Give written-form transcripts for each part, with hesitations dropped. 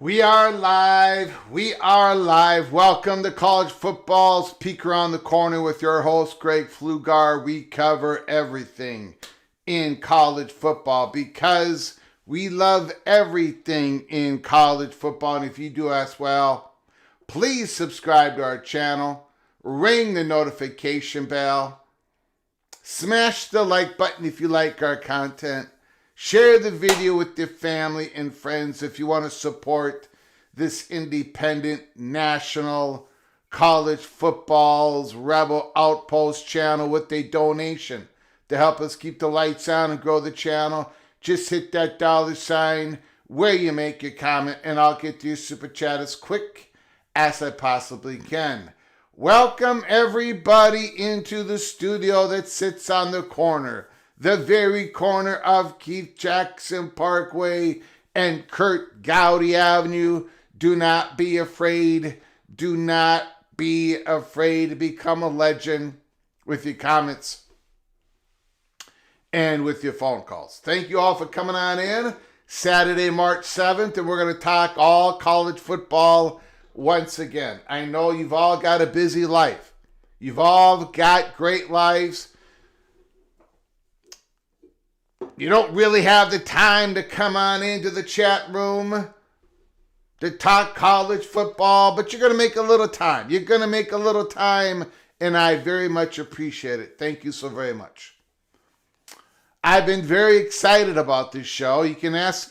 We are live. We are live. Welcome to College Football's Peek Around the Corner with your host, Greg Pflugar. We cover everything in college football because we love everything in college football. And if you do as well, please subscribe to our channel, ring the notification bell, smash the like button if you like our content. Share the video with your family and friends if you want to support this independent national college football's Rebel Outpost channel with a donation to help us keep the lights on and grow the channel. Just hit that $ where you make your comment and I'll get to your super chat as quick as I possibly can. Welcome everybody into the studio that sits on the corner. The very corner of Keith Jackson Parkway and Kurt Gowdy Avenue. Do not be afraid. Do not be afraid to become a legend with your comments and with your phone calls. Thank you all for coming on in. Saturday, March 7th, and we're going to talk all college football once again. I know you've all got a busy life. You've all got great lives. You don't really have the time to come on into the chat room to talk college football, but you're going to make a little time. You're going to make a little time, and I very much appreciate it. Thank you so very much. I've been very excited about this show. You can ask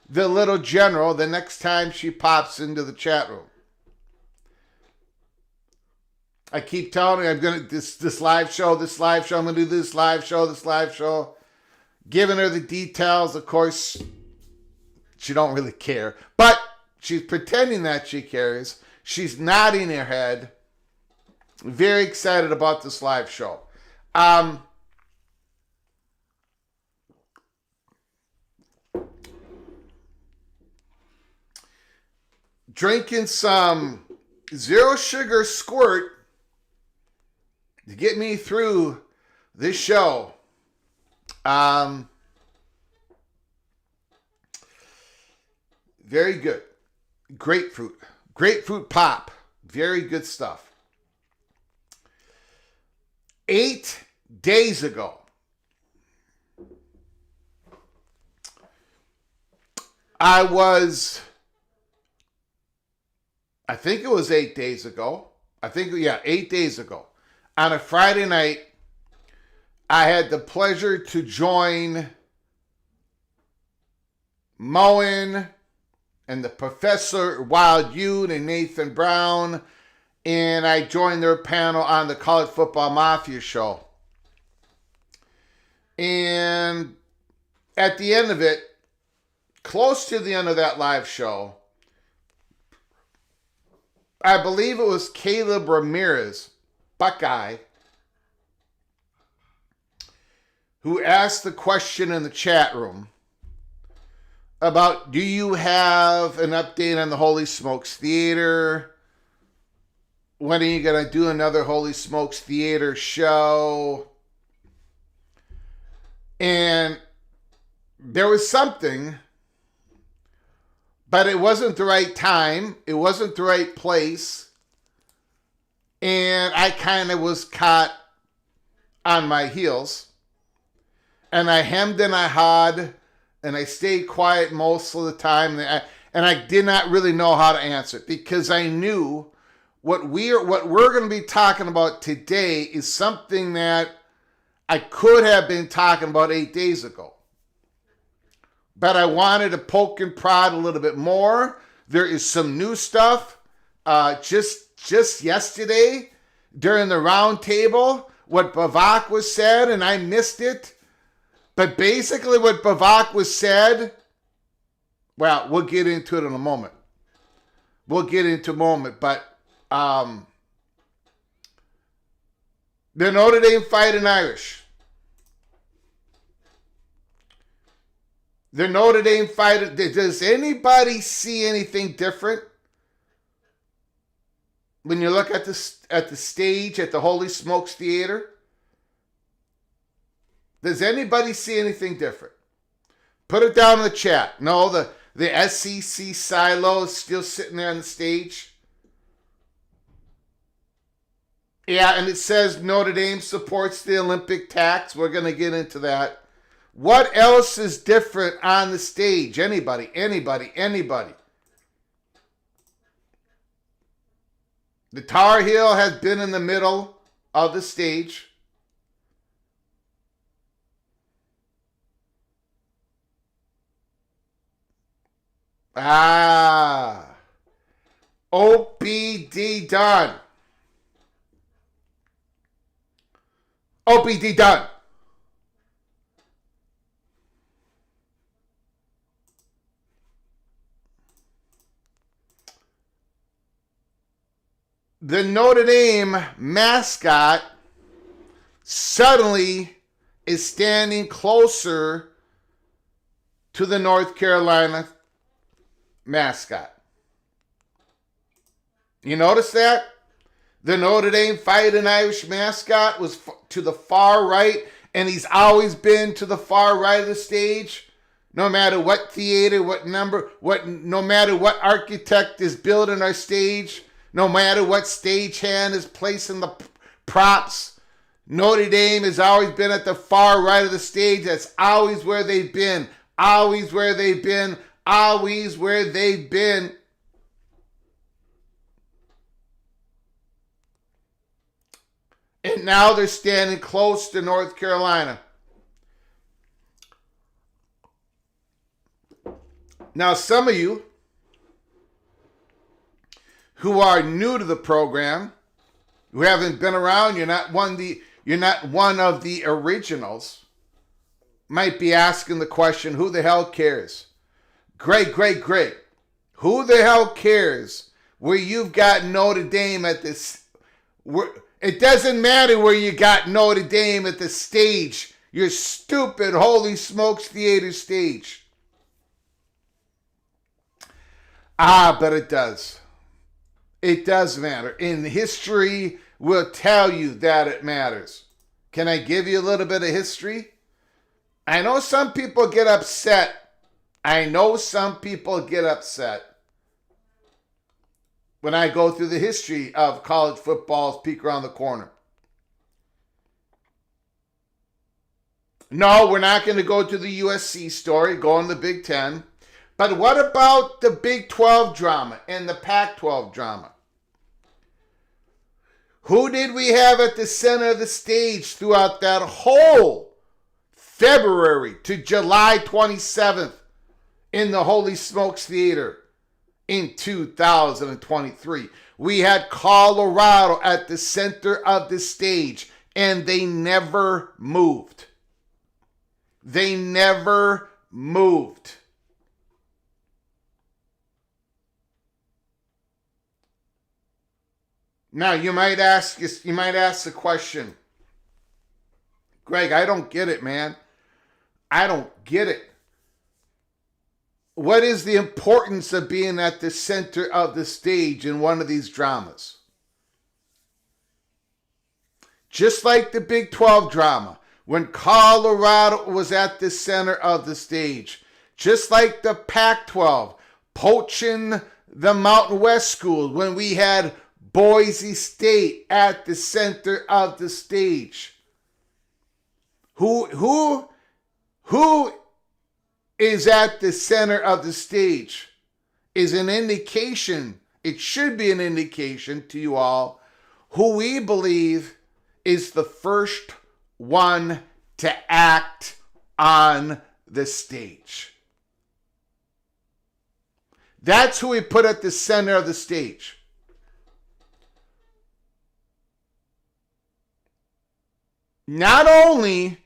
the little general the next time she pops into the chat room. I keep telling her I'm gonna this live show, I'm gonna do this live show. Giving her the details, of course, she don't really care. But she's pretending that she cares. She's nodding her head. Very excited about this live show. Drinking some zero sugar squirt to get me through this show. Very good. Grapefruit pop. Very good stuff. 8 days ago, I think it was 8 days ago. 8 days ago. On a Friday night, I had the pleasure to join Moen and the Professor Wild Yoon and Nathan Brown, and I joined their panel on the College Football Mafia show. And at the end of it, close to the end of that live show, I believe it was Caleb Ramirez, Buckeye, who asked the question in the chat room about, do you have an update on the Holy Smokes Theater? When are you going to do another Holy Smokes Theater show? And there was something, but it wasn't the right time. It wasn't the right place. And I kind of was caught on my heels. And I hemmed and I hawed, and I stayed quiet most of the time. And I did not really know how to answer it, because I knew what we're going to be talking about today is something that I could have been talking about 8 days ago. But I wanted to poke and prod a little bit more. There is some new stuff. Just yesterday, during the round table, what Bavak was said, and I missed it. But basically what Bavak was said, well, we'll get into it in a moment. But the Notre Dame Fighting Irish. The Notre Dame Fighting. Does anybody see anything different when you look at the stage at the Holy Smokes Theater? Does anybody see anything different? Put it down in the chat. No, the SEC silo is still sitting there on the stage. Yeah, and it says Notre Dame supports the Olympic tax. We're going to get into that. What else is different on the stage? Anybody? The Tar Heel has been in the middle of the stage. OBD done. OBD done. The Notre Dame mascot suddenly is standing closer to the North Carolina mascot. You notice that? The Notre Dame Fighting Irish mascot was to the far right, and he's always been to the far right of the stage. No matter what theater, what number, no matter what architect is building our stage, no matter what stagehand is placing the props, Notre Dame has always been at the far right of the stage. That's always where they've been. Always where they've been. Always where they've been. And now they're standing close to North Carolina. Now, some of you who are new to the program who haven't been around, you're not one of the originals, might be asking the question, who the hell cares? Great. Who the hell cares where you've got Notre Dame at this? It doesn't matter where you got Notre Dame at the stage, your stupid Holy Smokes Theater stage. But it does. It does matter. And history will tell you that it matters. Can I give you a little bit of history? I know some people get upset. When I go through the history of college football's peek around the corner. No, we're not going to go to the USC story, go in the Big Ten. But what about the Big 12 drama and the Pac-12 drama? Who did we have at the center of the stage throughout that whole February to July 27th in the Holy Smokes Theater in 2023? We had Colorado at the center of the stage, and they never moved. They never moved. Now you might ask the question, Greg, I don't get it, man. I don't get it. What is the importance of being at the center of the stage in one of these dramas? Just like the Big 12 drama, when Colorado was at the center of the stage. Just like the Pac-12 poaching the Mountain West schools, when we had Boise State at the center of the stage. Who is at the center of the stage is an indication, it should be an indication to you all, who we believe is the first one to act on the stage. That's who we put at the center of the stage. Not only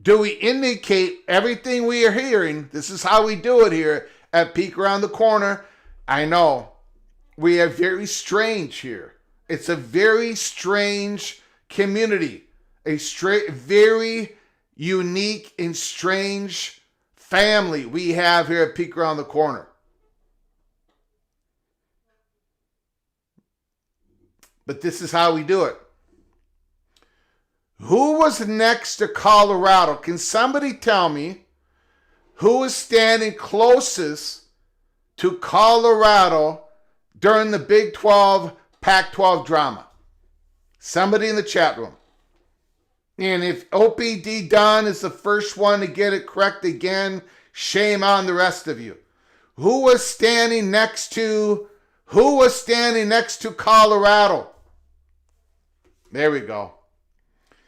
do we indicate everything we are hearing, this is how we do it here at Peek Around the Corner. I know we are very strange here. It's a very strange community, a very unique and strange family we have here at Peek Around the Corner. But this is how we do it. Who was next to Colorado? Can somebody tell me who was standing closest to Colorado during the Big 12, Pac-12 drama? Somebody in the chat room. And if OPD Don is the first one to get it correct again, shame on the rest of you. Who was standing next to Colorado? There we go.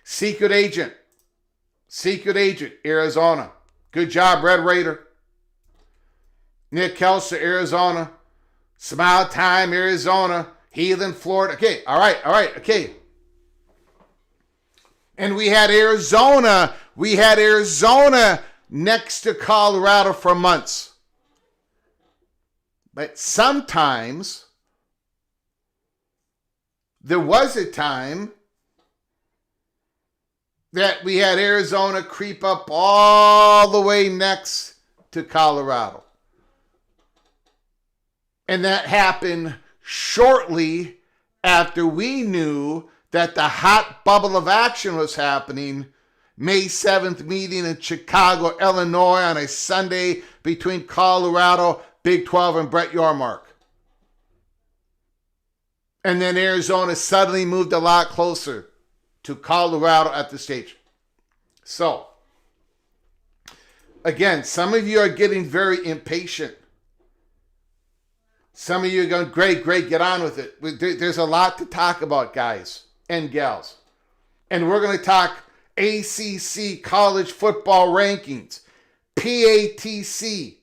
Secret agent, Arizona. Good job, Red Raider. Nick Kelso, Arizona. Smile Time, Arizona. Heathen, Florida. Okay, all right, okay. And we had Arizona next to Colorado for months. But sometimes there was a time that we had Arizona creep up all the way next to Colorado. And that happened shortly after we knew that the hot bubble of action was happening. May 7th meeting in Chicago, Illinois on a Sunday between Colorado, Big 12, and Brett Yormark. And then Arizona suddenly moved a lot closer to Colorado at the stage. So, again, some of you are getting very impatient. Some of you are going, great, get on with it. There's a lot to talk about, guys and gals. And we're going to talk ACC college football rankings. PATC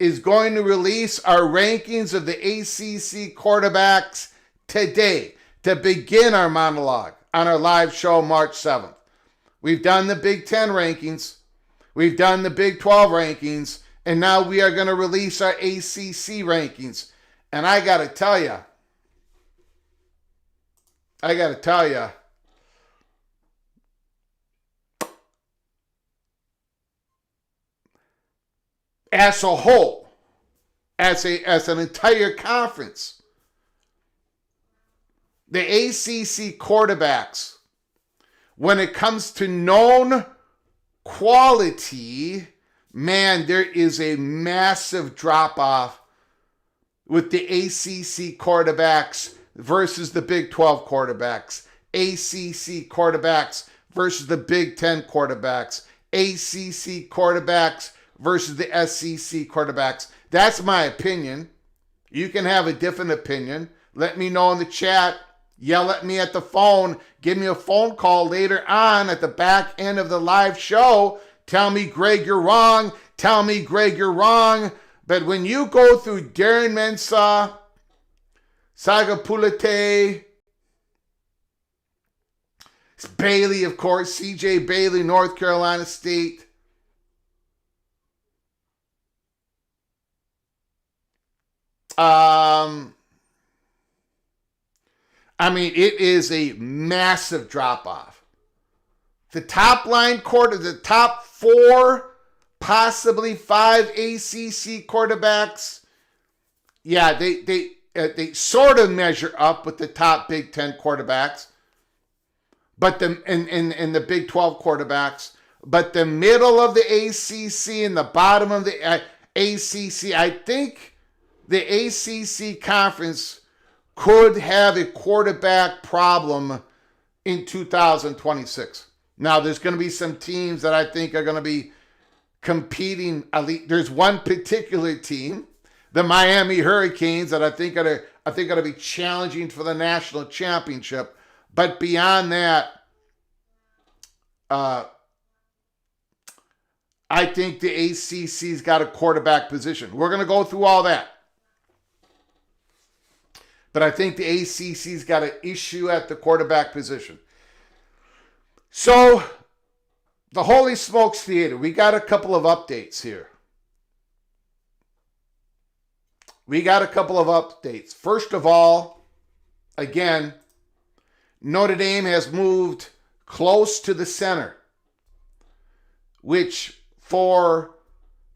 is going to release our rankings of the ACC quarterbacks today. to begin our monologue on our live show March 7th. We've done the Big 10 rankings. We've done the Big 12 rankings. And now we are going to release our ACC rankings. And I got to tell you, as a whole, as an entire conference, the ACC quarterbacks, when it comes to known quality, man, there is a massive drop-off with the ACC quarterbacks versus the Big 12 quarterbacks, ACC quarterbacks versus the Big 10 quarterbacks, ACC quarterbacks versus the SEC quarterbacks. That's my opinion. You can have a different opinion. Let me know in the chat. Yell at me at the phone. Give me a phone call later on at the back end of the live show. Tell me, Greg, you're wrong. Tell me, Greg, you're wrong. But when you go through Darren Mensah, Sagapulate, Bailey, of course, CJ Bailey, North Carolina State, I mean, it is a massive drop-off. The top line the top 4, possibly 5 ACC quarterbacks, yeah, they sort of measure up with the top Big 10 quarterbacks, but in the Big 12 quarterbacks, but the middle of the ACC and the bottom of the ACC, I think the ACC conference could have a quarterback problem in 2026. Now, there's going to be some teams that I think are going to be competing. There's one particular team, the Miami Hurricanes, that I think are going to be challenging for the national championship. But beyond that, I think the ACC's got a quarterback position. We're going to go through all that. But I think the ACC's got an issue at the quarterback position. So, the Holy Smokes Theater, we got a couple of updates here. First of all, again, Notre Dame has moved close to the center, which for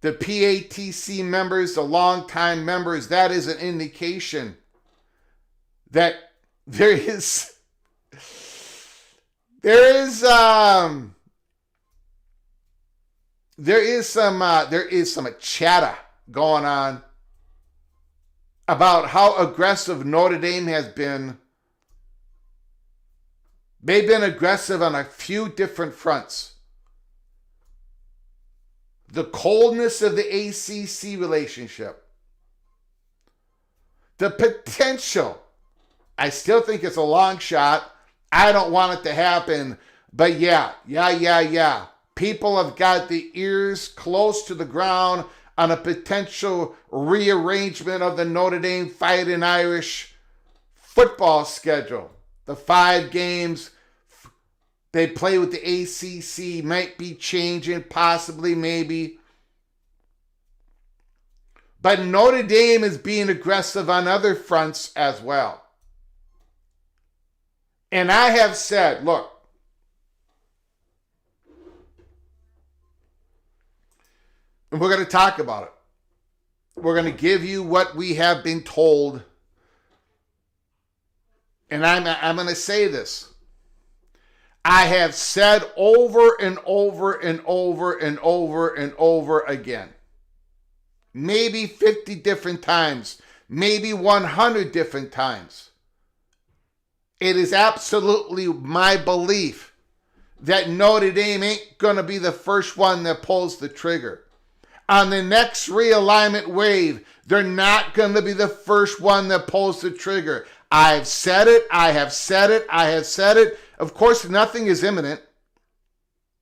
the PATC members, the longtime members, that is an indication that there is some chatter going on about how aggressive Notre Dame has been. They've been aggressive on a few different fronts. The coldness of the ACC relationship. The potential. I still think it's a long shot. I don't want it to happen. But yeah. People have got the ears close to the ground on a potential rearrangement of the Notre Dame Fighting Irish football schedule. The 5 games they play with the ACC might be changing, possibly, maybe. But Notre Dame is being aggressive on other fronts as well. And I have said, look, and we're going to talk about it. We're going to give you what we have been told. And I'm going to say this. I have said over and over and over and over and over again, maybe 50 different times, maybe 100 different times. It is absolutely my belief that Notre Dame ain't going to be the first one that pulls the trigger. On the next realignment wave, they're not going to be the first one that pulls the trigger. I've said it. I have said it. Of course, nothing is imminent.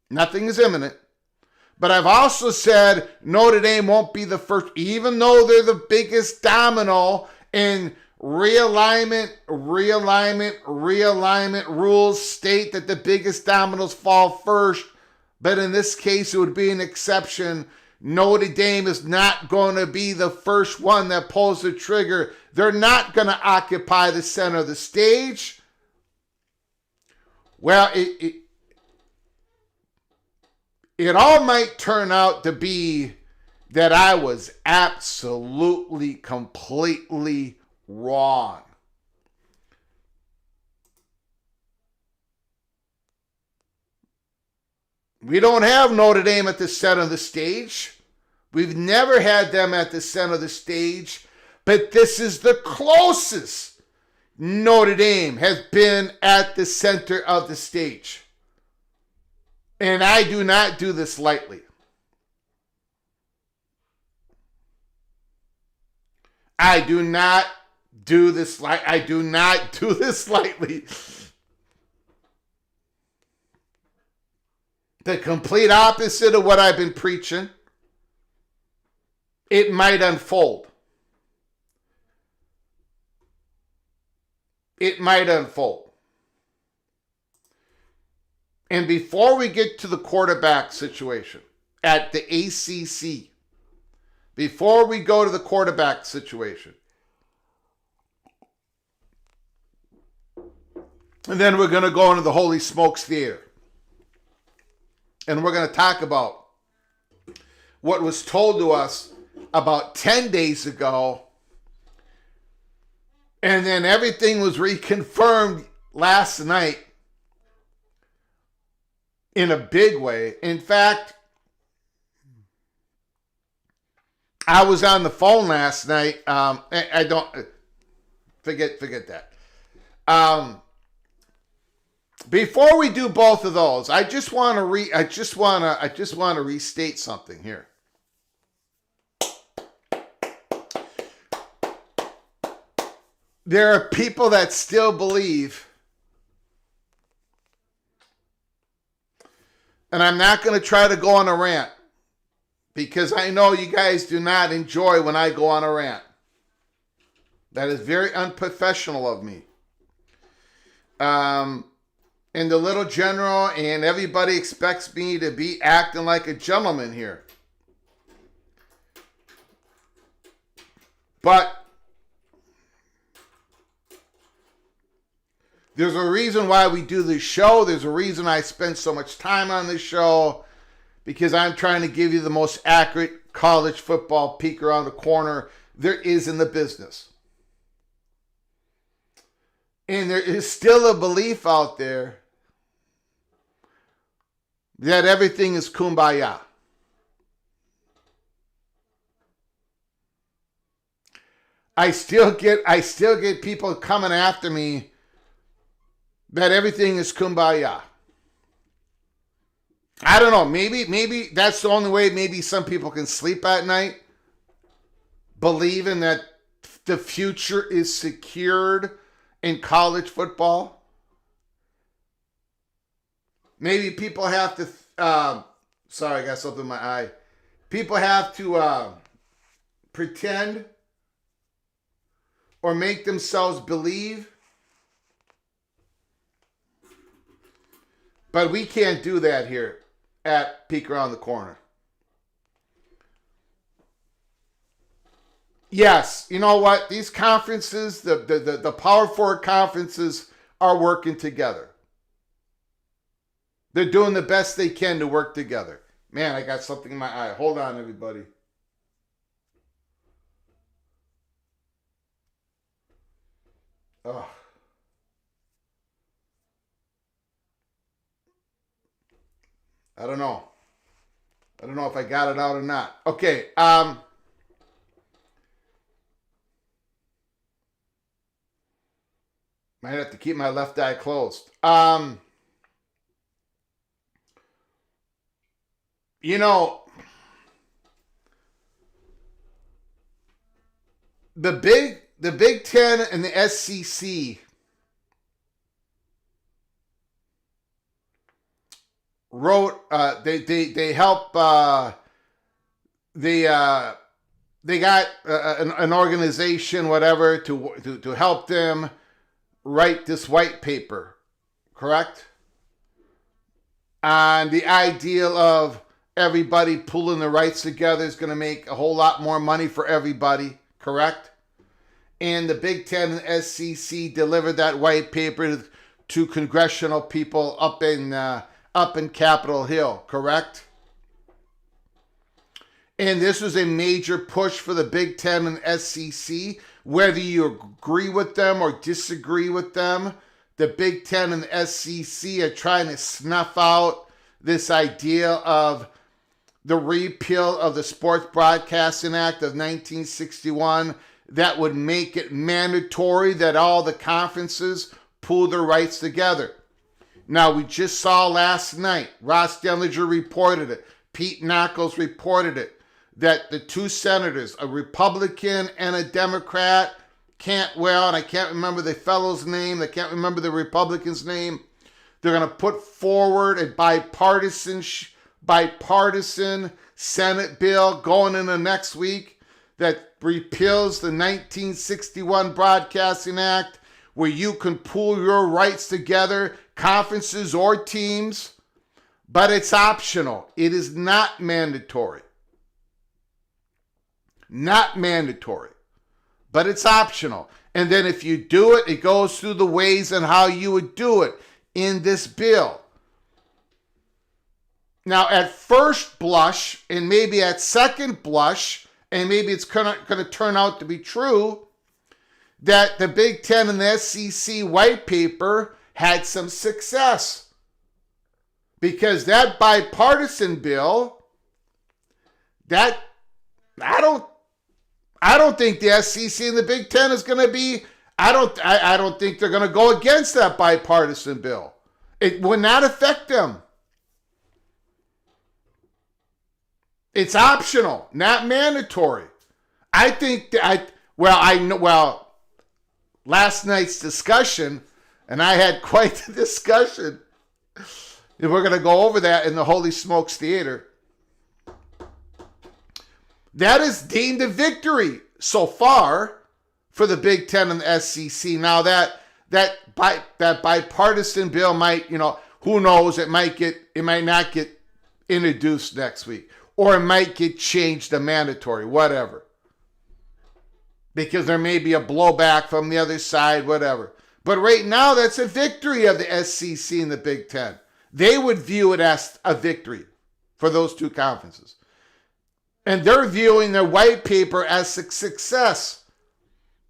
But I've also said Notre Dame won't be the first, even though they're the biggest domino in Realignment rules state that the biggest dominoes fall first, but in this case, it would be an exception. Notre Dame is not going to be the first one that pulls the trigger. They're not going to occupy the center of the stage. Well, it all might turn out to be that I was absolutely, completely wrong. We don't have Notre Dame at the center of the stage. We've never had them at the center of the stage, but this is the closest Notre Dame has been at the center of the stage. And I do not do this lightly. I do not do this lightly. The complete opposite of what I've been preaching. It might unfold. It might unfold. And before we get to the quarterback situation at the ACC, before we go to the quarterback situation, and then we're going to go into the Holy Smokes Theater. And we're going to talk about what was told to us about 10 days ago. And then everything was reconfirmed last night in a big way. In fact, I was on the phone last night. I don't forget that. Before we do both of those, I just want to restate something here. There are people that still believe, and I'm not going to try to go on a rant, because I know you guys do not enjoy when I go on a rant. That is very unprofessional of me. And the little general and everybody expects me to be acting like a gentleman here. But there's a reason why we do this show. There's a reason I spend so much time on this show, because I'm trying to give you the most accurate college football peek around the corner there is in the business. And there is still a belief out there that everything is kumbaya. I still get people coming after me that everything is kumbaya. I don't know. Maybe that's the only way maybe some people can sleep at night, believing that the future is secured in college football. Maybe people have to, sorry, I got something in my eye. People have to pretend or make themselves believe. But we can't do that here at Peek Around the Corner. Yes, you know what? These conferences, the Power Four conferences are working together. They're doing the best they can to work together. Man, I got something in my eye. Hold on, everybody. Oh. I don't know if I got it out or not. Okay, might have to keep my left eye closed. You know, the Big Ten and the SEC wrote. They help the they got an organization, whatever, to help them write this white paper, correct? And the ideal of everybody pulling the rights together is going to make a whole lot more money for everybody, correct? And the Big Ten and SEC delivered that white paper to congressional people up in Capitol Hill, correct? And this was a major push for the Big Ten and SEC. Whether you agree with them or disagree with them, the Big Ten and the SEC are trying to snuff out this idea of the repeal of the Sports Broadcasting Act of 1961 that would make it mandatory that all the conferences pool their rights together. Now, we just saw last night, Ross Dellinger reported it, Pete Knuckles reported it, that the two senators, a Republican and a Democrat, and I can't remember the fellow's name, I can't remember the Republican's name, they're going to put forward a bipartisan Senate bill going into next week that repeals the 1961 Broadcasting Act, where you can pool your rights together, conferences or teams, but it's optional. It is not mandatory. Not mandatory, but it's optional. And then if you do it, it goes through the ways and how you would do it in this bill. Now, at first blush, and maybe at second blush, and maybe it's going to turn out to be true, that the Big Ten and the SEC white paper had some success. Because that bipartisan bill, I don't think the SEC and the Big Ten is going to be, I don't think they're going to go against that bipartisan bill. It would not affect them. It's optional, not mandatory. I think last night's discussion, and I had quite the discussion, and we're going to go over that in the Holy Smokes Theater. That is deemed a victory so far for the Big Ten and the SEC. Now that bipartisan bill might, who knows, it might not get introduced next week, or it might get changed to mandatory, whatever. Because there may be a blowback from the other side, whatever. But right now, that's a victory of the SEC and the Big Ten. They would view it as a victory for those two conferences. And they're viewing their white paper as a success.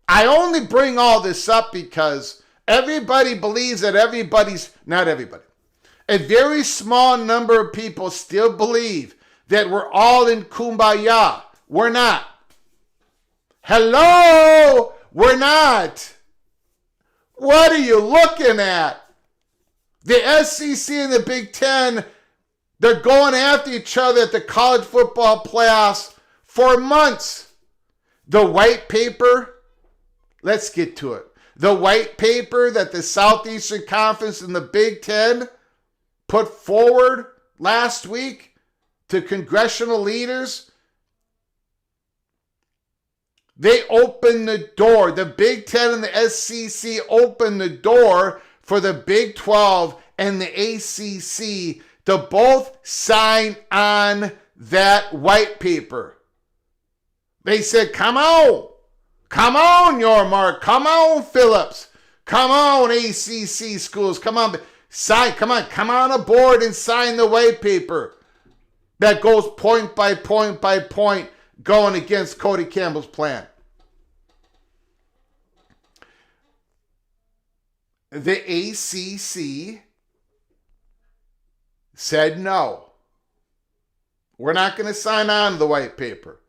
I only bring all this up because everybody believes that not everybody. A very small number of people still believe that we're all in kumbaya. We're not. Hello? We're not. What are you looking at? The SEC and the Big Ten, they're going after each other at the college football playoffs for months. The white paper, let's get to it. The white paper that the Southeastern Conference and the Big Ten put forward last week to congressional leaders, they opened the door. The Big Ten and the SEC opened the door for the Big 12 and the ACC to both sign on that white paper. They said, come on, Yormark, come on, Phillips, come on, ACC schools, come on, come on aboard and sign the white paper that goes point by point by point going against Cody Campbell's plan. The ACC said no. We're not going to sign on to the white paper.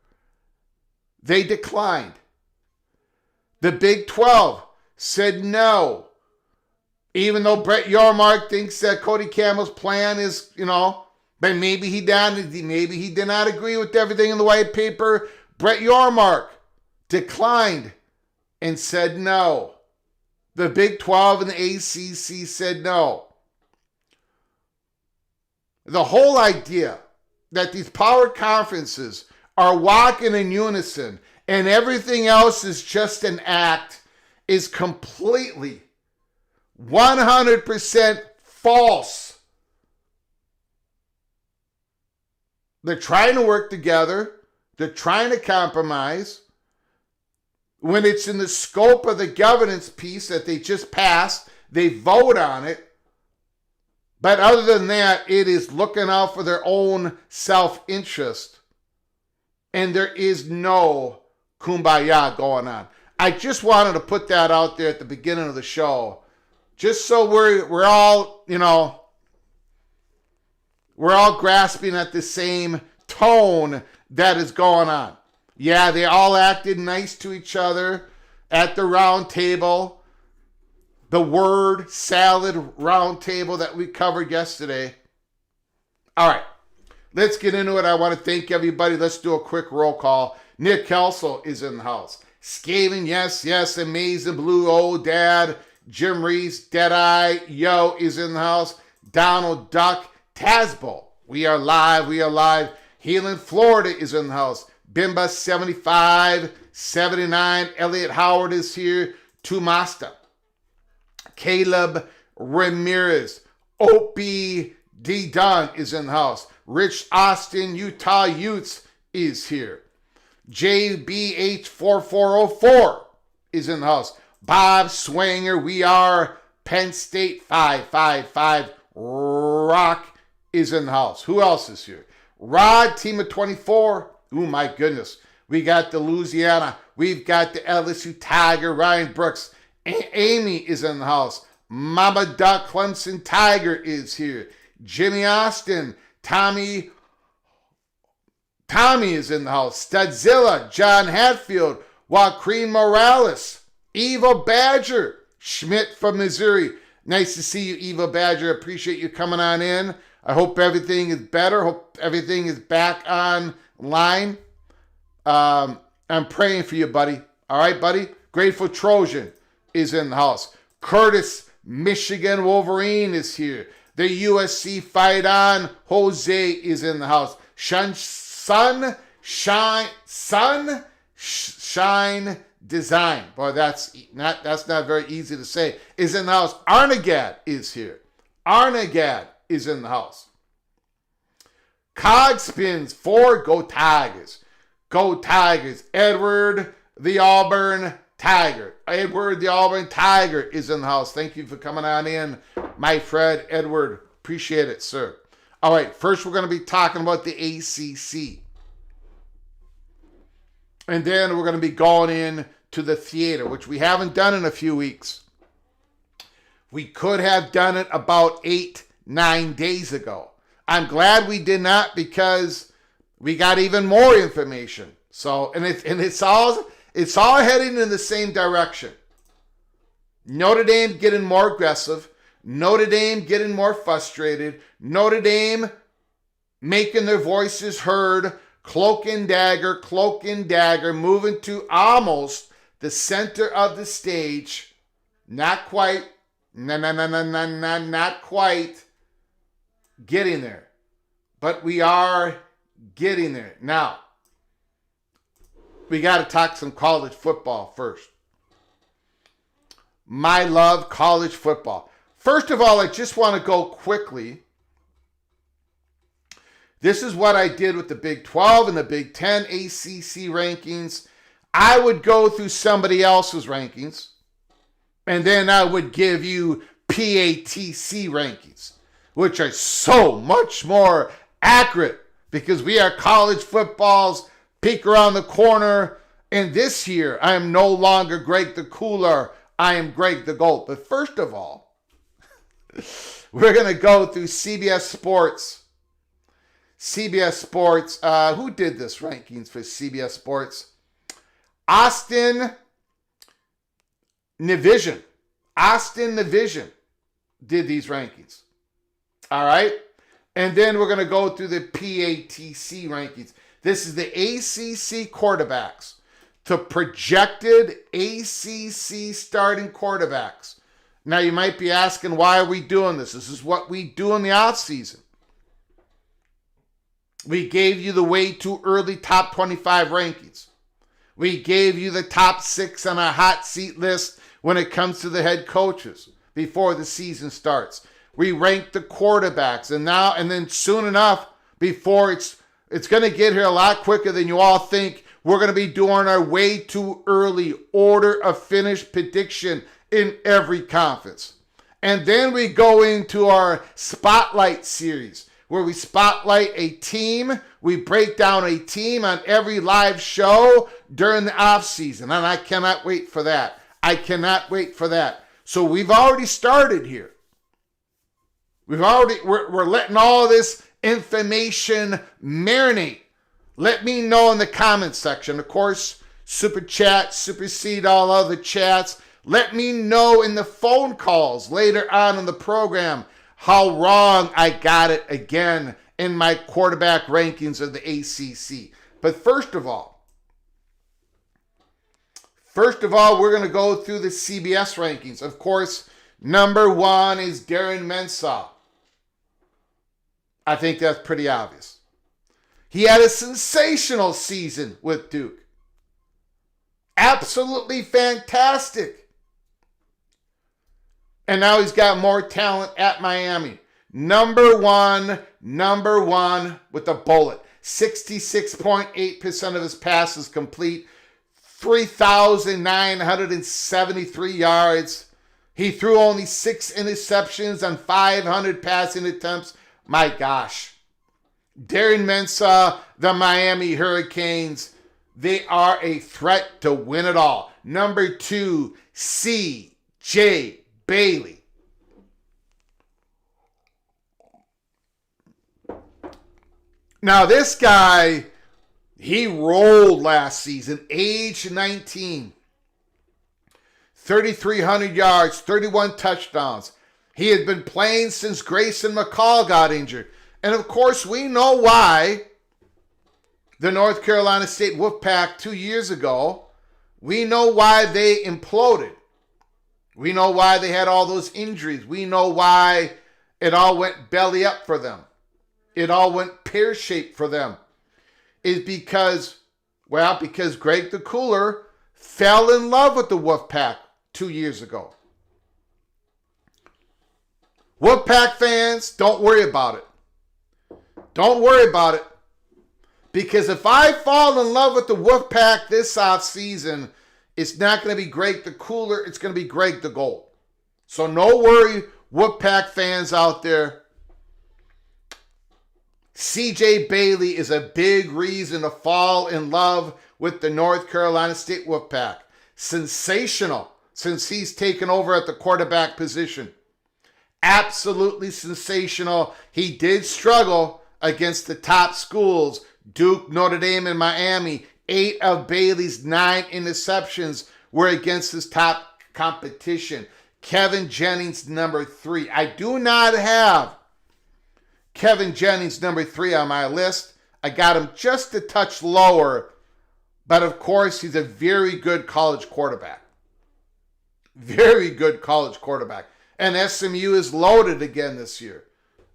They declined. The Big 12 said no. Even though Brett Yormark thinks that Cody Campbell's plan is, but maybe he did not agree with everything in the white paper. Brett Yormark declined and said no. The Big 12 and the ACC said no. The whole idea that these power conferences are walking in unison and everything else is just an act is completely 100% false. They're trying to work together. They're trying to compromise. When it's in the scope of the governance piece that they just passed, they vote on it. But other than that, it is looking out for their own self-interest. And there is no kumbaya going on. I just wanted to put that out there at the beginning of the show. Just so we're all, we're all grasping at the same tone that is going on. Yeah, they all acted nice to each other at the round table. The word salad round table that we covered yesterday. All right, let's get into it. I want to thank everybody. Let's do a quick roll call. Nick Kelso is in the house. Skaven, yes, amazing blue old dad. Jim Reese, Deadeye, Yo is in the house. Donald Duck, Tazbo. We are live. Healing, Florida is in the house. Bimba 75, 79. Elliot Howard is here. Tumasta. Caleb Ramirez. Opie D. Dunn is in the house. Rich Austin, Utah Utes is here. JBH4404 is in the house. Bob Swanger, we are Penn State 555. Rock is in the house. Who else is here? Rod, team of 24. Oh my goodness. We got the Louisiana. We've got the LSU Tiger, Ryan Brooks. Amy is in the house. Mama Duck Clemson Tiger is here. Jimmy Austin. Tommy is in the house. Studzilla. John Hatfield. Joaquin Morales. Eva Badger. Schmidt from Missouri. Nice to see you, Eva Badger. Appreciate you coming on in. I hope everything is better. Hope everything is back online. I'm praying for you, buddy. All right, buddy? Grateful Trojan is in the house. Curtis, Michigan Wolverine is here. The USC Fight On, Jose is in the house. Sunshine Design. Boy, that's not very easy to say. Is in the house. Arnagad is here. Arnagad is in the house. Cog spins for Go Tigers. Go Tigers. Edward the Auburn Tiger. Edward the Auburn Tiger is in the house. Thank you for coming on in, my friend Edward. Appreciate it, sir. All right, first we're going to be talking about the ACC. And then we're going to be going in to the theater, which we haven't done in a few weeks. We could have done it about 8-9 days ago. I'm glad we did not because we got even more information. So, and it's all heading in the same direction. Notre Dame getting more aggressive. Notre Dame getting more frustrated. Notre Dame making their voices heard. Cloak and dagger, moving to almost the center of the stage. Not quite. Not quite getting there. But we are getting there. Now, we got to talk some college football first. My love, college football. First of all, I just want to go quickly. This is what I did with the Big 12 and the Big 10 ACC rankings. I would go through somebody else's rankings, and then I would give you PATC rankings, which are so much more accurate because we are college football's peek around the corner. And this year, I am no longer Greg the Cooler. I am Greg the Goat. But first of all, we're going to go through CBS Sports. CBS Sports, who did this rankings for CBS Sports? Austin Navision did these rankings. All right? And then we're going to go through the PATC rankings. This is the ACC quarterbacks. To projected ACC starting quarterbacks. Now, you might be asking, why are we doing this? This is what we do in the offseason. We gave you the way too early top 25 rankings. We gave you the top 6 on a hot seat list when it comes to the head coaches before the season starts. We ranked the quarterbacks, and then soon enough, before it's going to get here a lot quicker than you all think, we're going to be doing our way too early order of finish prediction in every conference. And then we go into our spotlight series, where we spotlight a team. We break down a team on every live show during the off season. And I cannot wait for that. I cannot wait for that. So we've already started here. We're letting all this information marinate. Let me know in the comments section. Of course, super chat, supersede all other chats. Let me know in the phone calls later on in the program how wrong I got it again in my quarterback rankings of the ACC. But first of all, we're going to go through the CBS rankings. Of course, number 1 is Darren Mensah. I think that's pretty obvious. He had a sensational season with Duke. Absolutely fantastic. And now he's got more talent at Miami. Number one with a bullet. 66.8% of his passes complete. 3,973 yards. He threw only 6 interceptions on 500 passing attempts. My gosh. Darren Mensah, the Miami Hurricanes, they are a threat to win it all. Number 2, C.J. Bailey. Now this guy, he rolled last season, age 19. 3,300 yards, 31 touchdowns. He had been playing since Grayson McCall got injured. And of course, we know why the North Carolina State Wolfpack 2 years ago, we know why they imploded. We know why they had all those injuries. We know why it all went belly up for them. It all went pear-shaped for them. Is because Greg the Cooler fell in love with the Wolfpack 2 years ago. Wolfpack fans, don't worry about it. Don't worry about it. Because if I fall in love with the Wolfpack this offseason, it's not going to be Greg the Cooler. It's going to be Greg the Gold. So no worry, Wolfpack fans out there. C.J. Bailey is a big reason to fall in love with the North Carolina State Wolfpack. Sensational since he's taken over at the quarterback position. Absolutely sensational. He did struggle against the top schools, Duke, Notre Dame, and Miami. 8 of Bailey's 9 interceptions were against his top competition. Kevin Jennings, number 3. I do not have Kevin Jennings, number 3 on my list. I got him just a touch lower, but of course, he's a very good college quarterback. Very good college quarterback. And SMU is loaded again this year.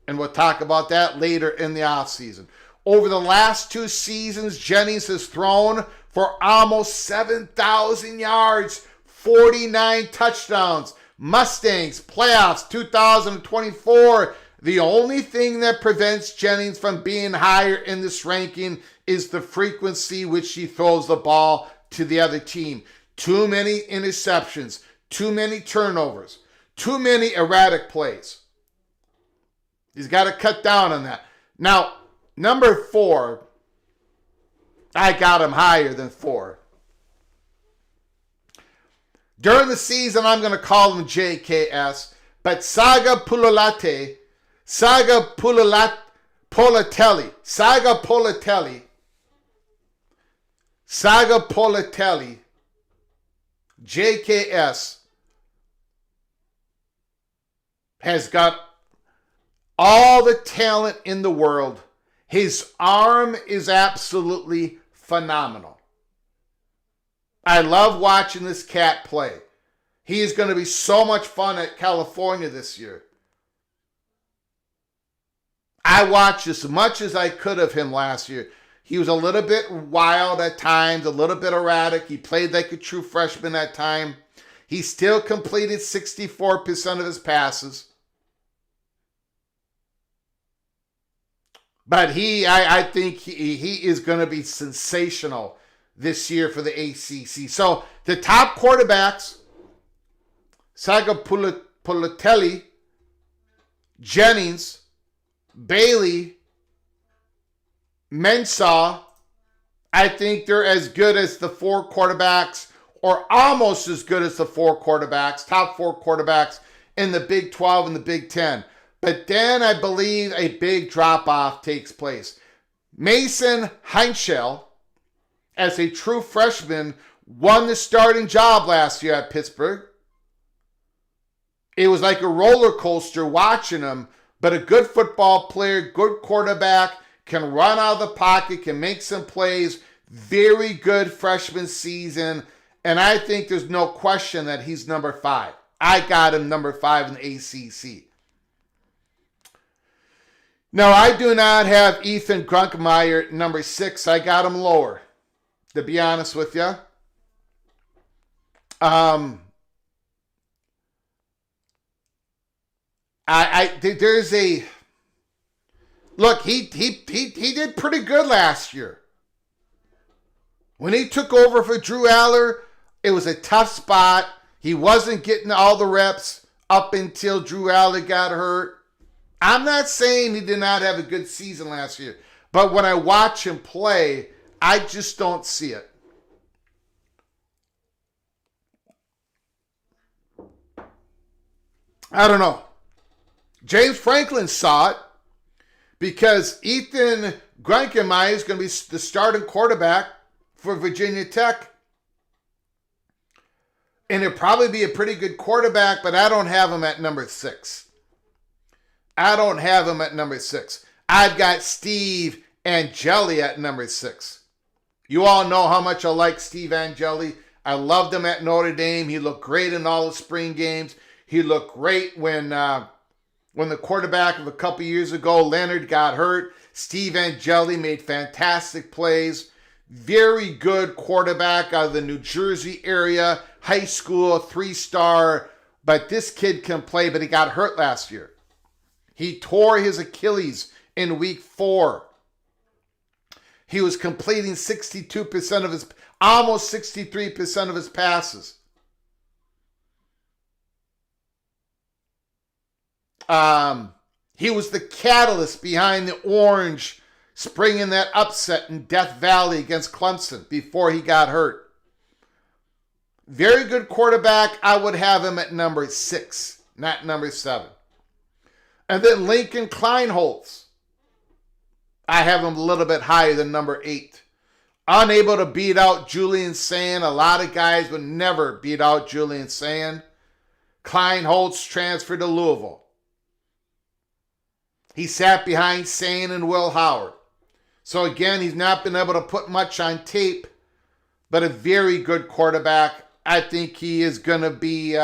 And we'll talk about that later in the offseason. Over the last 2 seasons, Jennings has thrown for almost 7,000 yards, 49 touchdowns. Mustangs, playoffs, 2024. The only thing that prevents Jennings from being higher in this ranking is the frequency which he throws the ball to the other team. Too many interceptions, too many turnovers, too many erratic plays. He's got to cut down on that. Now, number 4, I got him higher than 4. During the season, I'm going to call him JKS, but Saga Politelli, JKS, has got all the talent in the world. His arm is absolutely phenomenal. I love watching this cat play. He is going to be so much fun at California this year. I watched as much as I could of him last year. He was a little bit wild at times, a little bit erratic. He played like a true freshman at times. He still completed 64% of his passes. But I think he is going to be sensational this year for the ACC. So the top quarterbacks, Saga Pulitelli, Jennings, Bailey, Mensah, I think they're as good as the four quarterbacks, or almost as good as the four quarterbacks, top four quarterbacks in the Big 12 and the Big 10. But then I believe a big drop-off takes place. Mason Heinschel, as a true freshman, won the starting job last year at Pittsburgh. It was like a roller coaster watching him, but a good football player, good quarterback, can run out of the pocket, can make some plays, very good freshman season, and I think there's no question that he's number 5. I got him number 5 in the ACC. No, I do not have Ethan Grunkemeyer number 6. I got him lower, to be honest with you. There's a look. He did pretty good last year. When he took over for Drew Aller, it was a tough spot. He wasn't getting all the reps up until Drew Aller got hurt. I'm not saying he did not have a good season last year, but when I watch him play, I just don't see it. I don't know. James Franklin saw it because Ethan Grunkemeyer is going to be the starting quarterback for Virginia Tech. And he'll probably be a pretty good quarterback, but I don't have him at number 6. I don't have him at number 6. I've got Steve Angeli at number 6. You all know how much I like Steve Angeli. I loved him at Notre Dame. He looked great in all the spring games. He looked great when the quarterback of a couple years ago, Leonard, got hurt. Steve Angeli made fantastic plays. Very good quarterback out of the New Jersey area. High school, 3-star. But this kid can play, but he got hurt last year. He tore his Achilles in week 4. He was completing 62% of his, almost 63% of his passes. He was the catalyst behind the Orange springing that upset in Death Valley against Clemson before he got hurt. Very good quarterback. I would have him at number 6, not number 7. And then Lincoln Kleinholz. I have him a little bit higher than number 8. Unable to beat out Julian Sand. A lot of guys would never beat out Julian Sand. Kleinholz transferred to Louisville. He sat behind Sand and Will Howard. So again, he's not been able to put much on tape, but a very good quarterback. I think he is going to be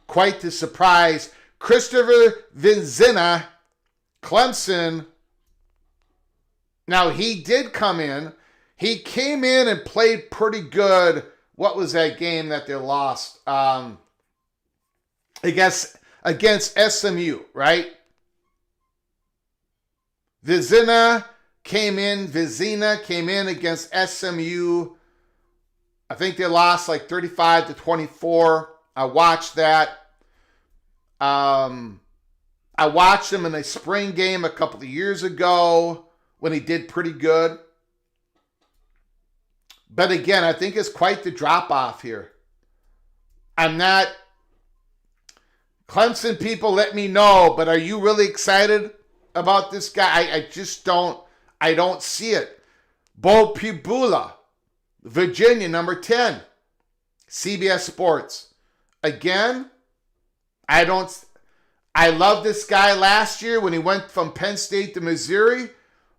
quite the surprise. Christopher Vinzina, Clemson. Now, he did come in. He came in and played pretty good. What was that game that they lost? I guess against SMU, right? Vizina came in against SMU. I think they lost like 35-24. I watched that. I watched him in a spring game a couple of years ago when he did pretty good. But again, I think it's quite the drop-off here. I'm not... Clemson people, let me know, but are you really excited about this guy? I just don't... I don't see it. Bo Pibula, Virginia, number 10. CBS Sports. Again, I love this guy last year when he went from Penn State to Missouri,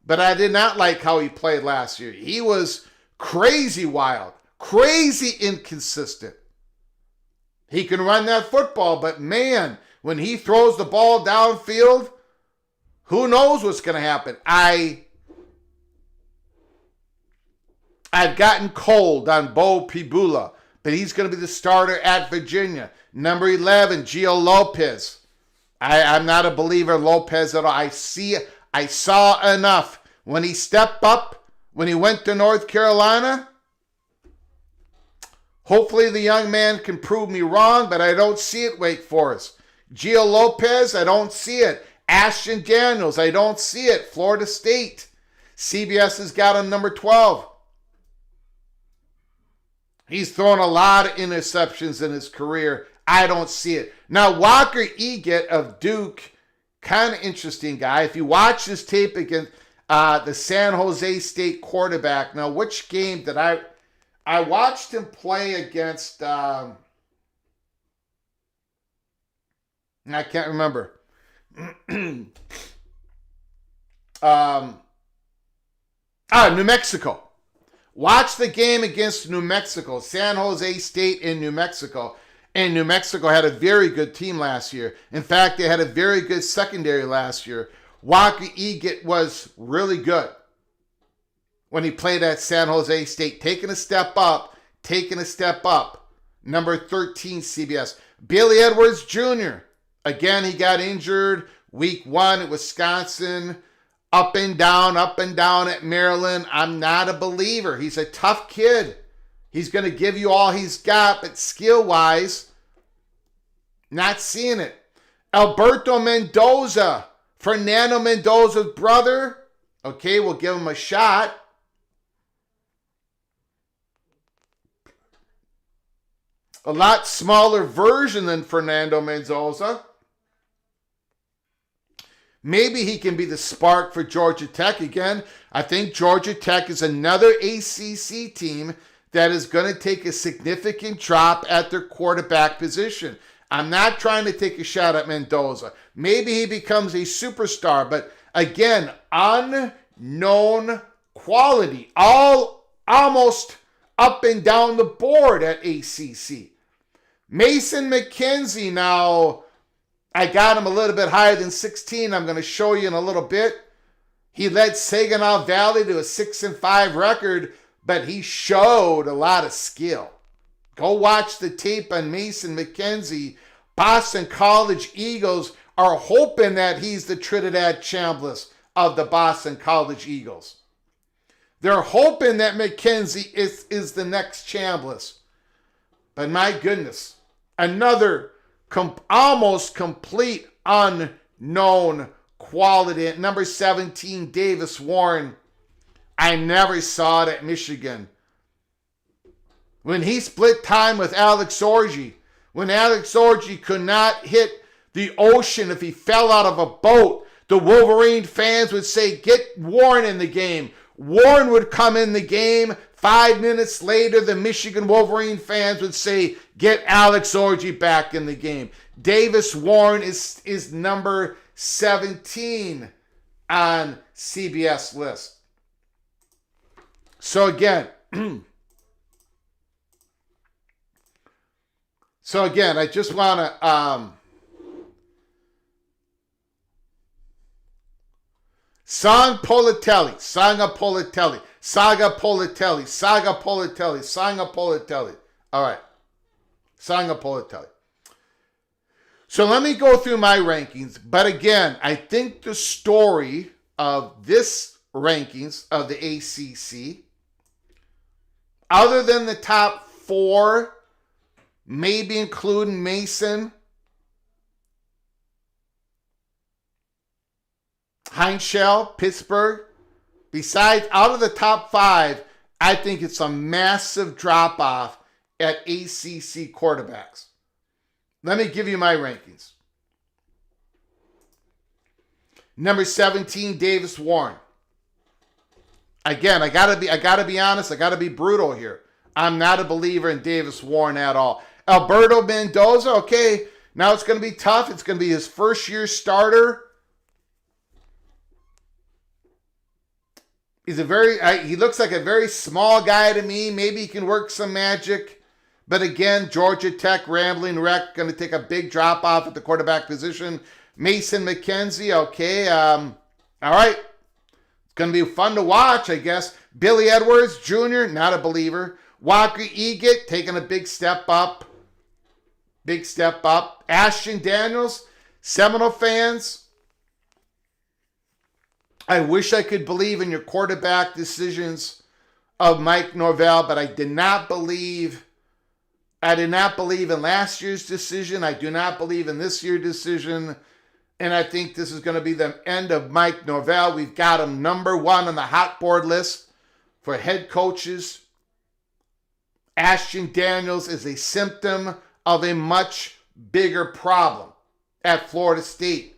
but I did not like how he played last year. He was crazy wild, crazy inconsistent. He can run that football, but man, when he throws the ball downfield, Who knows what's going to happen? I've gotten cold on Bo Pibula, but he's going to be the starter at Virginia. Number 11, Gio Lopez. I'm not a believer in Lopez at all. I saw enough. When he stepped up, when he went to North Carolina, hopefully the young man can prove me wrong, but I don't see it, Wake Forest. Gio Lopez, I don't see it. Ashton Daniels, I don't see it. Florida State. CBS has got him number 12. He's thrown a lot of interceptions in his career. I don't see it. Now, Walker Eget of Duke, kind of interesting guy. If you watch his tape against the San Jose State quarterback. Now, which game did I watched him play against, I can't remember. New Mexico. Watch the game against New Mexico, San Jose State in New Mexico. And New Mexico had a very good team last year. In fact, they had a very good secondary last year. Walker Eget was really good when he played at San Jose State. Taking a step up. Number 13, CBS. Billy Edwards Jr. Again, he got injured week 1 at Wisconsin. Up and down at Maryland. I'm not a believer. He's a tough kid. He's going to give you all he's got, but skill-wise, not seeing it. Alberto Mendoza, Fernando Mendoza's brother. Okay, we'll give him a shot. A lot smaller version than Fernando Mendoza. Maybe he can be the spark for Georgia Tech again. I think Georgia Tech is another ACC team that is going to take a significant drop at their quarterback position. I'm not trying to take a shot at Mendoza. Maybe he becomes a superstar, but again, unknown quality. Almost up and down the board at ACC. Mason McKenzie, now, I got him a little bit higher than 16. I'm going to show you in a little bit. He led Saginaw Valley to a 6-5 record, but he showed a lot of skill. Go watch the tape on Mason McKenzie. Boston College Eagles are hoping that he's the Trinidad Chambliss of the Boston College Eagles. They're hoping that McKenzie is the next Chambliss. But my goodness, another almost complete unknown quality. At number 17, Davis Warren. I never saw it at Michigan. When he split time with Alex Orji, when Alex Orji could not hit the ocean if he fell out of a boat, the Wolverine fans would say, get Warren in the game. Warren would come in the game. 5 minutes later, the Michigan Wolverine fans would say, get Alex Orji back in the game. Davis Warren is number 17 on CBS list. So again, I just want to Saga Politelli. All right. Saga Politelli. So let me go through my rankings. But again, I think the story of this rankings of the ACC, other than the top 4, maybe including Mason, Heinschel, Pittsburgh, besides, out of the top 5, I think it's a massive drop-off at ACC quarterbacks. Let me give you my rankings. Number 17, Davis Warren. Again, I gotta be honest, I gotta be brutal here. I'm not a believer in Davis Warren at all. Alberto Mendoza, okay, now it's gonna be tough. It's gonna be his first year starter. He looks like a very small guy to me. Maybe he can work some magic. But again, Georgia Tech, rambling wreck, going to take a big drop off at the quarterback position. Mason McKenzie, okay. All right. It's going to be fun to watch, I guess. Billy Edwards Jr., not a believer. Walker Eget taking a big step up. Big step up. Ashton Daniels, Seminole fans, I wish I could believe in your quarterback decisions of Mike Norvell, but I did not believe in last year's decision. I do not believe in this year's decision. And I think this is going to be the end of Mike Norvell. We've got him number 1 on the hot board list for head coaches. Ashton Daniels is a symptom of a much bigger problem at Florida State,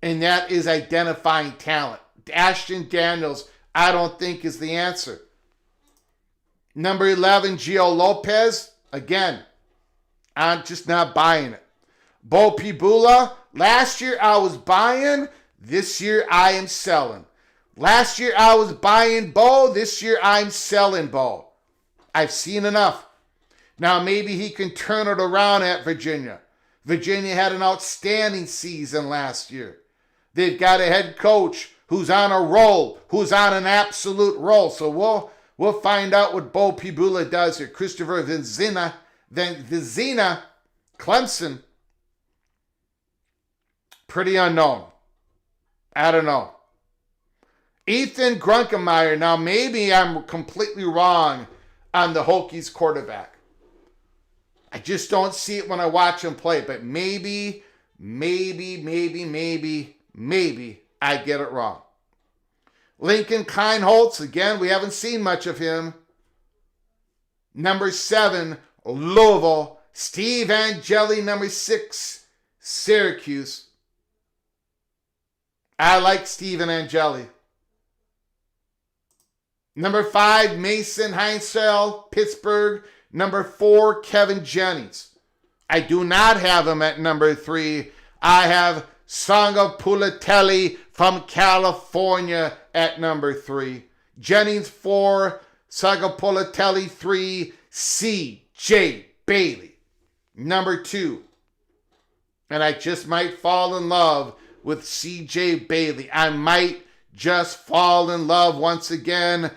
and that is identifying talent. Ashton Daniels, I don't think, is the answer. Number 11, Gio Lopez. Again, I'm just not buying it. Bo Pibula. Last year I was buying. This year I am selling. Last year I was buying Bo. This year I'm selling Bo. I've seen enough. Now maybe he can turn it around at Virginia. Virginia had an outstanding season last year. They've got a head coach who's on a roll, who's on an absolute roll. So we'll find out what Bo Pibula does here. Christopher Vizina, Clemson, pretty unknown. I don't know. Ethan Grunkemeyer. Now maybe I'm completely wrong on the Hokies quarterback. I just don't see it when I watch him play, but maybe I get it wrong. Lincoln Kienholz, again, we haven't seen much of him. Number 7, Louisville. Steve Angeli, number 6, Syracuse. I like Stephen Angeli. Number 5, Mason Heinzel, Pittsburgh. Number 4, Kevin Jennings. I do not have him at number 3. I have Sanga Pulitelli from California at number 3. Jennings 4, Sanga Pulitelli 3, C.J. Bailey. Number 2. And I just might fall in love with C.J. Bailey. I might just fall in love once again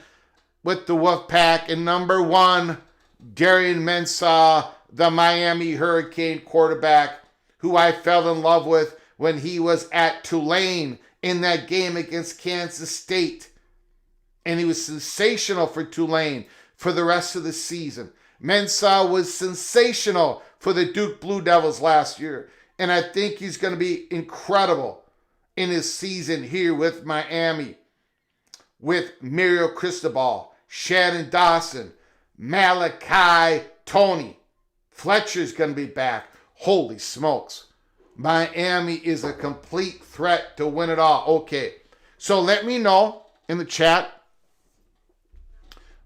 with the Wolfpack. And number 1, Darian Mensah, the Miami Hurricane quarterback, who I fell in love with when he was at Tulane in that game against Kansas State. And he was sensational for Tulane for the rest of the season. Mensah was sensational for the Duke Blue Devils last year. And I think he's going to be incredible in his season here with Miami. With Mario Cristobal, Shannon Dawson, Malachi Tony. Fletcher's going to be back. Holy smokes. Miami is a complete threat to win it all. Okay, so let me know in the chat.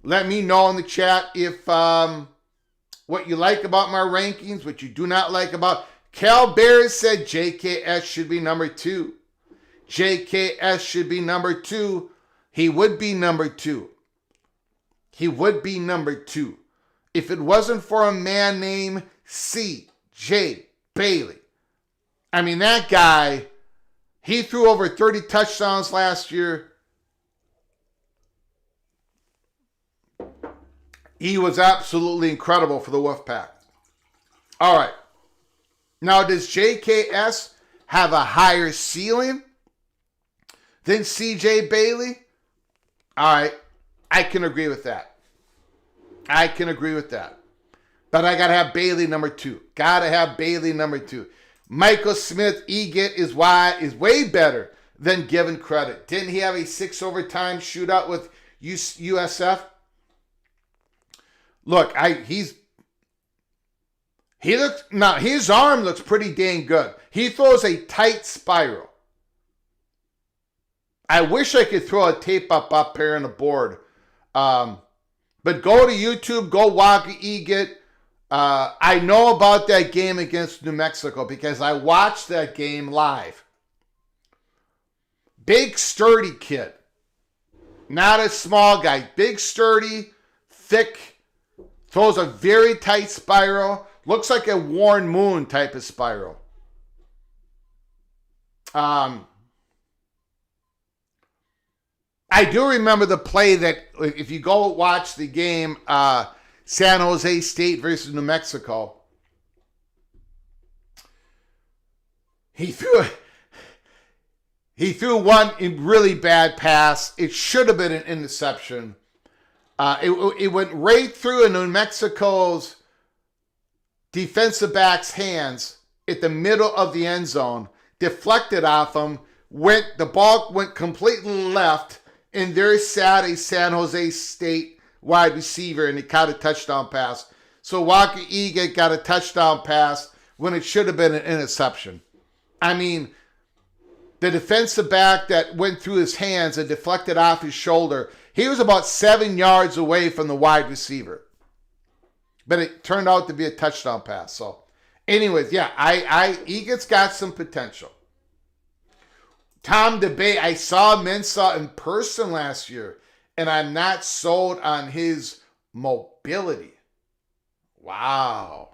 Let me know in the chat if what you like about my rankings, what you do not like about. Cal Bears said JKS should be number 2. JKS should be number 2. He would be number 2. He would be number 2 if it wasn't for a man named C.J. Bailey. I mean, that guy, he threw over 30 touchdowns last year. He was absolutely incredible for the Wolfpack. All right. Now, does JKS have a higher ceiling than C.J. Bailey? All right. I can agree with that. But I got to have Bailey number 2. Michael Smith Eget is way better than given credit. Didn't he have a 6 overtime shootout with USF? Look, his arm looks pretty dang good. He throws a tight spiral. I wish I could throw a tape up here on the board. But go to YouTube, go Walker Eget. I know about that game against New Mexico because I watched that game live. Big, sturdy kid. Not a small guy. Big, sturdy, thick, throws a very tight spiral. Looks like a Warren Moon type of spiral. I do remember the play that, if you go watch the game, San Jose State versus New Mexico, he threw one really bad pass. It should have been an interception. It went right through New Mexico's defensive back's hands at the middle of the end zone, deflected off him, the ball went completely left, and there sat a San Jose State wide receiver, and he caught a touchdown pass. So Walker Egan got a touchdown pass when it should have been an interception. I mean, the defensive back that went through his hands and deflected off his shoulder, he was about 7 yards away from the wide receiver. But it turned out to be a touchdown pass. So, anyways, yeah, Egan's got some potential. Tom DeBay, I saw Mensah in person last year, and I'm not sold on his mobility. Wow.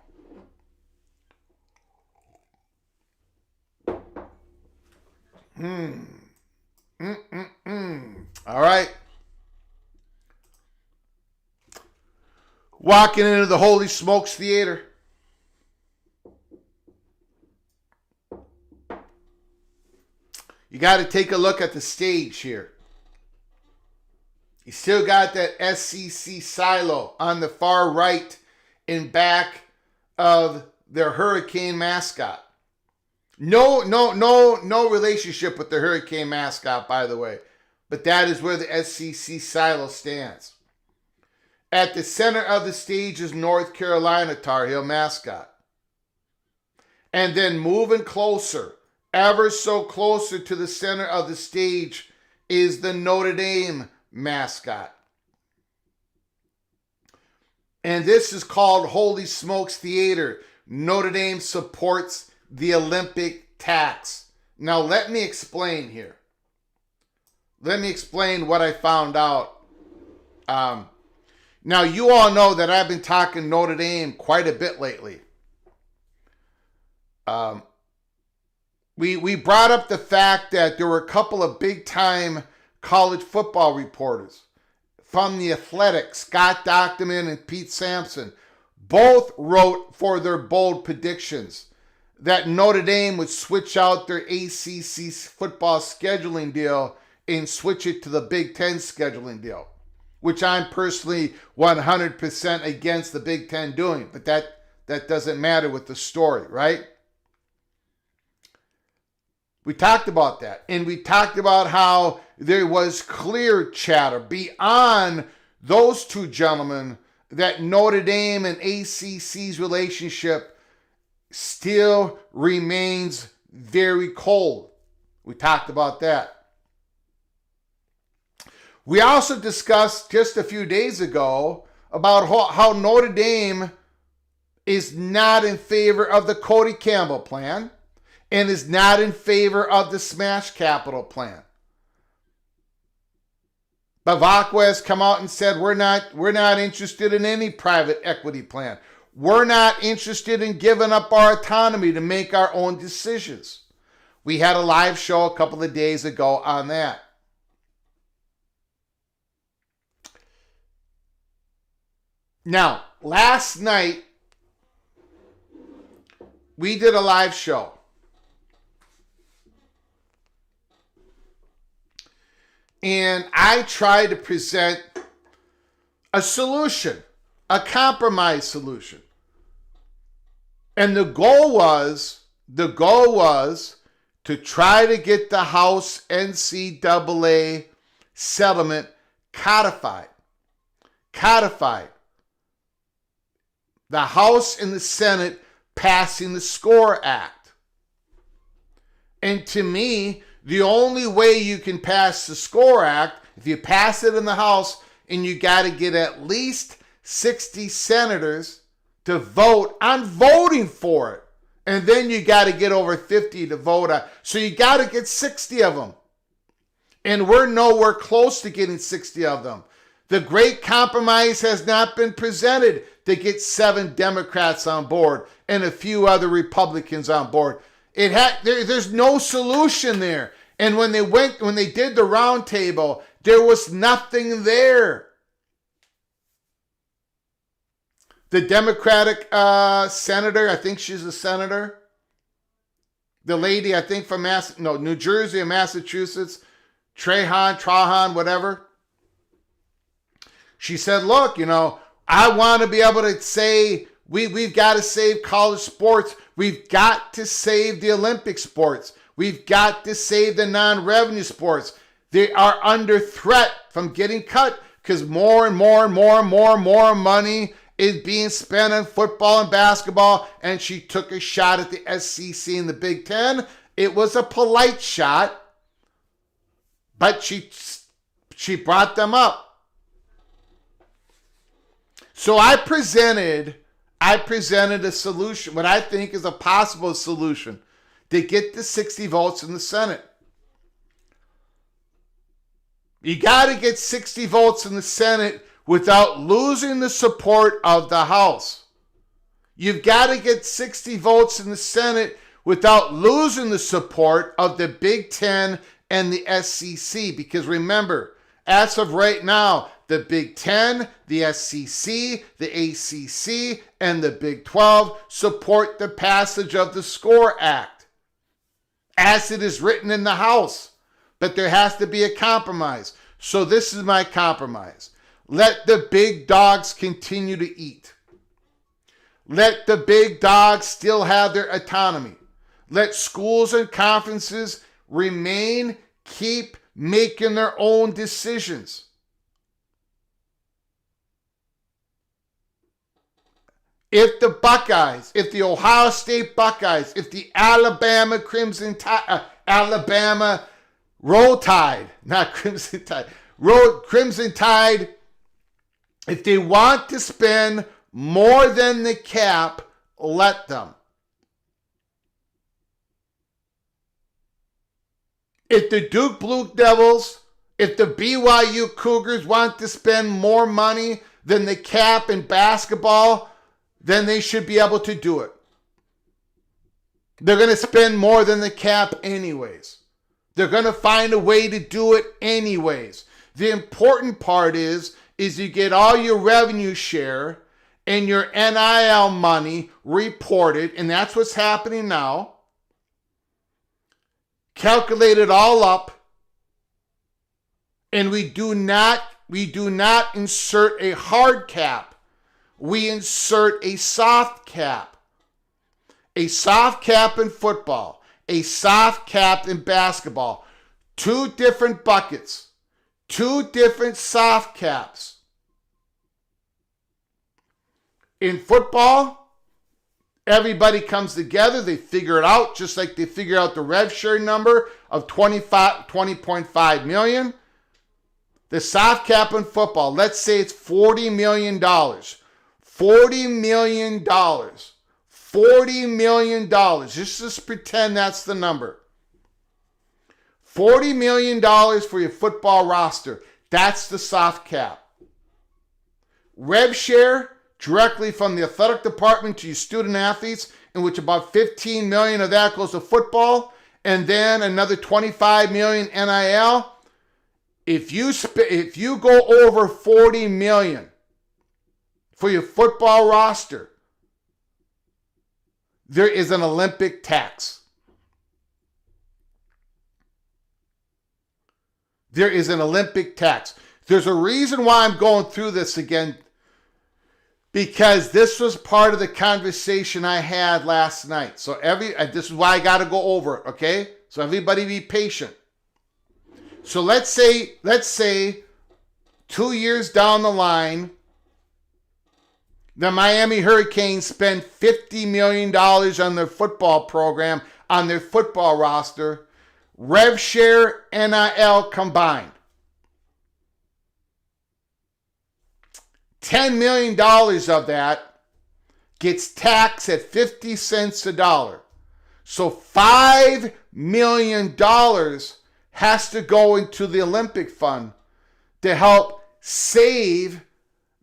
All right. Walking into the Holy Smokes Theater. You got to take a look at the stage here. You still got that SEC silo on the far right in back of their Hurricane mascot. No relationship with the Hurricane mascot, by the way. But that is where the SEC silo stands. At the center of the stage is North Carolina Tar Heel mascot. And then moving closer, ever so closer to the center of the stage, is the Notre Dame mascot. And this is called Holy Smokes Theater. Notre Dame supports the Olympic tax. Now let me explain here. Let me explain what I found out. Now you all know that I've been talking Notre Dame quite a bit lately. We brought up the fact that there were a couple of big-time college football reporters from The Athletic, Scott Docterman and Pete Sampson, both wrote for their bold predictions that Notre Dame would switch out their ACC football scheduling deal and switch it to the Big Ten scheduling deal, which I'm personally 100% against the Big Ten doing, but that doesn't matter with the story, right? We talked about that, and we talked about how there was clear chatter beyond those two gentlemen that Notre Dame and ACC's relationship still remains very cold. We talked about that. We also discussed just a few days ago about how Notre Dame is not in favor of the Cody Campbell plan and is not in favor of the Smash Capital plan. Bavacqua has come out and said, we're not interested in any private equity plan. We're not interested in giving up our autonomy to make our own decisions. We had a live show a couple of days ago on that. Now, last night, we did a live show. And I tried to present a solution, a compromise solution. And the goal was to try to get the House NCAA settlement codified. The House and the Senate passing the SCORE Act. And to me, the only way you can pass the SCORE Act, if you pass it in the House and you got to get at least 60 senators to vote on voting for it. And then you got to get over 50 to vote on. So you got to get 60 of them. And we're nowhere close to getting 60 of them. The great compromise has not been presented to get 7 Democrats on board and a few other Republicans on board. There's no solution there. And when they did the round table, there was nothing there. The Democratic senator, I think she's a senator. The lady, I think from New Jersey or Massachusetts, Trahan, whatever. She said, look, I want to be able to say we've got to save college sports. We've got to save the Olympic sports. We've got to save the non-revenue sports. They are under threat from getting cut because more and more money is being spent on football and basketball. And she took a shot at the SEC and the Big Ten. It was a polite shot, but she brought them up. So I presented a solution, what I think is a possible solution to get the 60 votes in the Senate. You got to get 60 votes in the Senate without losing the support of the House. You've got to get 60 votes in the Senate without losing the support of the Big Ten and the SEC. Because remember, as of right now, the Big Ten, the SEC, the ACC, and the Big 12 support the passage of the SCORE Act as it is written in the House. But there has to be a compromise. So this is my compromise. Let the big dogs continue to eat. Let the big dogs still have their autonomy. Let schools and conferences keep making their own decisions. If the Buckeyes, if the Ohio State Buckeyes, if the Alabama Crimson Tide, Alabama Roll Tide, not Crimson Tide, Crimson Tide, if they want to spend more than the cap, let them. If the Duke Blue Devils, if the BYU Cougars want to spend more money than the cap in basketball, then they should be able to do it. They're going to spend more than the cap anyways. They're going to find a way to do it anyways. The important part is you get all your revenue share and your NIL money reported, and that's what's happening now. Calculate it all up, and we do not insert a hard cap. We insert a soft cap. A soft cap in football, a soft cap in basketball. Two different buckets, two different soft caps. In football, everybody comes together, they figure it out, just like they figure out the rev share number of $20.5 million. The soft cap in football, let's say it's $40 million. $40 million. $40 million. Just pretend that's the number. $40 million for your football roster. That's the soft cap. Rev share directly from the athletic department to your student athletes, in which about $15 million of that goes to football, and then another $25 million NIL. If you go over $40 million for your football roster, there is an Olympic tax. There is an Olympic tax. There's a reason why I'm going through this again, because this was part of the conversation I had last night. So this is why I got to go over it, okay? So everybody be patient. So let's say 2 years down the line, the Miami Hurricanes spend $50 million on their football program, on their football roster, rev share, NIL combined. $10 million of that gets taxed at 50 cents a dollar. So $5 million has to go into the Olympic fund to help save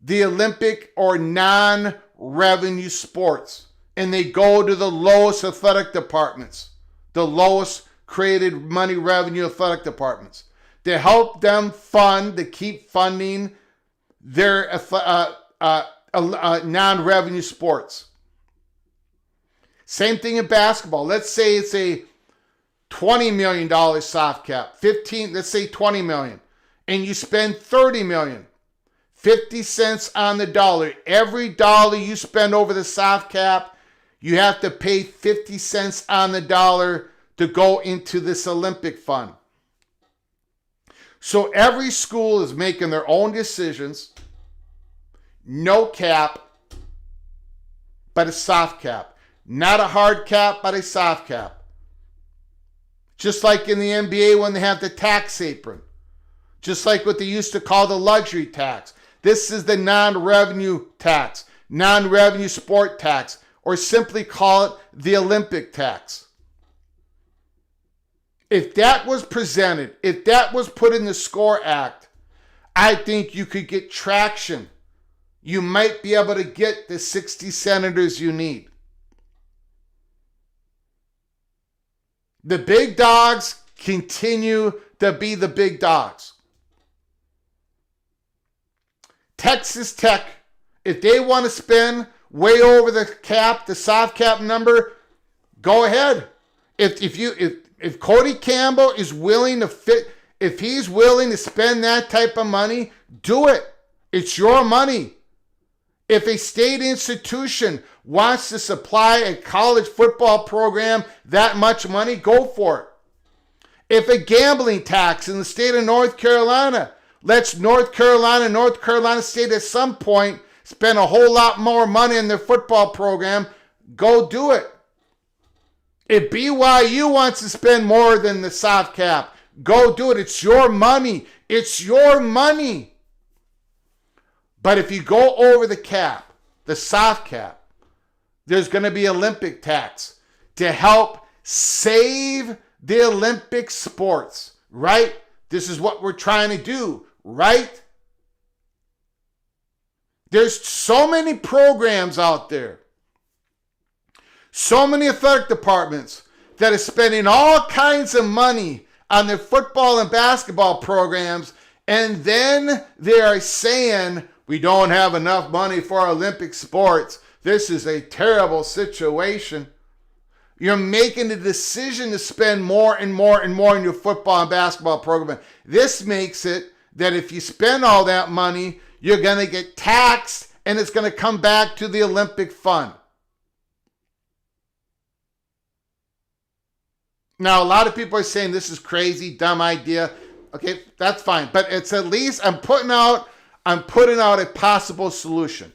the Olympic or non-revenue sports. And they go to the lowest athletic departments. the lowest created money revenue athletic departments, to help them to keep funding their non-revenue sports. Same thing in basketball. Let's say it's a $20 million soft cap, let's say $20 million, and you spend $30 million, 50 cents on the dollar. Every dollar you spend over the soft cap, you have to pay 50 cents on the dollar to go into this Olympic fund. So every school is making their own decisions. No cap, but a soft cap. Not a hard cap, but a soft cap. Just like in the NBA when they have the tax apron. Just like what they used to call the luxury tax. This is the non-revenue tax, non-revenue sport tax, or simply call it the Olympic tax. If that was presented, if that was put in the SCORE Act, I think you could get traction. You might be able to get the 60 senators you need. The big dogs continue to be the big dogs. Texas Tech, if they want to spend way over the cap, the soft cap number, go ahead. If Cody Campbell is willing to if he's willing to spend that type of money, do it. It's your money. If a state institution wants to supply a college football program that much money, go for it. If a gambling tax in the state of North Carolina lets North Carolina State at some point spend a whole lot more money in their football program, go do it. If BYU wants to spend more than the soft cap, go do it. It's your money. It's your money. But if you go over the cap, the soft cap, there's going to be Olympic tax to help save the Olympic sports, right? This is what we're trying to do, right? There's so many programs out there, so many athletic departments that are spending all kinds of money on their football and basketball programs, and then they are saying, we don't have enough money for our Olympic sports. This is a terrible situation. You're making the decision to spend more and more and more in your football and basketball program. This makes it that if you spend all that money, you're going to get taxed and it's going to come back to the Olympic fund. Now, a lot of people are saying this is crazy, dumb idea. Okay, that's fine. But it's at least I'm putting out a possible solution.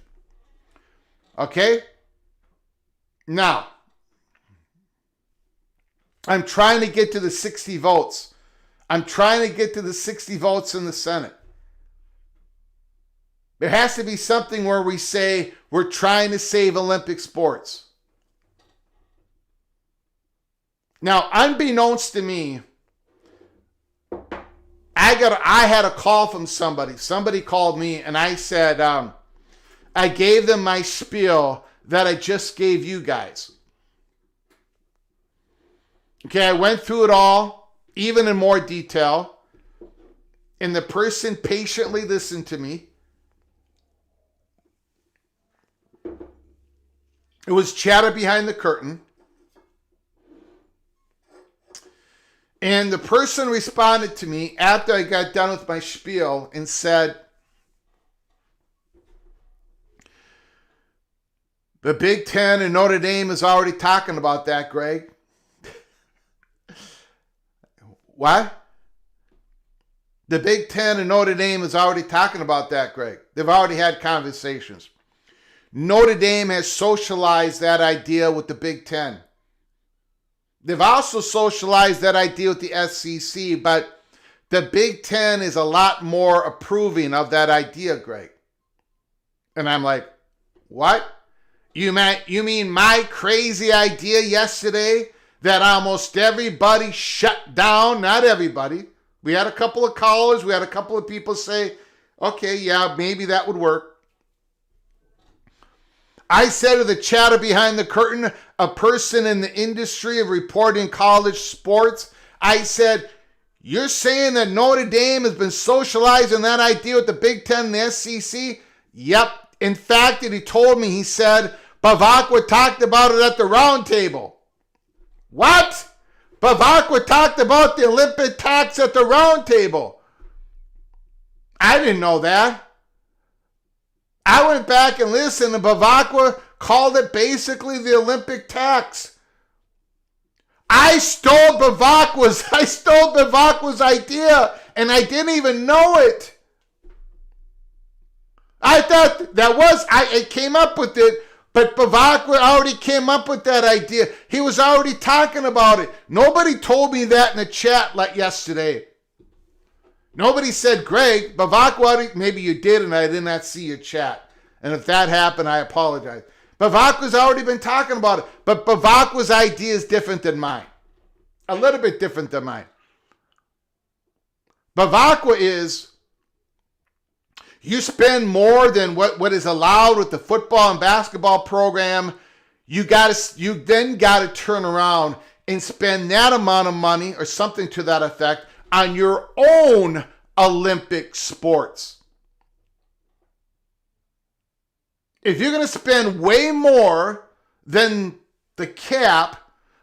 Okay? Now, I'm trying to get to the 60 votes. I'm trying to get to the 60 votes in the Senate. There has to be something where we say we're trying to save Olympic sports. Now, unbeknownst to me, I had a call from somebody. Somebody called me and I said, I gave them my spiel that I just gave you guys. Okay, I went through it all, even in more detail, and the person patiently listened to me. It was chatter behind the curtain. And the person responded to me after I got done with my spiel and said, the Big Ten and Notre Dame is already talking about that, Greg. What? The Big Ten and Notre Dame is already talking about that, Greg. They've already had conversations. Notre Dame has socialized that idea with the Big Ten. They've also socialized that idea with the SEC, but the Big Ten is a lot more approving of that idea, Greg. And I'm like, what? You mean my crazy idea yesterday that almost everybody shut down? Not everybody. We had a couple of callers. We had a couple of people say, okay, yeah, maybe that would work. I said to the chatter behind the curtain, a person in the industry of reporting college sports. I said, you're saying that Notre Dame has been socializing that idea with the Big Ten and the SEC? Yep. In fact, he told me, he said, Bavacqua talked about it at the round table. What? Bavacqua talked about the Olympic tax at the round table. I didn't know that. I went back and listened, and Bavacqua called it basically the Olympic tax. I stole Bavacqua's idea, and I didn't even know it. I thought I came up with it, but Bavacqua already came up with that idea. He was already talking about it. Nobody told me that in the chat like yesterday. Nobody said, Greg, Bavacqua, maybe you did and I did not see your chat. And if that happened, I apologize. Bavacqua's already been talking about it, but Bavacqua's idea is different than mine. A little bit different than mine. Bavacqua is, you spend more than what is allowed with the football and basketball program, you then got to turn around and spend that amount of money or something to that effect on your own Olympic sports. If you're going to spend way more than the cap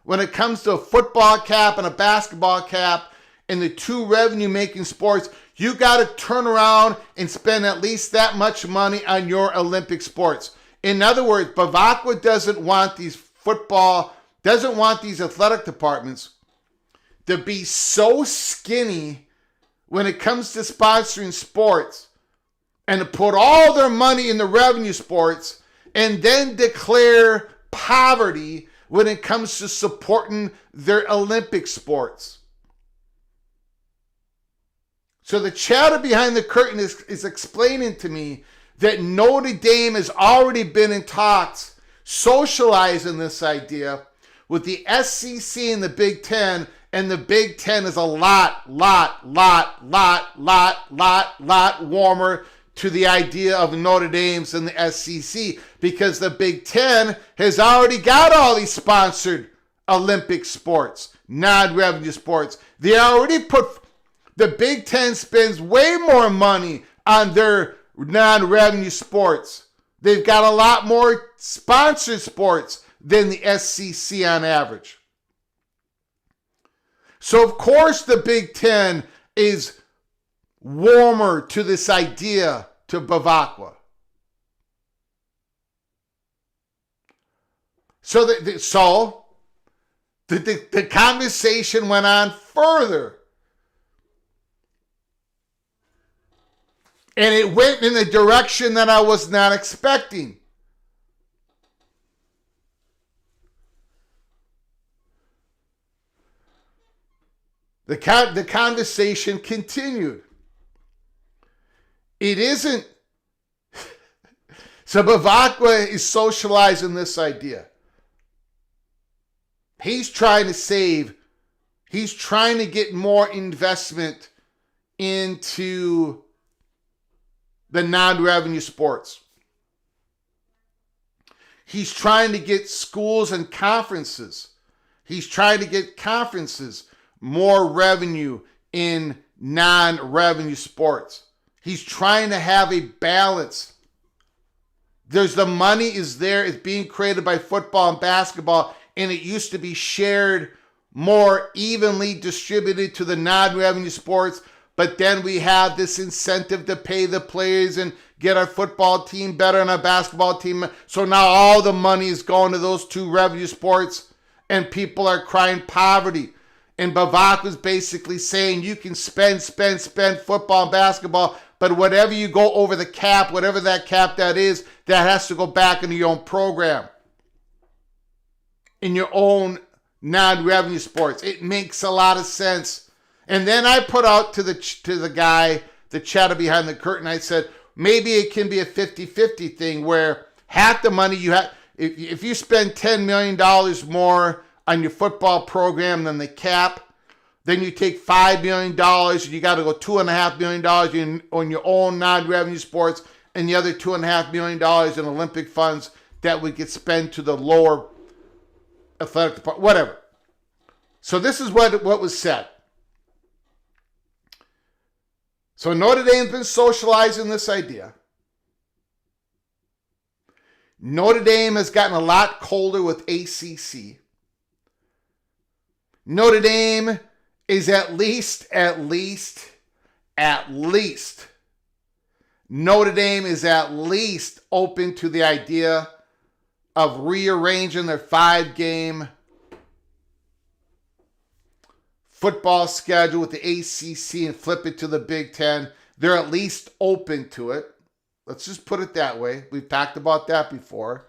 when it comes to a football cap and a basketball cap and the two revenue-making sports, you got to turn around and spend at least that much money on your Olympic sports. In other words, Bavacqua doesn't want these athletic departments to be so skinny when it comes to sponsoring sports and to put all their money in the revenue sports and then declare poverty when it comes to supporting their Olympic sports. So the chatter behind the curtain is explaining to me that Notre Dame has already been in talks, socializing this idea with the SEC and the Big Ten, and the Big Ten is a lot warmer to the idea of Notre Dame's and the SEC, because the Big Ten has already got all these sponsored Olympic sports, non-revenue sports. They already the Big Ten spends way more money on their non-revenue sports. They've got a lot more sponsored sports than the SEC on average. So, of course, the Big Ten is warmer to this idea to Bavacqua. So the conversation went on further. And it went in a direction that I was not expecting. The conversation continued. It isn't. So Bavacqua is socializing this idea. He's trying to save. He's trying to get more investment into the non-revenue sports. He's trying to get schools and conferences. He's trying to get conferences more revenue in non-revenue sports. He's trying to have a balance. The money is there. It's being created by football and basketball, and it used to be shared more evenly distributed to the non-revenue sports. But then we have this incentive to pay the players and get our football team better and our basketball team. So now all the money is going to those two revenue sports, and people are crying poverty. And Bavacqua was basically saying you can spend football and basketball, but whatever you go over the cap, whatever that cap that is, that has to go back into your own program, in your own non-revenue sports. It makes a lot of sense. And then I put out to the guy, the chatter behind the curtain, I said, maybe it can be a 50-50 thing where half the money you have, if you spend $10 million more on your football program than the cap, then you take $5 million and you got to go $2.5 million on your own non-revenue sports, and the other $2.5 million in Olympic funds that would get spent to the lower athletic department, whatever. So this is what was said. So Notre Dame's been socializing this idea. Notre Dame has gotten a lot colder with ACC. Notre Dame is at least, Notre Dame is at least open to the idea of rearranging their 5-game football schedule with the ACC and flip it to the Big Ten. They're at least open to it. Let's just put it that way. We've talked about that before.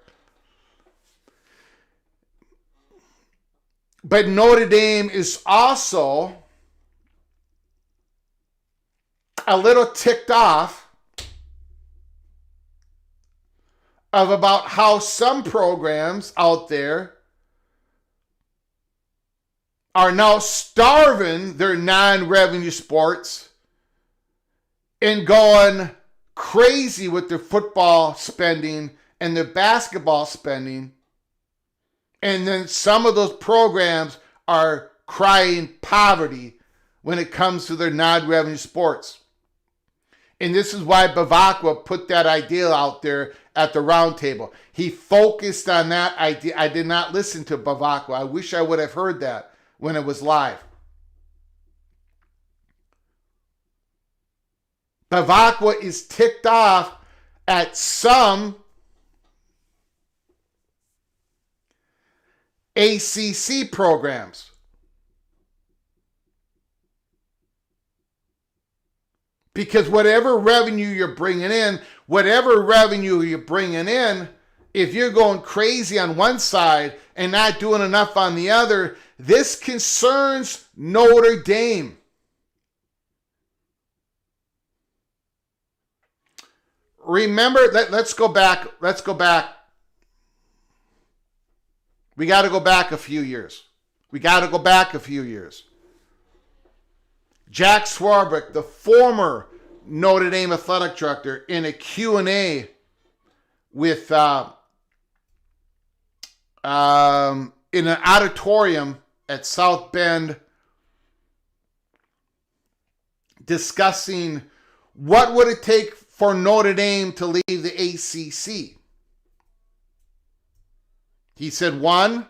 But Notre Dame is also a little ticked off of about how some programs out there are now starving their non-revenue sports and going crazy with their football spending and their basketball spending. And then some of those programs are crying poverty when it comes to their non-revenue sports. And this is why Bavacqua put that idea out there at the roundtable. He focused on that idea. I did not listen to Bavacqua. I wish I would have heard that when it was live. Bavacqua is ticked off at some ACC programs. Because whatever revenue you're bringing in, if you're going crazy on one side and not doing enough on the other, this concerns Notre Dame. Remember, let's go back. We got to go back a few years. Jack Swarbrick, the former Notre Dame athletic director, in a Q&A with in an auditorium at South Bend, discussing what would it take for Notre Dame to leave the ACC. He said, one,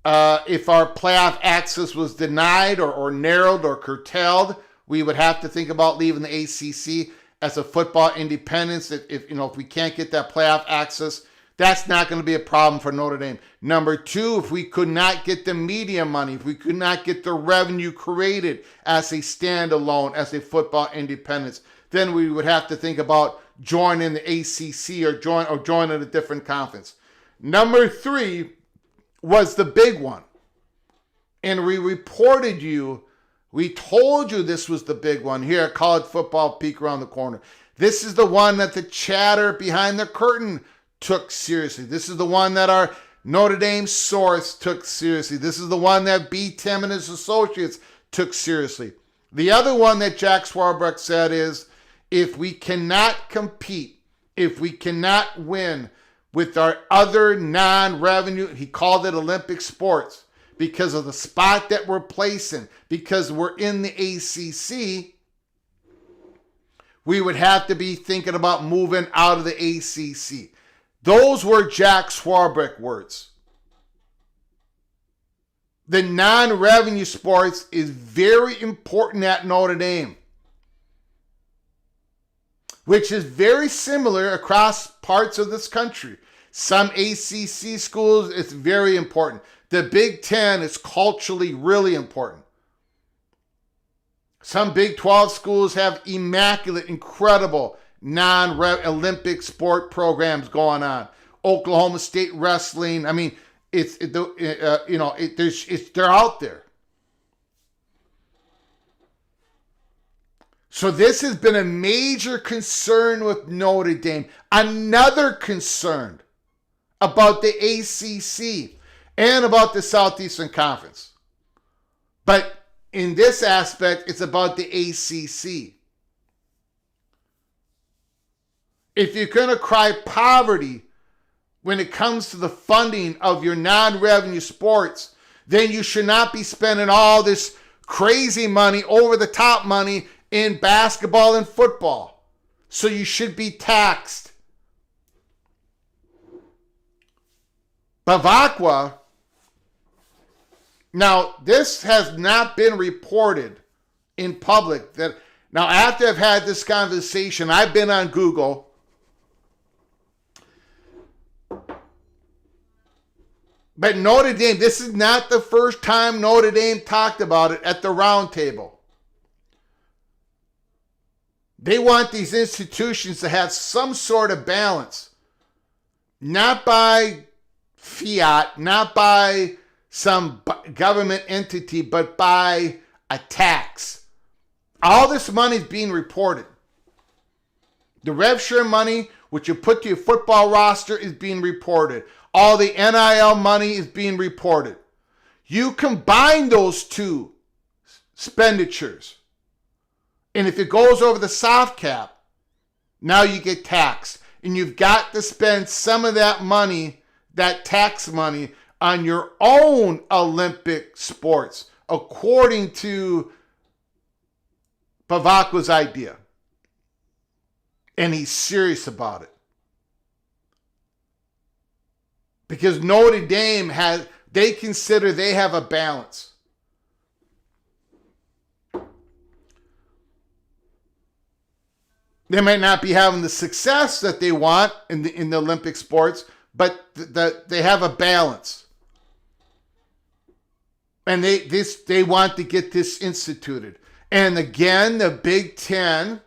if our playoff access was denied or narrowed or curtailed, we would have to think about leaving the ACC as a football independence. If we can't get that playoff access, that's not going to be a problem for Notre Dame. Number two, if we could not get the media money, if we could not get the revenue created as a standalone, as a football independence, then we would have to think about joining the ACC or joining a different conference. Number three was the big one. And we told you this was the big one here at College Football Peek Around the Corner. This is the one that the chatter behind the curtain took seriously. This is the one that our Notre Dame source took seriously. This is the one that B. Tim and his associates took seriously. The other one that Jack Swarbrick said is, if we cannot compete, if we cannot win with our other non-revenue, he called it Olympic sports, because of the spot that we're placing, because we're in the ACC, we would have to be thinking about moving out of the ACC. Those were Jack Swarbrick words. The non-revenue sports is very important at Notre Dame, which is very similar across parts of this country. Some ACC schools, it's very important. The Big Ten is culturally really important. Some Big 12 schools have immaculate, incredible non-Olympic sport programs going on. Oklahoma State wrestling. I mean, they're out there. So this has been a major concern with Notre Dame. Another concern about the ACC and about the Southeastern Conference. But in this aspect, it's about the ACC. If you're going to cry poverty when it comes to the funding of your non-revenue sports, then you should not be spending all this crazy money, over-the-top money in basketball and football. So you should be taxed. Bavacqua, now this has not been reported in public. Now after I've had this conversation, I've been on Google. But Notre Dame, this is not the first time Notre Dame talked about it at the round table. They want these institutions to have some sort of balance. Not by fiat, not by some government entity, but by a tax. All this money is being reported. The rev share money, which you put to your football roster, is being reported. All the NIL money is being reported. You combine those two expenditures, and if it goes over the soft cap, now you get taxed. And you've got to spend some of that money, that tax money, on your own Olympic sports, according to Bavacqua's idea. And he's serious about it. Because Notre Dame they consider they have a balance. They might not be having the success that they want in the Olympic sports, but they have a balance. And they want to get this instituted. And again, the Big Ten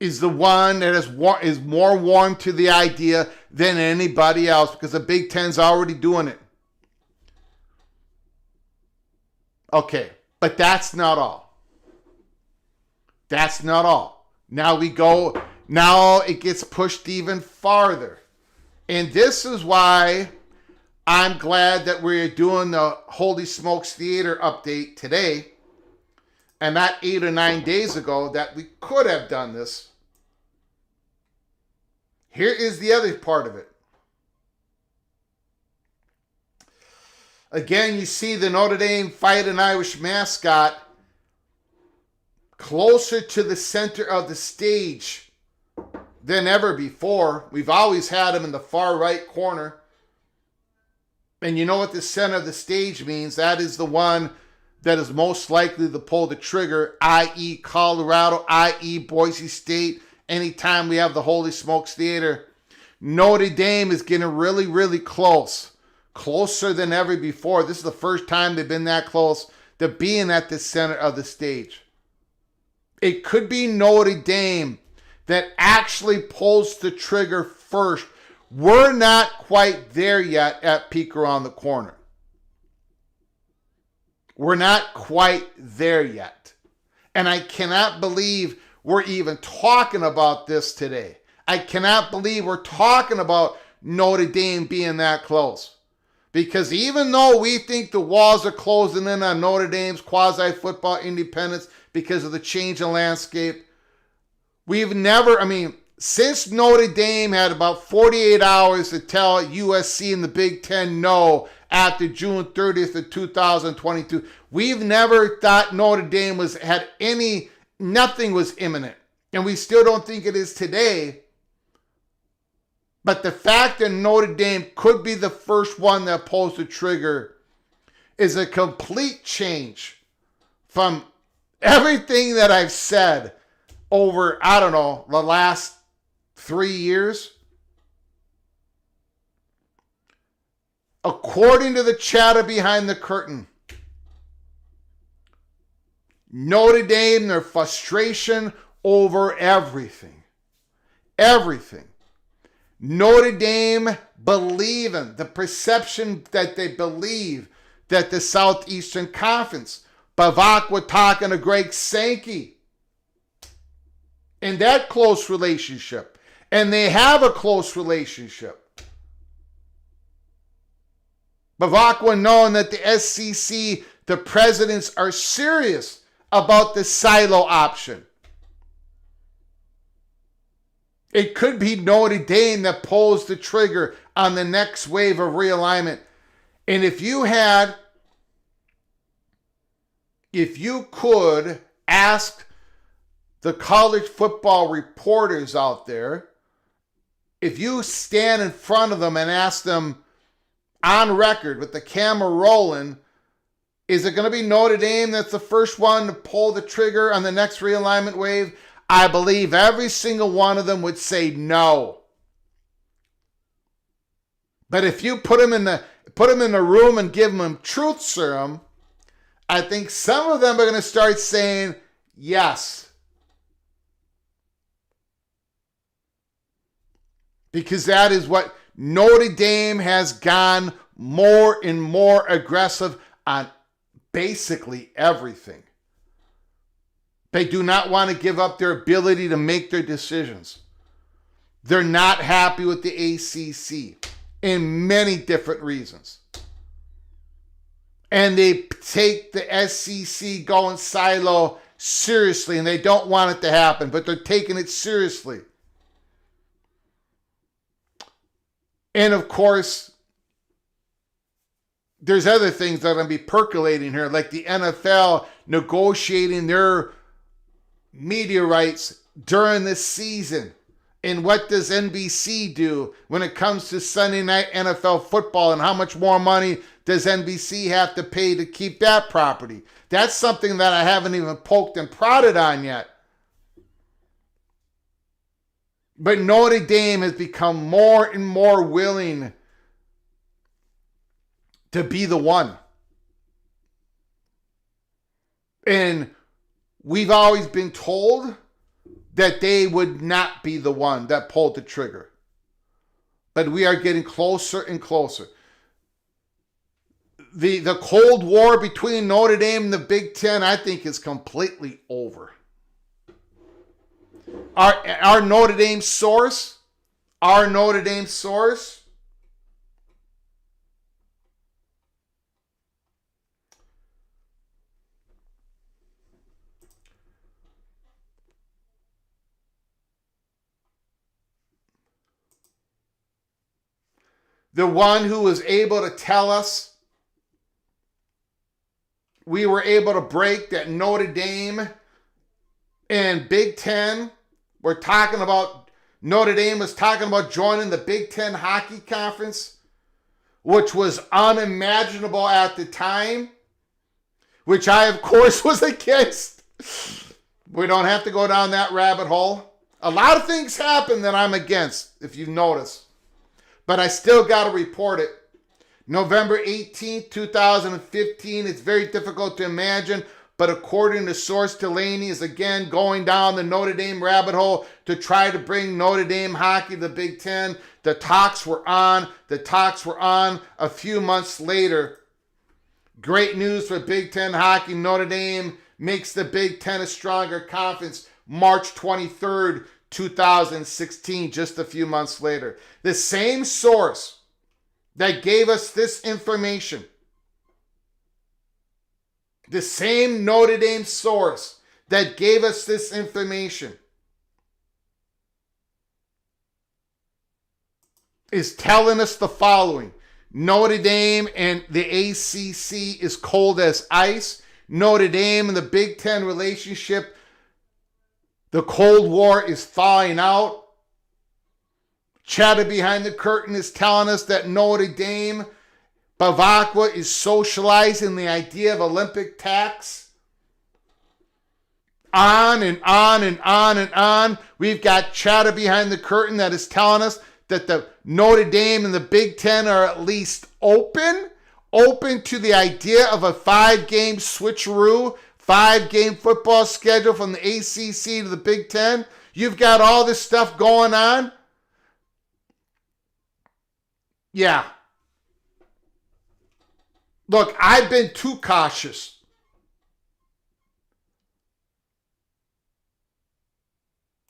is the one that is more warm to the idea than anybody else, because the Big Ten's already doing it. Okay, but that's not all. That's not all. Now it gets pushed even farther. And this is why I'm glad that we're doing the Holy Smokes Theater update today, and not 8 or 9 days ago that we could have done this. Here is the other part of it. Again, you see the Notre Dame Fighting Irish mascot closer to the center of the stage than ever before. We've always had him in the far right corner. And you know what the center of the stage means? That is the one that is most likely to pull the trigger, i.e. Colorado, i.e. Boise State. Anytime we have the Holy Smokes Theater, Notre Dame is getting really, really close. Closer than ever before. This is the first time they've been that close to being at the center of the stage. It could be Notre Dame that actually pulls the trigger first. We're not quite there yet at Peek Around the Corner. We're not quite there yet. And I cannot believe we're even talking about this today. I cannot believe we're talking about Notre Dame being that close. Because even though we think the walls are closing in on Notre Dame's quasi-football independence because of the change in landscape, we've never, since Notre Dame had about 48 hours to tell USC and the Big Ten no after June 30th of 2022, we've never thought Notre Dame nothing was imminent. And we still don't think it is today. But the fact that Notre Dame could be the first one that pulls the trigger is a complete change from everything that I've said over, the last 3 years. According to the chatter behind the curtain, Notre Dame, their frustration over everything. Notre Dame believing, the perception that they believe that the Southeastern Conference, Bavacqua talking to Greg Sankey, in that close relationship. And they have a close relationship. Bavacqua knowing that the SEC, the presidents are serious about the silo option. It could be Notre Dame that pulls the trigger on the next wave of realignment. And if you could ask the college football reporters out there, if you stand in front of them and ask them on record with the camera rolling, is it going to be Notre Dame that's the first one to pull the trigger on the next realignment wave? I believe every single one of them would say no. But if you put them in the room and give them truth serum, I think some of them are going to start saying yes. Because that is what Notre Dame has gone more and more aggressive on basically everything. They do not want to give up their ability to make their decisions. They're not happy with the ACC in many different reasons. And they take the SEC going silo seriously, and they don't want it to happen, but they're taking it seriously. And of course, there's other things that are going to be percolating here, like the NFL negotiating their media rights during this season. And what does NBC do when it comes to Sunday night NFL football, and how much more money does NBC have to pay to keep that property? That's something that I haven't even poked and prodded on yet. But Notre Dame has become more and more willing to be the one. And we've always been told that they would not be the one that pulled the trigger. But we are getting closer and closer. The Cold War between Notre Dame and the Big Ten, I think, is completely over. Our Notre Dame source, the one who was able to tell us we were able to break that Notre Dame and Big Ten were talking about, Notre Dame was talking about joining the Big Ten Hockey Conference, which was unimaginable at the time, which I, of course, was against. We don't have to go down that rabbit hole. A lot of things happen that I'm against, if you notice. But I still got to report it. November 18th, 2015. It's very difficult to imagine, but according to source Delaney, is again going down the Notre Dame rabbit hole to try to bring Notre Dame hockey to the Big Ten. The talks were on. A few months later, great news for Big Ten hockey. Notre Dame makes the Big Ten a stronger conference. March 23rd, 2016, just a few months later. The same source that gave us this information, the same Notre Dame source that gave us this information, is telling us the following. Notre Dame and the ACC is cold as ice. Notre Dame and the Big Ten relationship, the Cold War is thawing out. Chatter behind the curtain is telling us that Notre Dame, Bavacqua, is socializing the idea of Olympic tax. On and on and on and on. We've got chatter behind the curtain that is telling us that the Notre Dame and the Big Ten are at least open to the idea of a 5-game switcheroo, 5-game football schedule from the ACC to the Big Ten. You've got all this stuff going on. Yeah. Look, I've been too cautious.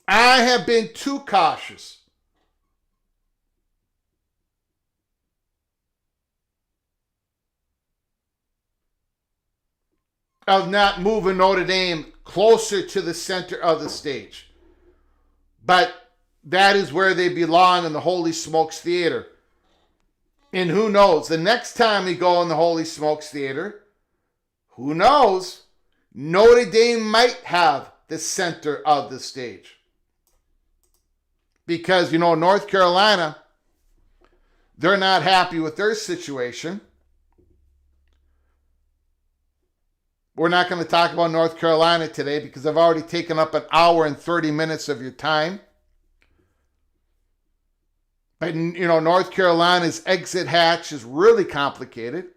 I have been too cautious. Of not moving Notre Dame closer to the center of the stage. But that is where they belong in the Holy Smokes Theater. And who knows? The next time we go in the Holy Smokes Theater, who knows? Notre Dame might have the center of the stage. Because, North Carolina, they're not happy with their situation. We're not going to talk about North Carolina today because I've already taken up an hour and 30 minutes of your time. But, North Carolina's exit hatch is really complicated.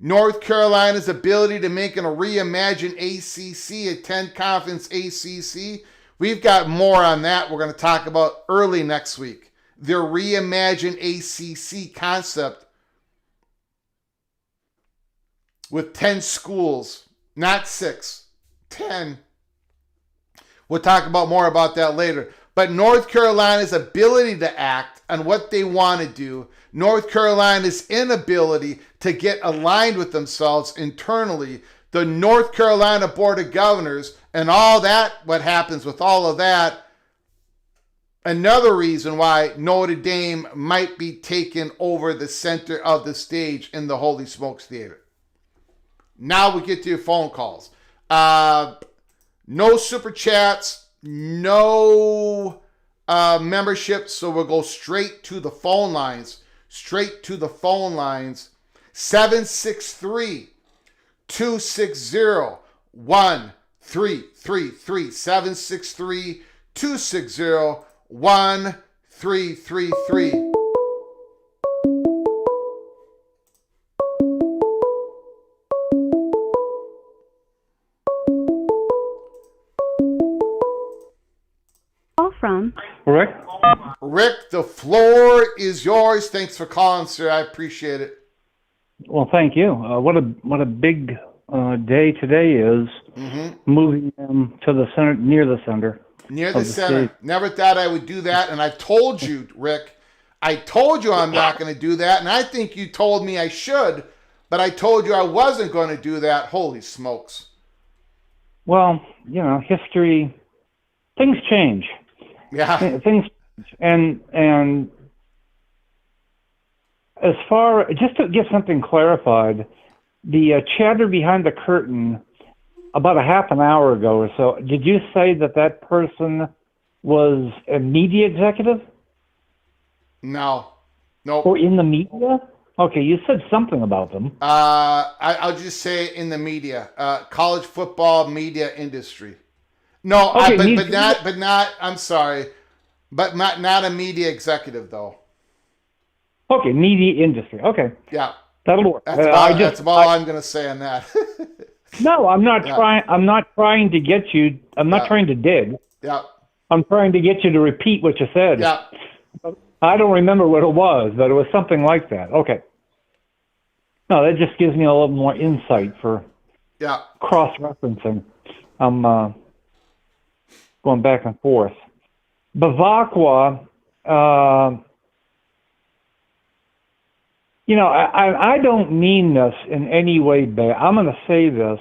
North Carolina's ability to make a reimagined ACC, a 10-conference ACC, we've got more on that we're going to talk about early next week. Their reimagined ACC concept with 10 schools, not 6, 10. We'll talk about more about that later. But North Carolina's ability to act on what they want to do, North Carolina's inability to get aligned with themselves internally, the North Carolina Board of Governors, and all that, what happens with all of that, another reason why Notre Dame might be taking over the center of the stage in the Holy Smokes Theater. Now we get to your phone calls. No super chats, no membership, so we'll go straight to the phone lines. 763-260-1333. 763-260-1333. From Rick? Rick, the floor is yours. Thanks for calling, sir. I appreciate it. Well, thank you. What a big day today is. Moving them to the center, near the center. Near the center. Never thought I would do that, and I told you, Rick. I told you I'm not going to do that, and I think you told me I should, but I told you I wasn't going to do that. Holy smokes! Well, history, things change. Yeah. Things, and as far, just to get something clarified, the chatter behind the curtain about a half an hour ago or so, did you say that person was a media executive? No. Nope. Or in the media? Okay, you said something about them. I'll just say in the media, college football media industry. No, okay, but not. I'm sorry, but not a media executive though. Okay, media industry. Okay. Yeah, that'll work. That's about all I'm going to say on that. No, I'm not trying. I'm not trying to get you. I'm not trying to dig. Yeah. I'm trying to get you to repeat what you said. Yeah. I don't remember what it was, but it was something like that. Okay. No, that just gives me a little more insight for cross-referencing. I'm going back and forth. Bavakwa, I don't mean this in any way bad. I'm going to say this,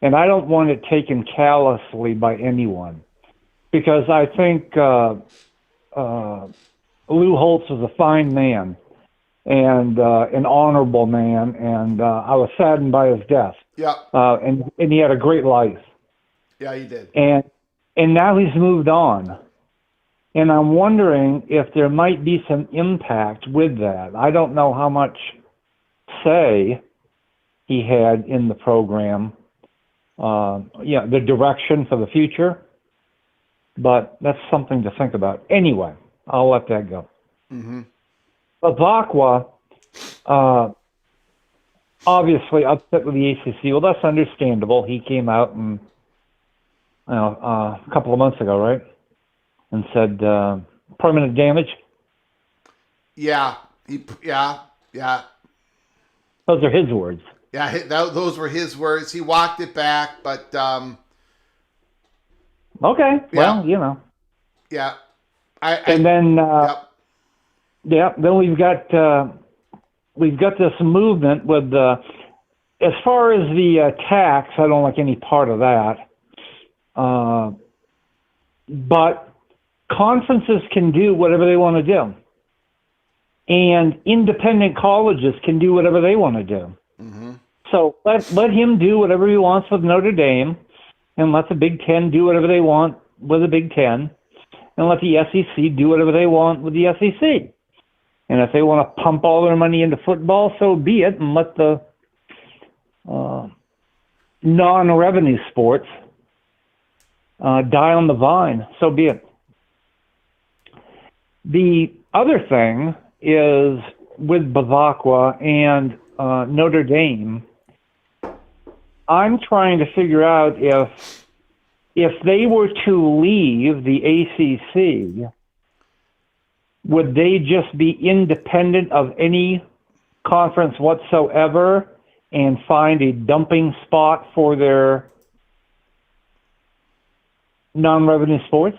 and I don't want it taken callously by anyone, because I think Lou Holtz is a fine man and an honorable man, and I was saddened by his death. Yeah. And he had a great life. Yeah, he did. And now he's moved on. And I'm wondering if there might be some impact with that. I don't know how much say he had in the program, the direction for the future, but that's something to think about. Anyway, I'll let that go. Mm-hmm. But Vakwa, obviously upset with the ACC. Well, that's understandable. He came out and a couple of months ago, right? And said permanent damage. Yeah. Yeah. Those are his words. Yeah, those were his words. He walked it back, but okay. Well, Yeah. Then we've got this movement with as far as the tax. I don't like any part of that. But conferences can do whatever they want to do, and independent colleges can do whatever they want to do. Mm-hmm. So let him do whatever he wants with Notre Dame, and let the Big Ten do whatever they want with the Big Ten, and let the SEC do whatever they want with the SEC. And if they want to pump all their money into football, so be it, and let the non-revenue sports die on the vine, so be it. The other thing is with Bavacqua and Notre Dame, I'm trying to figure out if they were to leave the ACC, would they just be independent of any conference whatsoever and find a dumping spot for their non-revenue sports?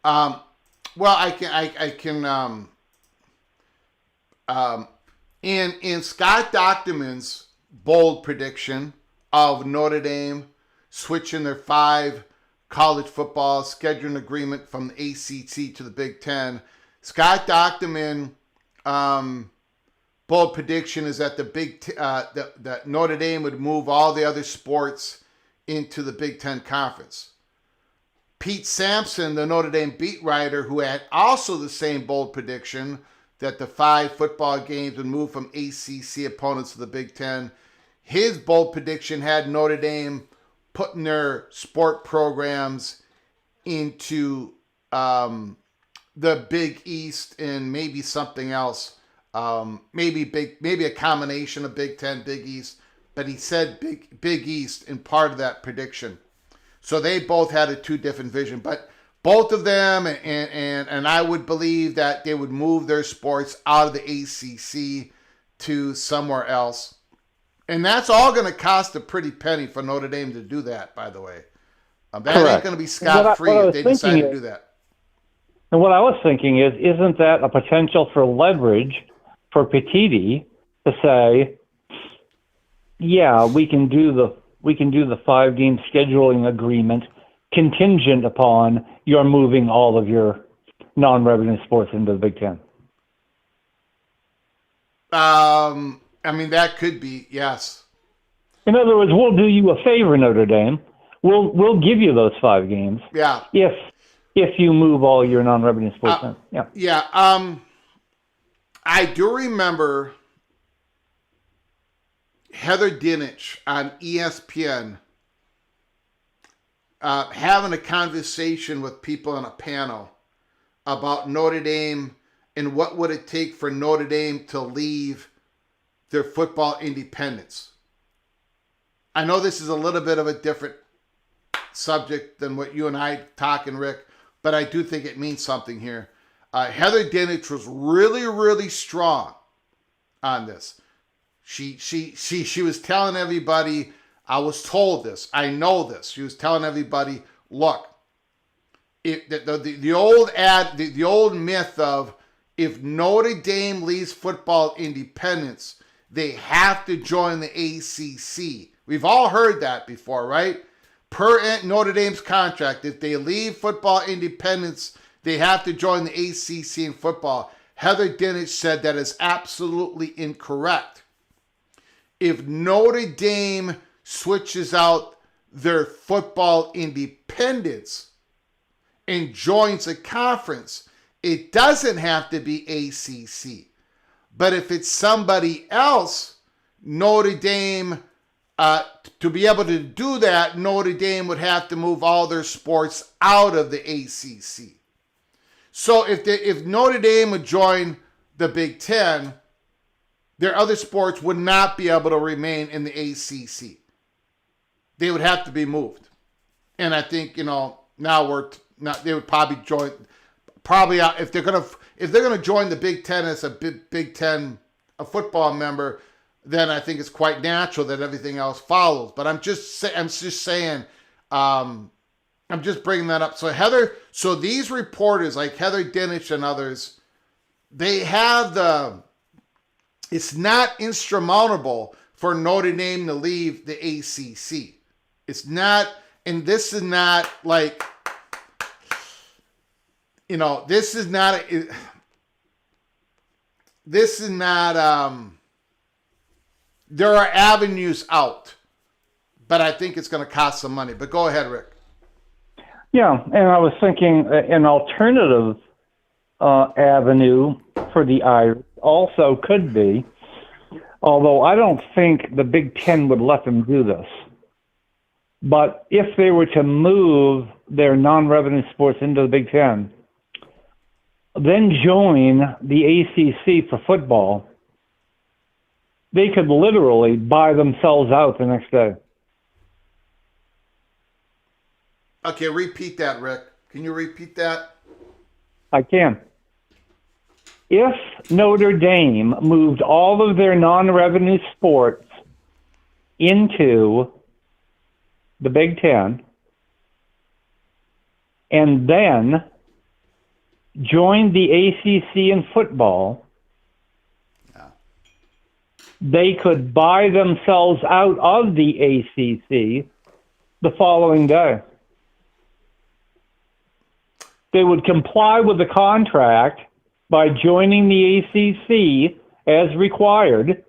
Well, I can in Scott Docterman's bold prediction of Notre Dame switching their 5 college football scheduling agreement from the ACC to the Big Ten, Scott Docterman bold prediction is that that Notre Dame would move all the other sports into the Big Ten Conference. Pete Sampson, the Notre Dame beat writer, who had also the same bold prediction that the 5 football games would move from ACC opponents to the Big Ten, his bold prediction had Notre Dame putting their sport programs into the Big East and maybe something else, maybe a combination of Big Ten, Big East, but he said Big East in part of that prediction. So they both had a 2 different vision, but both of them, and I would believe that they would move their sports out of the ACC to somewhere else. And that's all going to cost a pretty penny for Notre Dame to do that, by the way. That Correct. ain't going to be scot-free if they decide to do that. And what I was thinking is, isn't that a potential for leverage for Petiti to say, yeah, we can do the 5-game scheduling agreement contingent upon your moving all of your non-revenue sports into the Big Ten? I mean, that could be, yes. In other words, we'll do you a favor, Notre Dame. We'll give you those 5 games. Yeah. If you move all your non-revenue sports in. Yeah. Yeah. I do remember Heather Dinich on ESPN having a conversation with people on a panel about Notre Dame and what would it take for Notre Dame to leave their football independence. I know this is a little bit of a different subject than what you and I talking, Rick, but I do think it means something here. Heather Dinich was really, really strong on this. She was telling everybody, I was told this, I know this. She was telling everybody, look, the old myth of if Notre Dame leaves football independence, they have to join the ACC. We've all heard that before, right? Per Notre Dame's contract, if they leave football independence, they have to join the ACC in football. Heather Dinich said that is absolutely incorrect. If Notre Dame switches out their football independence and joins a conference, it doesn't have to be ACC. But if it's somebody else, Notre Dame, to be able to do that, Notre Dame would have to move all their sports out of the ACC. So if Notre Dame would join the Big Ten, their other sports would not be able to remain in the ACC. They would have to be moved. And I think, now they would probably join, if they're going to join the Big Ten as a Big Ten a football member, then I think it's quite natural that everything else follows. But I'm just saying, I'm just bringing that up. So these reporters like Heather Dinich and others, they have it's not insurmountable for Notre Dame to leave the ACC. It's not, and this is not like, this is not there are avenues out, but I think it's going to cost some money. But go ahead, Rick. Yeah, and I was thinking an alternative avenue for the Irish also could be, although I don't think the Big Ten would let them do this, but if they were to move their non-revenue sports into the Big Ten, then join the ACC for football, they could literally buy themselves out the next day. Okay, repeat that, Rick. Can you repeat that? I can. If Notre Dame moved all of their non-revenue sports into the Big Ten and then joined the ACC in football, they could buy themselves out of the ACC the following day. They would comply with the contract by joining the ACC as required,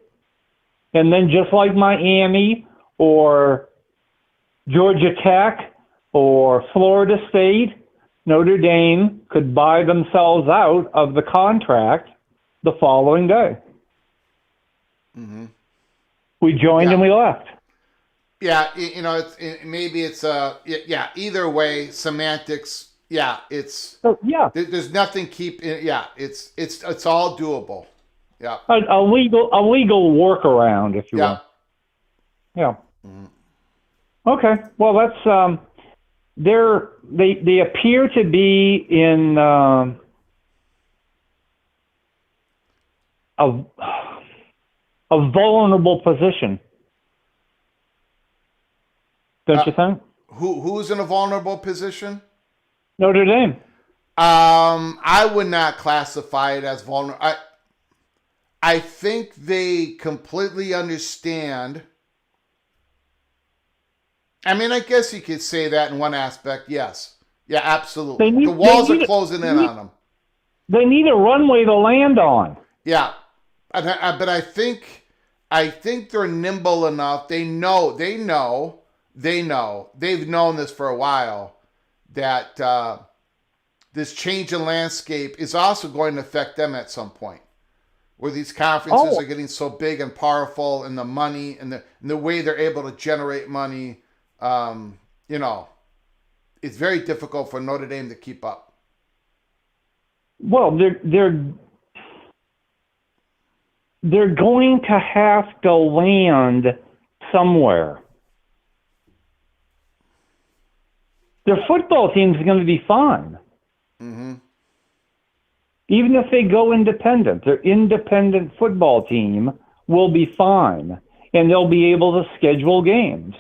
and then just like Miami or Georgia Tech or Florida State, Notre Dame could buy themselves out of the contract the following day. Mm-hmm. We joined and we left. Yeah, either way, semantics. Yeah, there's nothing it's all doable. Yeah. A legal workaround, if you will. Yeah. Mm-hmm. Okay. Well, that's they appear to be in a vulnerable position. Don't you think? Who's in a vulnerable position? Notre Dame. I would not classify it as vulnerable. I think they completely understand. I mean, I guess you could say that in one aspect. Yes. Yeah, absolutely. The walls are closing in on them. They need a runway to land on. Yeah. But I think they're nimble enough. They've known this for a while, that this change in landscape is also going to affect them at some point, where these conferences are getting so big and powerful, and the money and the way they're able to generate money, it's very difficult for Notre Dame to keep up. Well, they're going to have to land somewhere. Their football team is going to be fine. Mm-hmm. Even if they go independent, their independent football team will be fine, and they'll be able to schedule games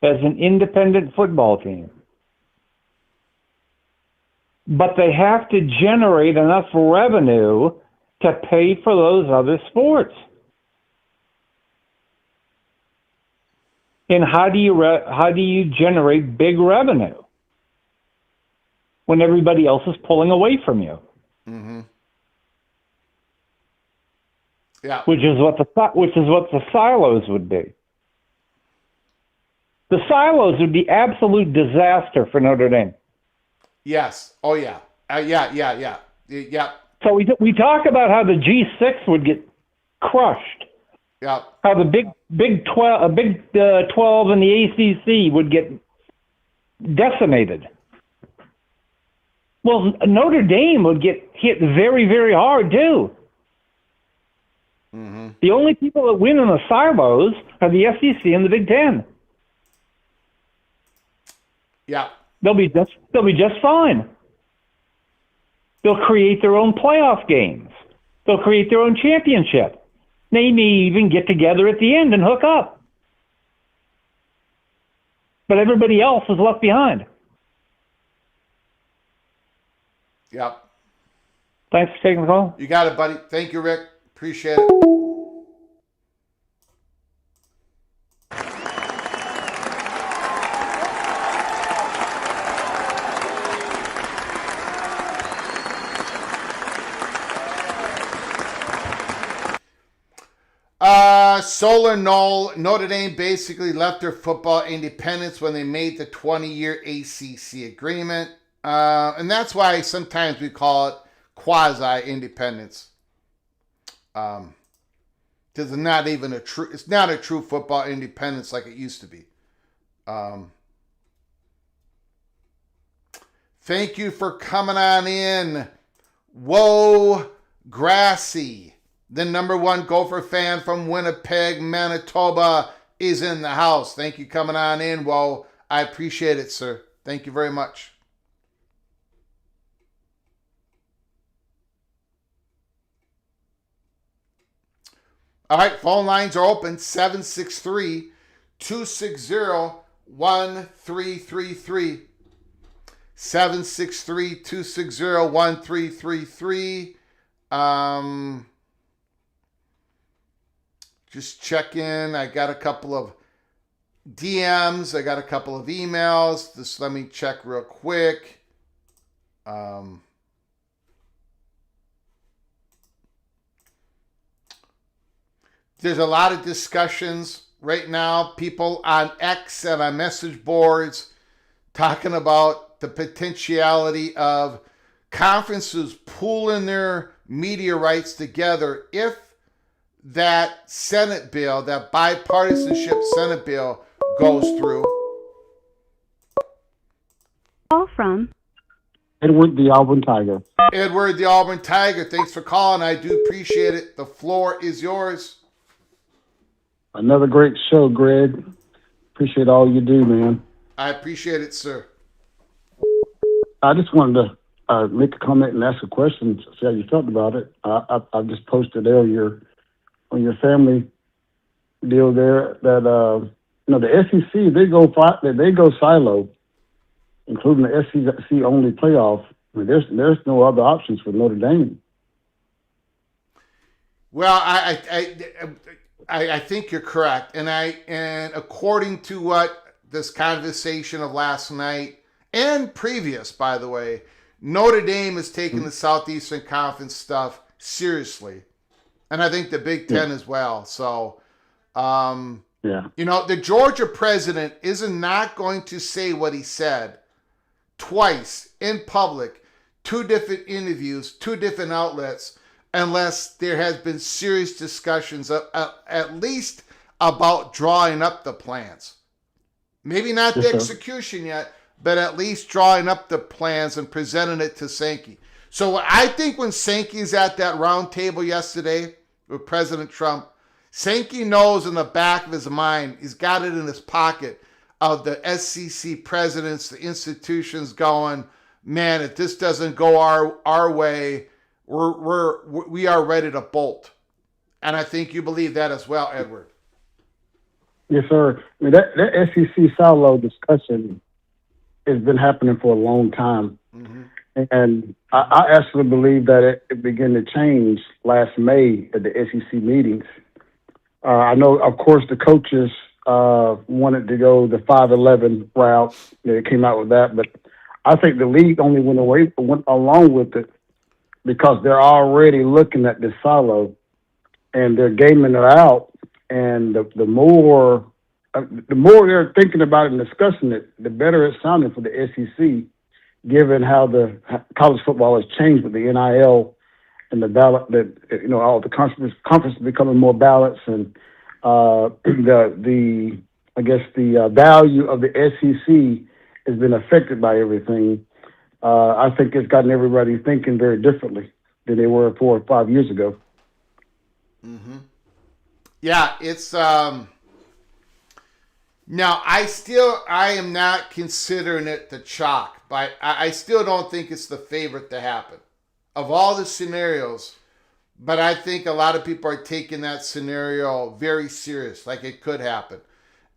as an independent football team. But they have to generate enough revenue to pay for those other sports. And how do you generate big revenue when everybody else is pulling away from you? Mm-hmm. Yeah. Which is what the silos would be. The silos would be absolute disaster for Notre Dame. Yes. Oh yeah. Yeah. So we talk about how the G6 would get crushed. Yeah. How the Big 12 and the ACC would get decimated. Well, Notre Dame would get hit very, very hard too. Mm-hmm. The only people that win in the silos are the SEC and the Big Ten. Yeah. They'll be just fine. They'll create their own playoff games. They'll create their own championship. They may even get together at the end and hook up. But everybody else is left behind. Yep. Thanks for taking the call. You got it, buddy. Thank you, Rick. Appreciate it. Solar Null, Notre Dame basically left their football independence when they made the 20-year ACC agreement. And that's why sometimes we call it quasi-independence. Because it's not even it's not a true football independence like it used to be. Thank you for coming on in. Whoa, Grassy. The number one Gopher fan from Winnipeg, Manitoba is in the house. Thank you coming on in. Whoa, I appreciate it, sir. Thank you very much. All right, phone lines are open. 763-260-1333. 763-260-1333. Just check in. I got a couple of DMs. I got a couple of emails. Just let me check real quick. There's a lot of discussions right now. People on X and on message boards talking about the potentiality of conferences pooling their media rights together if that Senate bill, that bipartisanship Senate bill goes through. Call from Edward the Auburn Tiger. Edward the Auburn Tiger, thanks for calling. I do appreciate it. The floor is yours. Another great show, Greg. Appreciate all you do, man. I appreciate it, sir. I just wanted to make a comment and ask a question, see how you felt about it. I just posted earlier on your family deal there that the SEC they go silo, including the SEC only playoff. I mean, there's no other options for Notre Dame. Well, I think you're correct, and according to what this conversation of last night and previous, by the way, Notre Dame is taking the Southeastern Conference stuff seriously, and I think the Big Ten as well. So, the Georgia president is not going to say what he said twice in public, 2 different interviews, 2 different outlets, unless there has been serious discussions at least about drawing up the plans. Maybe not the execution yet, but at least drawing up the plans and presenting it to Sankey. So I think when Sankey's at that round table yesterday with President Trump, Sankey knows in the back of his mind, he's got it in his pocket, of the SEC presidents, the institutions going, man, if this doesn't go our way, we are ready to bolt. And I think you believe that as well, Edward. Yes, sir. I mean, that SEC silo discussion has been happening for a long time. Mm-hmm. And I actually believe that it began to change last May at the SEC meetings. I know, of course, the coaches wanted to go the 5-11 route. They came out with that. But I think the league only went along with it because they're already looking at this silo and they're gaming it out. And the more they're thinking about it and discussing it, the better it's sounding for the SEC, given how the college football has changed with the NIL and the ballot, that all the conference becoming more balanced, and the value of the SEC has been affected by everything. I think it's gotten everybody thinking very differently than they were 4 or 5 years ago. Mm-hmm. Yeah, it's now I am not considering it the chalk, but I still don't think it's the favorite to happen of all the scenarios. But I think a lot of people are taking that scenario very serious, like it could happen.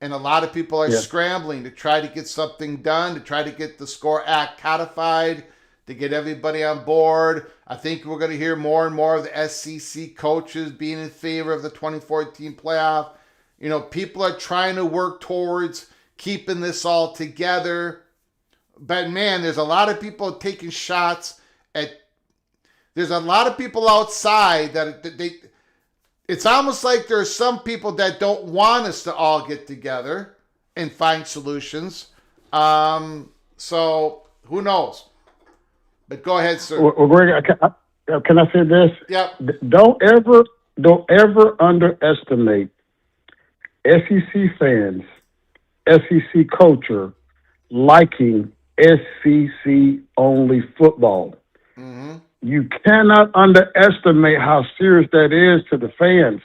And a lot of people are scrambling to try to get something done, to try to get the SCORE Act codified, to get everybody on board. I think we're going to hear more and more of the SEC coaches being in favor of the 2014 playoff. People are trying to work towards keeping this all together. But man, there's a lot of people taking shots at. There's a lot of people outside that It's almost like there are some people that don't want us to all get together and find solutions. So who knows? But go ahead, sir. Well, Greg, can I say this? Yep. Don't ever underestimate SEC fans, SEC culture liking SEC only football. Mm-hmm. You cannot underestimate how serious that is to the fans.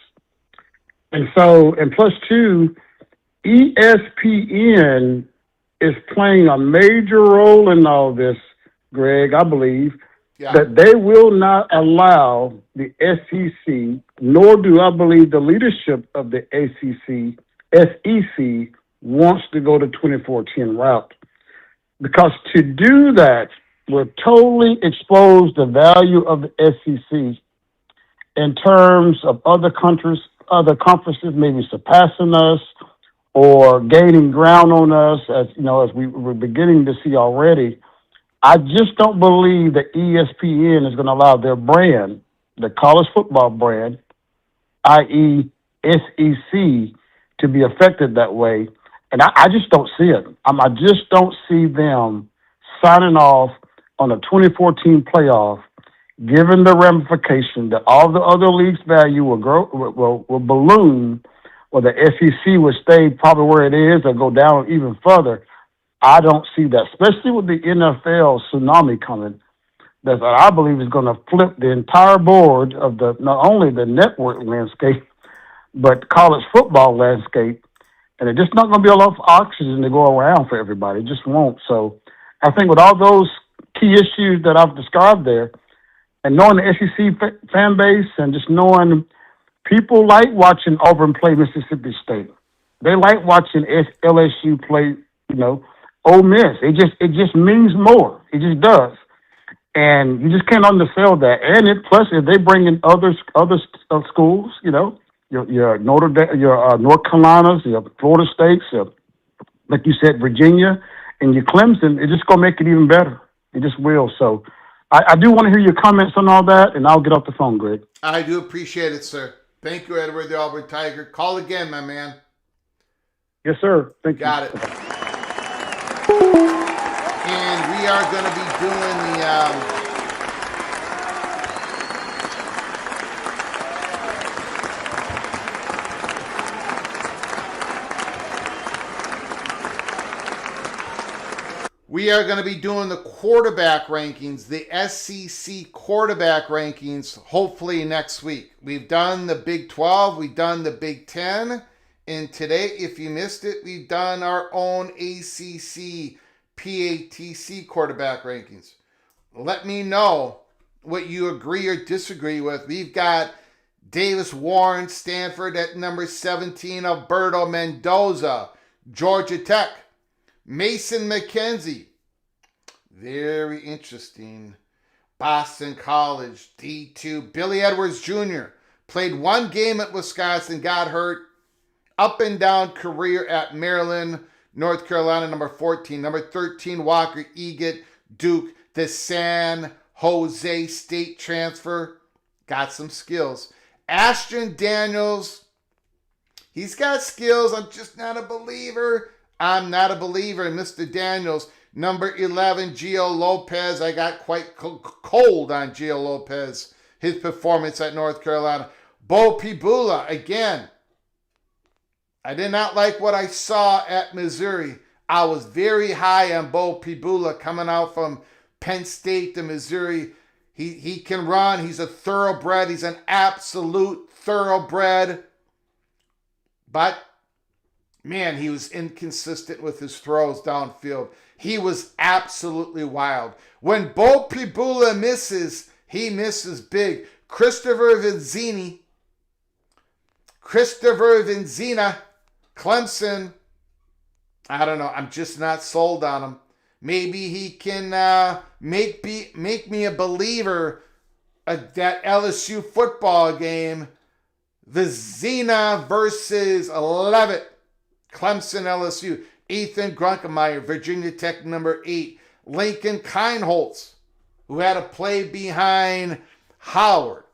And so, and plus two, ESPN is playing a major role in all this, Greg, I believe, that they will not allow the SEC, nor do I believe the leadership of the SEC wants to go to 24/10 route. Because to do that will totally expose the value of the SEC in terms of other countries, other conferences maybe surpassing us or gaining ground on us, as you know, as we're beginning to see already. I just don't believe that ESPN is going to allow their brand, the college football brand, i.e. SEC, to be affected that way. And I just don't see it. I just don't see them signing off on a 2014 playoff, given the ramification that all the other leagues' value will balloon, or the SEC will stay probably where it is or go down even further. I don't see that, especially with the NFL tsunami coming. That I believe is going to flip the entire board of not only the network landscape, but college football landscape. And it's just not going to be enough oxygen to go around for everybody. It just won't. So I think with all those key issues that I've described there, and knowing the SEC fan base, and just knowing people like watching Auburn play Mississippi State. They like watching LSU play, Ole Miss. It just means more. It just does. And you just can't undersell that. And plus, if they bring in other schools, your Notre Dame, your North Carolinas, your Florida States, like you said, Virginia, and your Clemson, it's just going to make it even better. It just will. So I do want to hear your comments on all that, and I'll get off the phone, Greg. I do appreciate it, sir. Thank you, Edward the Auburn Tiger. Call again, my man. Yes, sir. Thank you. Got it. And we are going to be doing the... We are going to be doing the quarterback rankings, the SEC quarterback rankings, hopefully next week. We've done the Big 12, we've done the Big 10, and today, if you missed it, we've done our own ACC PATC quarterback rankings. Let me know what you agree or disagree with. We've got Davis Warren, Stanford at number 17, Alberto Mendoza, Georgia Tech. Mason McKenzie, very interesting. Boston College, D2. Billy Edwards Jr. played one game at Wisconsin, got hurt. Up and down career at Maryland, North Carolina, number 14. Number 13, Walker Egan, Duke. The San Jose State transfer, got some skills. Ashton Daniels, he's got skills. I'm just not a believer. I'm not a believer in Mr. Daniels. Number 11, Gio Lopez. I got quite cold on Gio Lopez, his performance at North Carolina. Bo Pibula, again. I did not like what I saw at Missouri. I was very high on Bo Pibula coming out from Penn State to Missouri. He can run. He's a thoroughbred. He's an absolute thoroughbred. But man, he was inconsistent with his throws downfield. He was absolutely wild. When Bo Pibula misses, he misses big. Christopher Vinzina, Clemson, I don't know. I'm just not sold on him. Maybe he can make me a believer of that LSU football game. Vinzina versus Leavitt. Clemson, LSU. Ethan Grunkemeyer, Virginia Tech, number 8. Lincoln Kienholz, who had to play behind Howard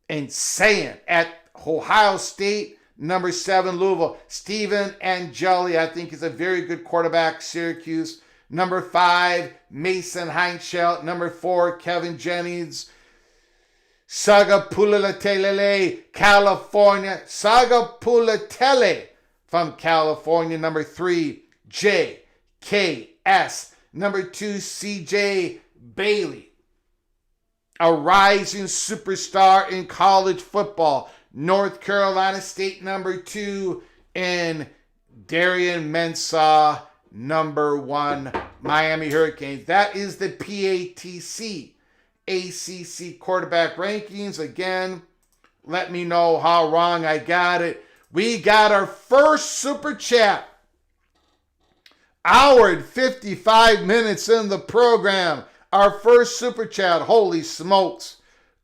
and Sand at Ohio State. Number 7, Louisville. Steven Angeli, I think, is a very good quarterback, Syracuse. Number 5, Mason Heinschel. Number 4, Kevin Jennings. Sagapulatelele, California. Sagapulatele from California. Number 3, JKS. Number 2, CJ Bailey. A rising superstar in college football. North Carolina State, number 2, and Darian Mensah, number 1, Miami Hurricanes. That is the PATC ACC quarterback rankings. Again, let me know how wrong I got it. We got our first super chat. Hour and 55 minutes in the program. Our first super chat. Holy smokes.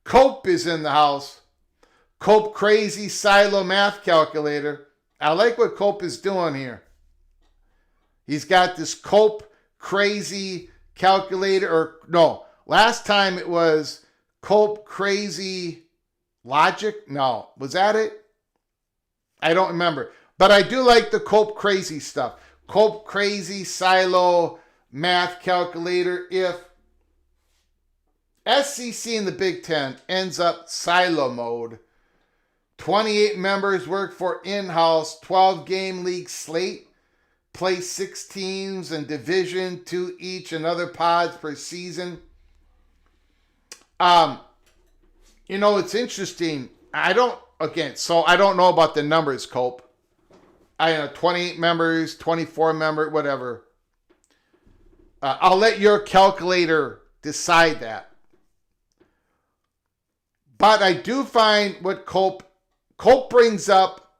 Cope is in the house. Cope Crazy Silo Math Calculator. I like what Cope is doing here. He's got this Cope Crazy Calculator, or no, last time it was Cope Crazy Logic. No, was that it? I don't remember. But I do like the Cope Crazy stuff. Cope Crazy Silo Math Calculator. If SEC in the Big Ten ends up silo mode, 28 members work for in-house 12-game league slate, play 6 teams in Division 2 each and other pods per season. It's interesting. I don't know about the numbers, Cope. I know 28 members, 24 members, whatever. I'll let your calculator decide that. But I do find what Cope brings up,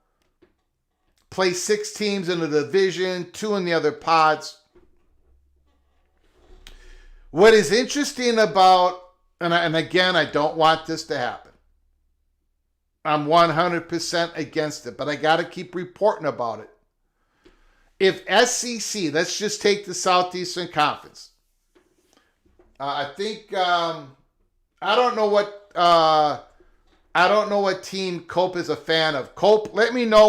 play 6 teams in the Division, 2 in the other pods. What is interesting about, and again, I don't want this to happen. I'm 100% against it, but I got to keep reporting about it. If SEC, let's just take the Southeastern Conference. I think, I don't know what team Cope is a fan of. Cope, let me know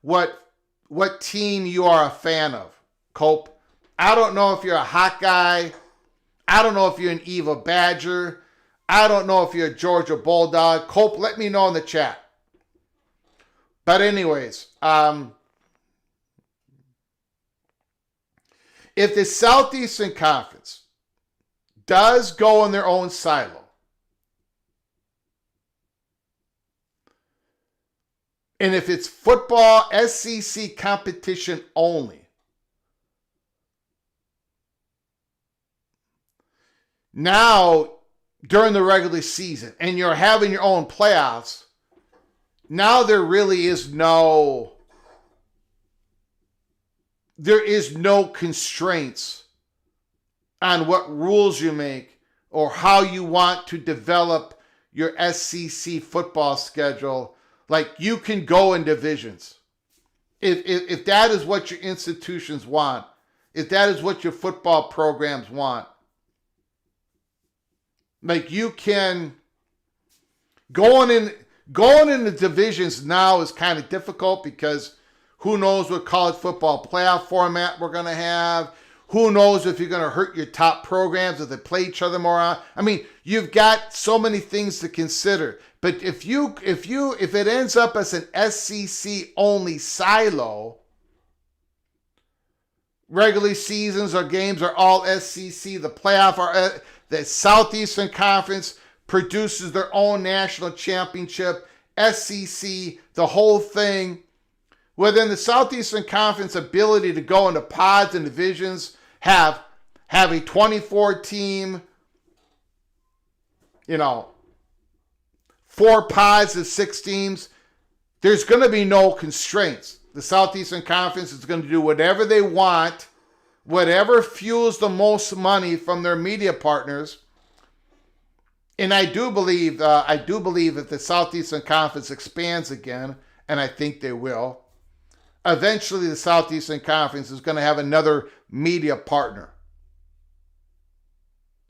what team you are a fan of. Cope, I don't know if you're a Hawkeye. I don't know if you're an Eva Badger. I don't know if you're a Georgia Bulldog. Cope, let me know in the chat. But anyways, if the Southeastern Conference does go in their own silo, and if it's football SEC competition only, now during the regular season, and you're having your own playoffs, now there really is no constraints on what rules you make or how you want to develop your SEC football schedule. Like, you can go in divisions. If that is what your institutions want, if that is what your football programs want, like, you can going in the divisions now is kind of difficult because who knows what college football playoff format we're going to have. Who knows if you're going to hurt your top programs if they play each other more on. I mean, you've got so many things to consider. But if it ends up as an SEC only silo, regular seasons or games are all SEC, the playoff are the Southeastern Conference produces their own national championship, SEC, the whole thing. Within the Southeastern Conference ability to go into pods and divisions, have a 24 team, 4 pods of 6 teams, there's going to be no constraints. The Southeastern Conference is going to do whatever they want, whatever fuels the most money from their media partners. And I do believe if the Southeastern Conference expands again, and I think they will, eventually the Southeastern Conference is going to have another media partner.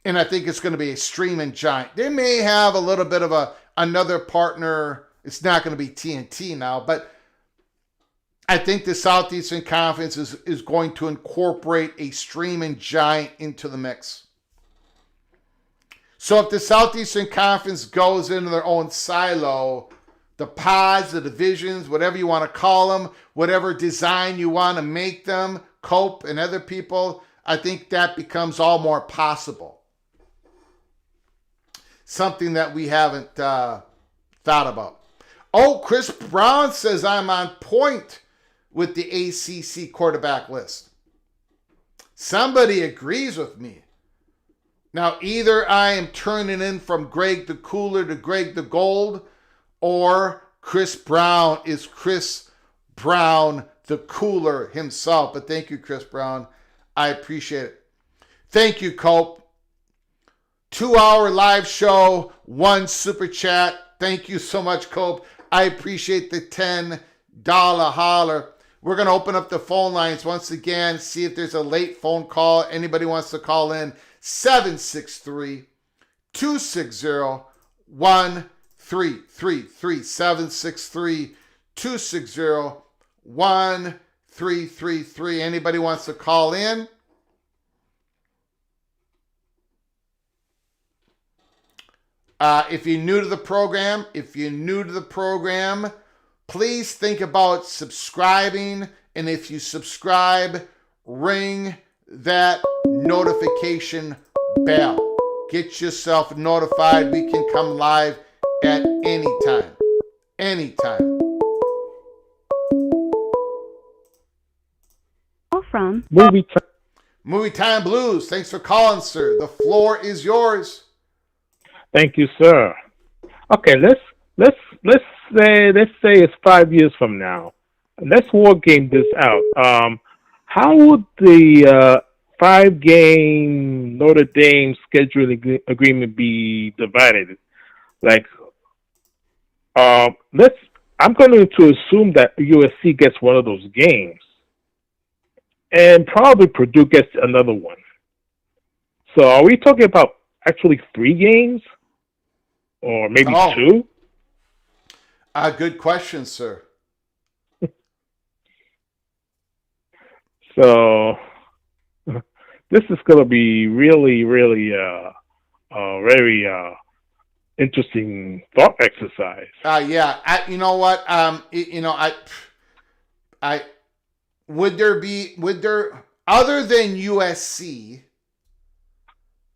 And I think it's going to be a streaming giant. They may have a little bit of another partner It's not going to be TNT now, but I think the Southeastern Conference is going to incorporate a streaming giant into the mix. So if the Southeastern Conference goes into their own silo, the pods, the divisions, whatever you want to call them, whatever design you want to make them, Cope and other people, I think that becomes all more possible. Something that we haven't thought about. Oh, Chris Brown says I'm on point with the ACC quarterback list. Somebody agrees with me. Now, either I am turning in from Greg the Cooler to Greg the Gold, or Chris Brown is Chris Brown the Cooler himself. But thank you, Chris Brown. I appreciate it. Thank you, Cope. 2-hour live show, 1 super chat. Thank you so much, Cope. I appreciate the $10 holler. We're going to open up the phone lines once again, see if there's a late phone call. Anybody wants to call in, 763-260-1333. 763-260-1333. Anybody wants to call in? If you're new to the program, please think about subscribing. And if you subscribe, ring that notification bell. Get yourself notified. We can come live at any time. Anytime. From Movie Time Blues. Thanks for calling, sir. The floor is yours. Thank you, sir. Okay, let's say it's 5 years from now. Let's war game this out. How would the 5-game Notre Dame scheduling agreement be divided? Like, I'm going to assume that USC gets one of those games, and probably Purdue gets another one. So, are we talking about actually 3 games? Or maybe 2? Good question, sir. So this is going to be really, really very interesting thought exercise. Yeah. You know what? Would there other than USC?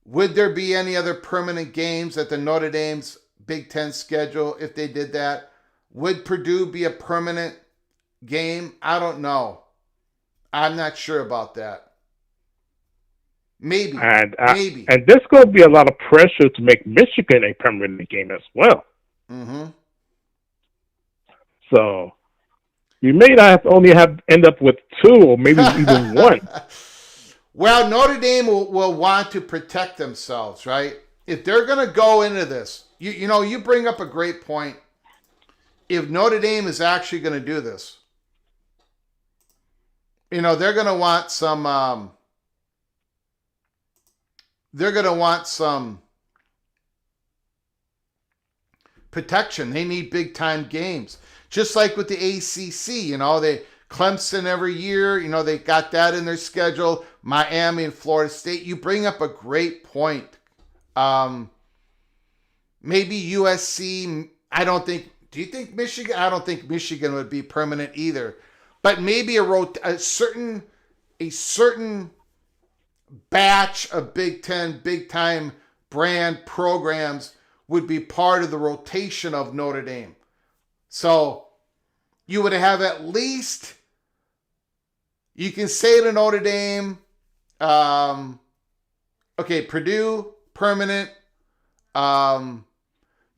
Would there be any other permanent games at the Notre Dame's Big Ten schedule if they did that? Would Purdue be a permanent game? I don't know. I'm not sure about that. Maybe. Maybe. And there's going to be a lot of pressure to make Michigan a permanent game as well. Mm-hmm. So you may not end up with 2 or maybe even 1. Well, Notre Dame will want to protect themselves, right? If they're going to go into this, you bring up a great point. If Notre Dame is actually going to do this, they're going to want some. They're going to want some protection. They need big time games, just like with the ACC. They Clemson every year. They got that in their schedule. Miami and Florida State. You bring up a great point. Maybe USC. I don't think. Do you think Michigan? I don't think Michigan would be permanent either. But maybe a certain batch of Big Ten, big time brand programs would be part of the rotation of Notre Dame. So you would have at least. You can say to Notre Dame. Okay, Purdue, permanent.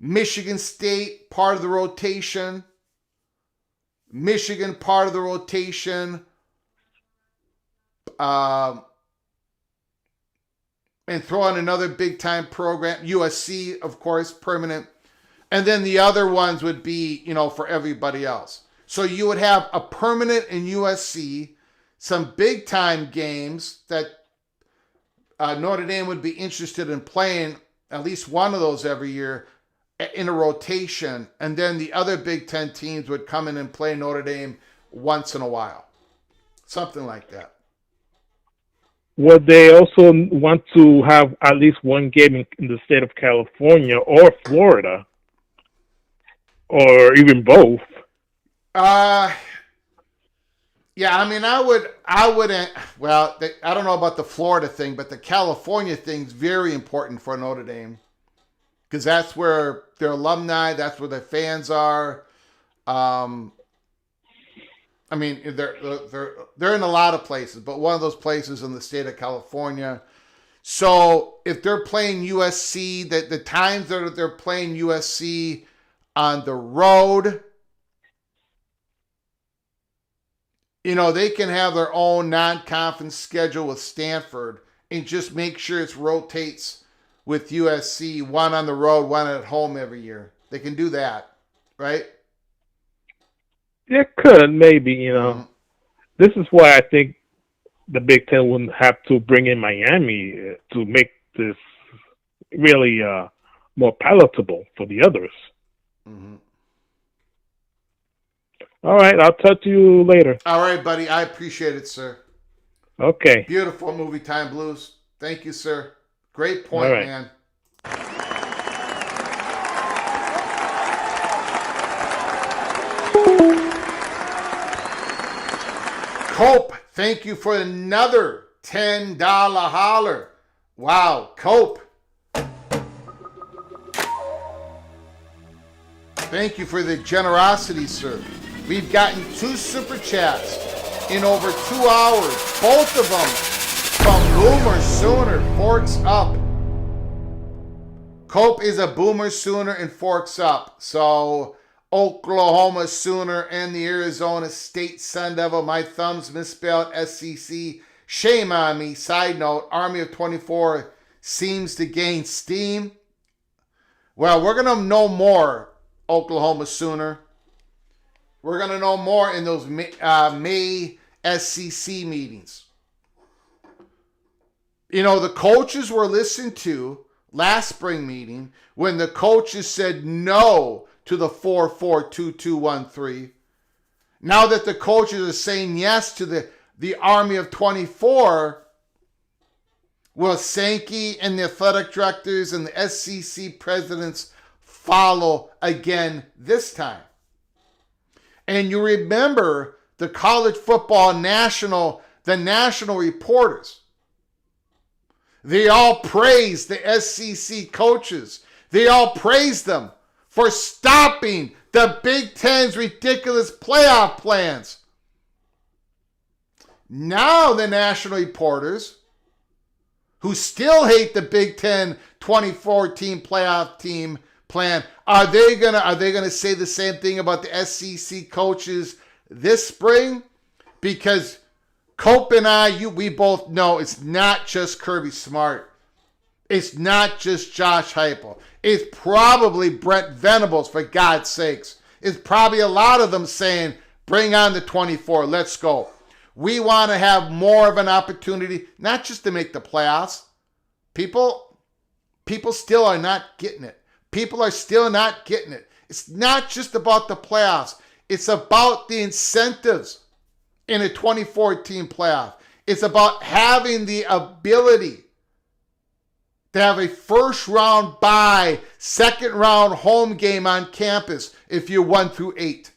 Michigan State, part of the rotation. Michigan, part of the rotation. And throw in another big-time program. USC, of course, permanent. And then the other ones would be, for everybody else. So you would have a permanent in USC, some big-time games that Notre Dame would be interested in playing, at least one of those every year. in a rotation, and then the other Big Ten teams would come in and play Notre Dame once in a while. Something like that. Would they also want to have at least one game in the state of California or Florida, or even both? Yeah, I mean, I wouldn't. Well, I don't know about the Florida thing, but the California thing's very important for Notre Dame because that's where their alumni, that's where their fans are. I mean, they're in a lot of places, but one of those places in the state of California. So if they're playing USC, the times that they're playing USC on the road, you know, they can have their own non-conference schedule with Stanford and just make sure it rotates with USC, one on the road, one at home every year. They can do that, right? It could, maybe, you know. Mm-hmm. This is why I think the Big Ten wouldn't have to bring in Miami to make this really more palatable for the others. Mm-hmm. All right, I'll talk to you later. All right, buddy. I appreciate it, sir. Okay. Beautiful Movie Time Blues. Thank you, sir. Great point, right, man. Cope, thank you for another $10 holler. Wow, Cope. Thank you for the generosity, sir. We've gotten 2 super chats in over 2 hours. Both of them from Boomer Sooner, Forks Up. Cope is a Boomer Sooner and Forks Up. So Oklahoma Sooner and the Arizona State Sun Devil. My thumbs misspelled SEC. Shame on me. Side note, Army of 24 seems to gain steam. Well, we're going to know more, Oklahoma Sooner. We're going to know more in those May SEC meetings. You know, the coaches were listened to last spring meeting when the coaches said no to the 4-4-2-2-1-3. Now that the coaches are saying yes to the Army of 24, will Sankey and the athletic directors and the SEC presidents follow again this time? And you remember the college football national reporters. They all praised the SEC coaches. They all praised them for stopping the Big Ten's ridiculous playoff plans. Now the national reporters, who still hate the Big Ten 2014 playoff team plan, are they gonna say the same thing about the SEC coaches this spring? Because Cope and we both know it's not just Kirby Smart. It's not just Josh Heupel. It's probably Brent Venables, for God's sakes. It's probably a lot of them saying, bring on the 24, let's go. We want to have more of an opportunity, not just to make the playoffs. People still are not getting it. People are still not getting it. It's not just about the playoffs. It's about the incentives in a 2014 playoff. It's about having the ability to have a first round bye, second round home game on campus if you're 1 through 8.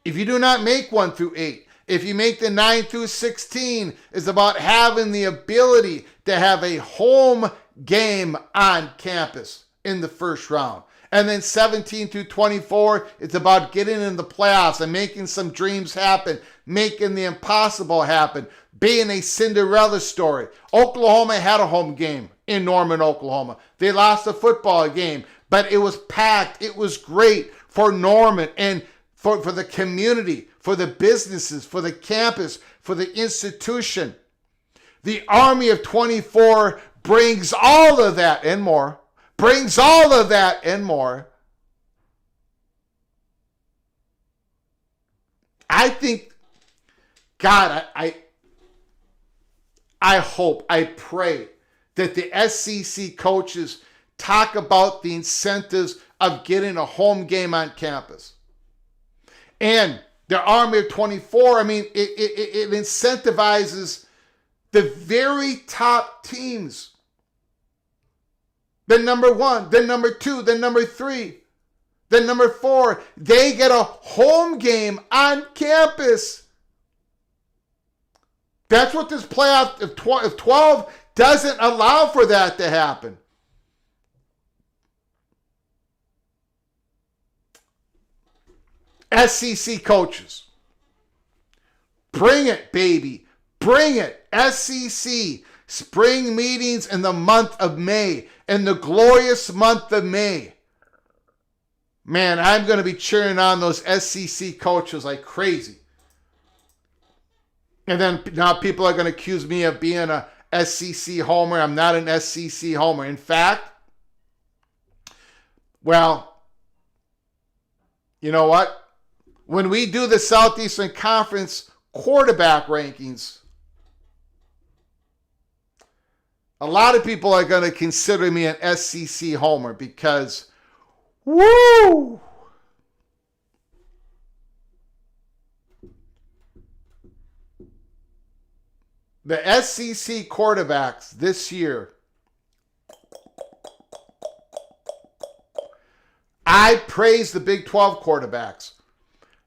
If you do not make 1 through 8, if you make the 9 through 16, it's about having the ability to have a home game on campus in the first round. And then 17 through 24, it's about getting in the playoffs and making some dreams happen, making the impossible happen, being a Cinderella story. Oklahoma had a home game in Norman, Oklahoma. They lost a football game, but it was packed. It was great for Norman and for the community, for the businesses, for the campus, for the institution. The Army of 24 brings all of that and more. Brings all of that and more. I think, God, I hope, I pray that the SEC coaches talk about the incentives of getting a home game on campus. And the Army of 24, I mean, it incentivizes the very top teams. The number 1, the number 2, the number 3, the number 4. They get a home game on campus. That's what this playoff, if 12 doesn't allow for that to happen. SEC coaches, bring it, baby. Bring it. SEC spring meetings in the month of May, in the glorious month of May. Man, I'm going to be cheering on those SEC coaches like crazy. And then now people are going to accuse me of being a SEC homer. I'm not an SEC homer. In fact, well, you know what? When we do the Southeastern Conference quarterback rankings, a lot of people are going to consider me an SEC homer because, woo! The SEC quarterbacks this year, I praise the Big 12 quarterbacks.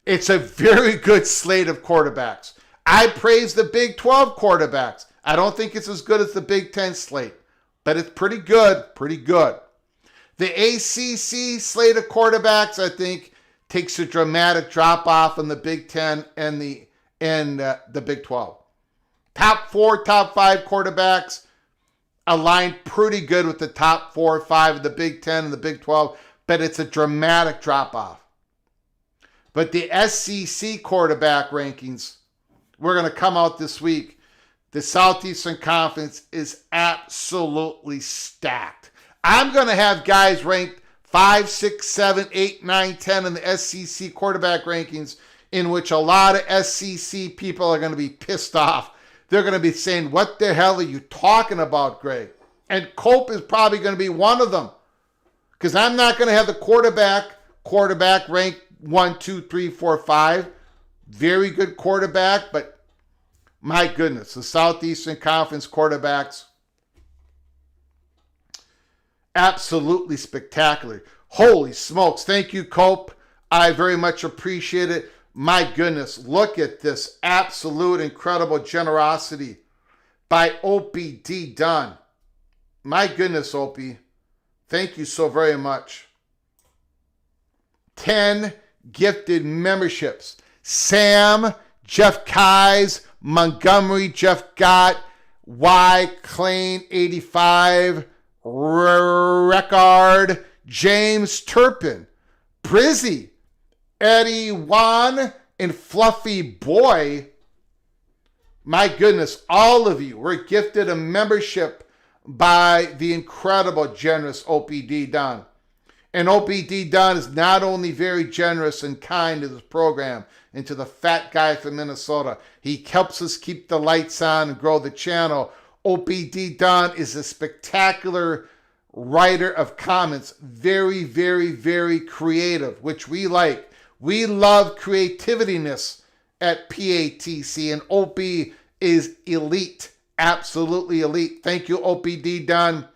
It's a very good slate of quarterbacks. I praise the Big 12 quarterbacks. I don't think it's as good as the Big 10 slate, but it's pretty good, pretty good. The ACC slate of quarterbacks, I think, takes a dramatic drop off in the Big 10 and the Big 12. Top 4, top 5 quarterbacks align pretty good with the top 4 or 5 of the Big 10 and the Big 12, but it's a dramatic drop off. But the SEC quarterback rankings, we're going to come out this week. The Southeastern Conference is absolutely stacked. I'm going to have guys ranked 5, 6, 7, 8, 9, 10 in the SEC quarterback rankings, in which a lot of SEC people are going to be pissed off. They're going to be saying, what the hell are you talking about, Greg? And Cope is probably going to be one of them. Because I'm not going to have the quarterback ranked 1, 2, 3, 4, 5. Very good quarterback, but my goodness, the Southeastern Conference quarterbacks, absolutely spectacular. Holy smokes. Thank you, Cope. I very much appreciate it. My goodness, look at this absolute incredible generosity by Opie D. Dunn. My goodness, Opie. Thank you so very much. 10 gifted memberships. Sam, Jeff Keyes, Montgomery, Jeff Gott, Y. Klein, 85, Reckard, James Turpin, Brizzy, Eddie Wan, and Fluffy Boy. My goodness, all of you were gifted a membership by the incredible, generous OPD Dunn. And OPD Dunn is not only very generous and kind to this program and to the fat guy from Minnesota, he helps us keep the lights on and grow the channel. OPD Dunn is a spectacular writer of comments, very, very, very creative, which we like. We love creativityness at PATC, and OP is elite, absolutely elite. Thank you, OPD Dunn.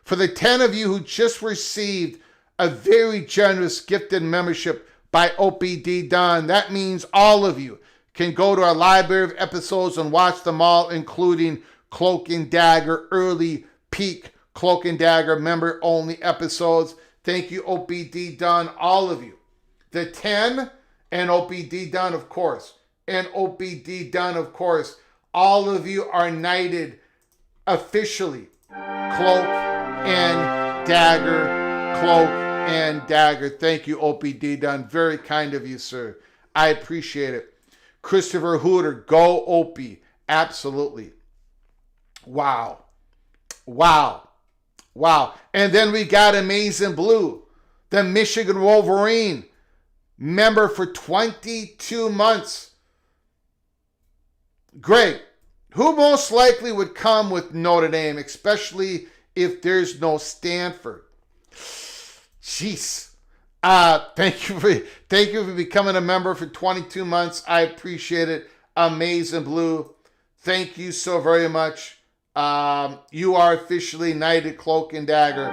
For the 10 of you who just received a very generous gifted membership by OPD Dunn, that means all of you can go to our library of episodes and watch them all, including Cloak and Dagger, early peak Cloak and Dagger member-only episodes. Thank you, OPD Dunn, all of you. The 10 and OPD Dunn, of course. And OPD Dunn, of course. All of you are knighted officially. Cloak and Dagger. Cloak and Dagger. Thank you, OPD Dunn. Very kind of you, sir. I appreciate it. Christopher Hooter, go Opie. Absolutely. Wow. Wow. Wow. And then we got Amazing Blue, the Michigan Wolverine, member for 22 months. Greg, who most likely would come with Notre Dame, especially if there's no Stanford? Jeez. Thank you for becoming a member for 22 months. I appreciate it. Amazing Blue. Thank you so very much. You are officially knighted Cloak and Dagger.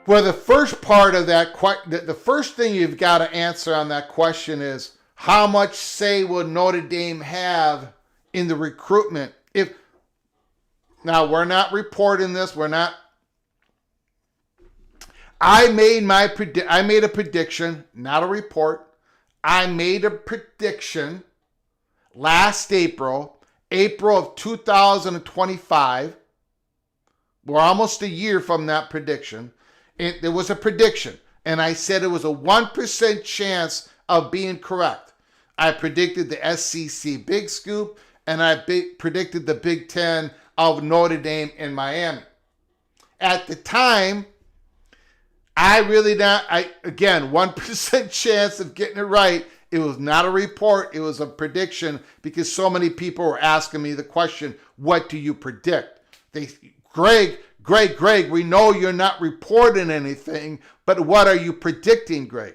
Well, the first part of that, the first thing you've got to answer on that question is, how much say will Notre Dame have in the recruitment? Now, we're not reporting this. We're not. I made a prediction, not a report. I made a prediction last April of 2025. We're almost a year from that prediction. There was a prediction, and I said it was a 1% chance of being correct. I predicted the SEC Big Scoop, and I predicted the Big Ten of Notre Dame and Miami. At the time, again, 1% chance of getting it right. It was not a report. It was a prediction because so many people were asking me the question, what do you predict? Greg, we know you're not reporting anything, but what are you predicting, Greg?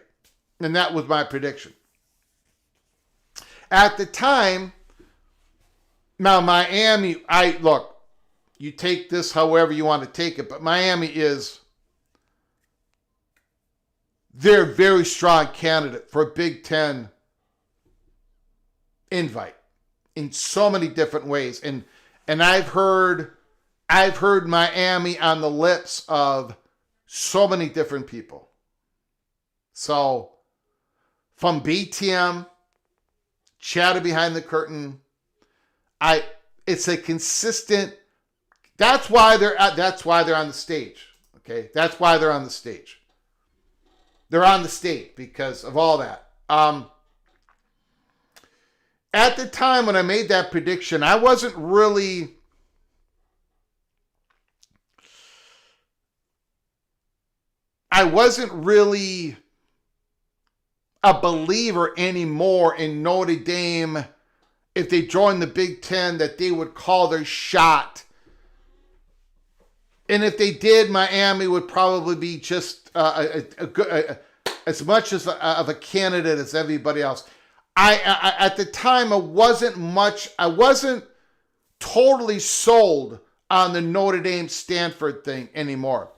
And that was my prediction. At the time, now Miami, look, you take this however you want to take it, but Miami they're a very strong candidate for a Big Ten invite in so many different ways. And I've heard Miami on the lips of so many different people. So from BTM, chatter behind the curtain, it's a consistent. That's why they're on the stage. Okay, that's why they're on the stage. They're on the stage because of all that. At the time when I made that prediction, I wasn't really a believer anymore in Notre Dame. If they joined the Big Ten, that they would call their shot. And if they did, Miami would probably be just as much of a candidate as everybody else. At the time, I wasn't totally sold on the Notre Dame Stanford thing anymore.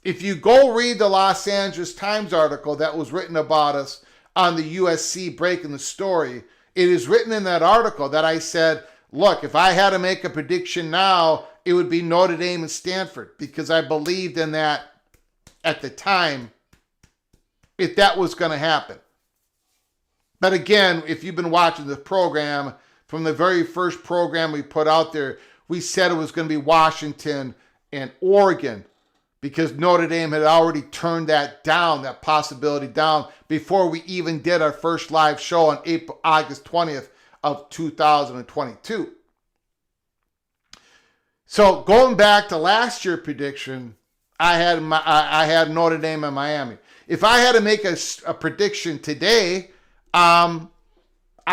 If you go read the Los Angeles Times article that was written about us on the USC breaking the story, it is written in that article that I said, look, if I had to make a prediction now, it would be Notre Dame and Stanford, because I believed in that at the time, if that was going to happen. But again, if you've been watching the program, from the very first program we put out there, we said it was going to be Washington and Oregon, because Notre Dame had already turned that possibility down, before we even did our first live show on August 20th of 2022. So going back to last year's prediction, I had Notre Dame and Miami. If I had to make a prediction today, I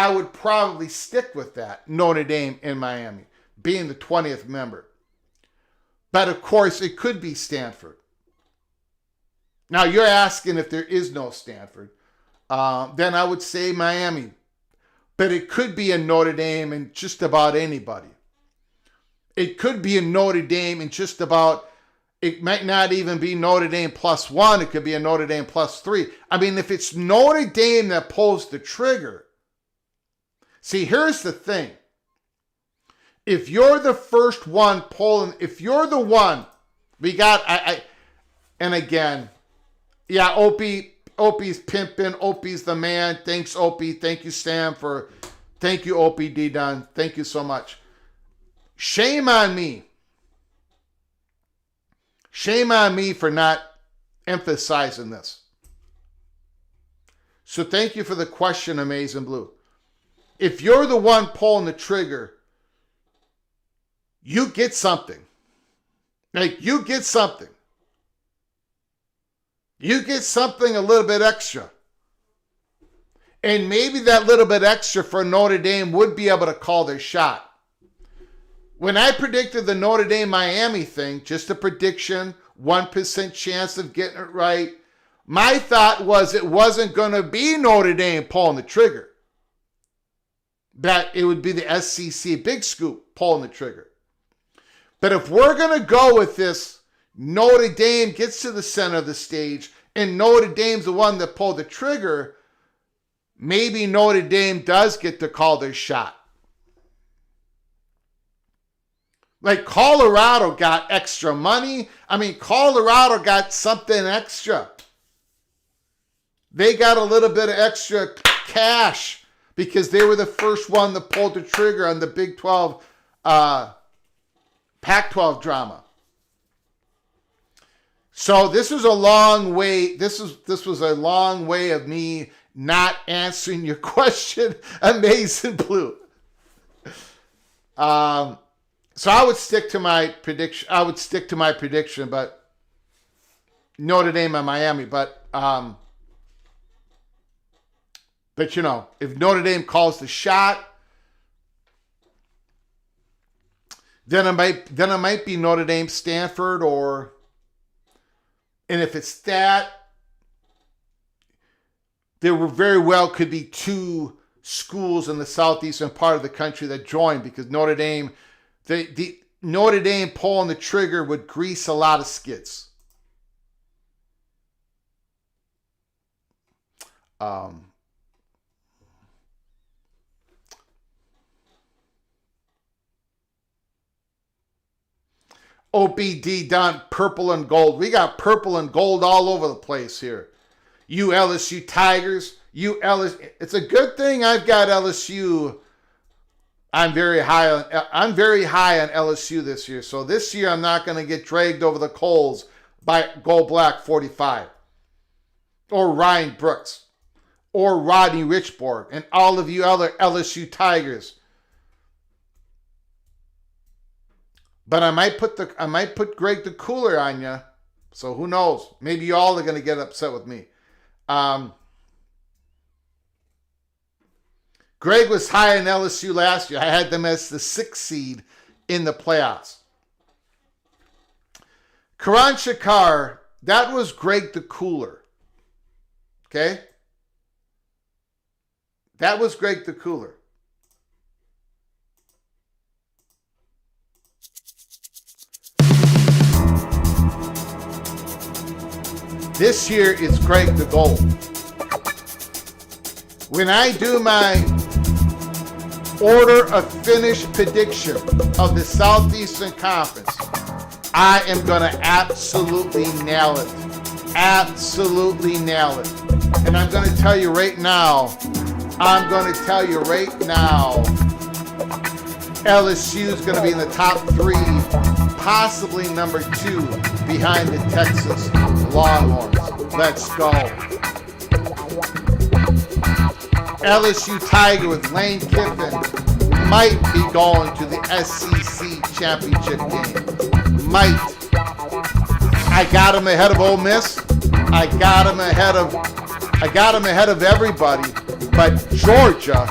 would probably stick with that, Notre Dame and Miami, being the 20th member. But of course, it could be Stanford. Now, you're asking if there is no Stanford. Then I would say Miami. But it could be a Notre Dame and just about anybody. It could be a Notre Dame and just about, it might not even be Notre Dame +1. It could be a Notre Dame +3. I mean, if it's Notre Dame that pulls the trigger. See, here's the thing. If you're the first one pulling, if you're the one, and again, yeah, Opie's pimping. Opie's the man. Thanks, Opie. Thank you, Sam, thank you, Opie D. Dunn. Thank you so much. Shame on me. Shame on me for not emphasizing this. So thank you for the question, Amazing Blue. If you're the one pulling the trigger, you get something. Like, you get something. You get something a little bit extra. And maybe that little bit extra for Notre Dame would be able to call their shot. When I predicted the Notre Dame Miami thing, just a prediction, 1% chance of getting it right, my thought was it wasn't going to be Notre Dame pulling the trigger. That it would be the SEC Big Scoop pulling the trigger. But if we're going to go with this, Notre Dame gets to the center of the stage and Notre Dame's the one that pulled the trigger, maybe Notre Dame does get to call their shot. Like Colorado got extra money. I mean, Colorado got something extra. They got a little bit of extra cash because they were the first one that pulled the trigger on the Big 12, Pac-12 drama. So this was a long way. This was a long way of me not answering your question, Amazing Blue. So I would stick to my prediction. But Notre Dame and Miami. But you know, if Notre Dame calls the shot, then it might be Notre Dame, Stanford, and if it's that, there very well could be two schools in the southeastern part of the country that join because Notre Dame, the Notre Dame pulling the trigger would grease a lot of skids. OBD done purple and gold. We got purple and gold all over the place here. You LSU Tigers, you LSU. It's a good thing I've got LSU. I'm very high on LSU this year. So this year I'm not going to get dragged over the coals by Gold Black 45 or Ryan Brooks or Rodney Richborg and all of you other LSU Tigers. But I might put Greg the Cooler on you. So who knows? Maybe you all are going to get upset with me. Greg was high in LSU last year. I had them as the 6th seed in the playoffs. Karan Shakar, that was Greg the Cooler. Okay? That was Greg the Cooler. This year it's Greg the Gold. When I do my order of finish prediction of the Southeastern Conference, I am going to absolutely nail it. Absolutely nail it. And I'm going to tell you right now, LSU is going to be in the top 3, possibly number 2 behind the Texas Longhorns. Let's go. LSU Tiger with Lane Kiffin might be going to the SEC championship game. Might. I got him ahead of Ole Miss. I got him ahead of everybody but Georgia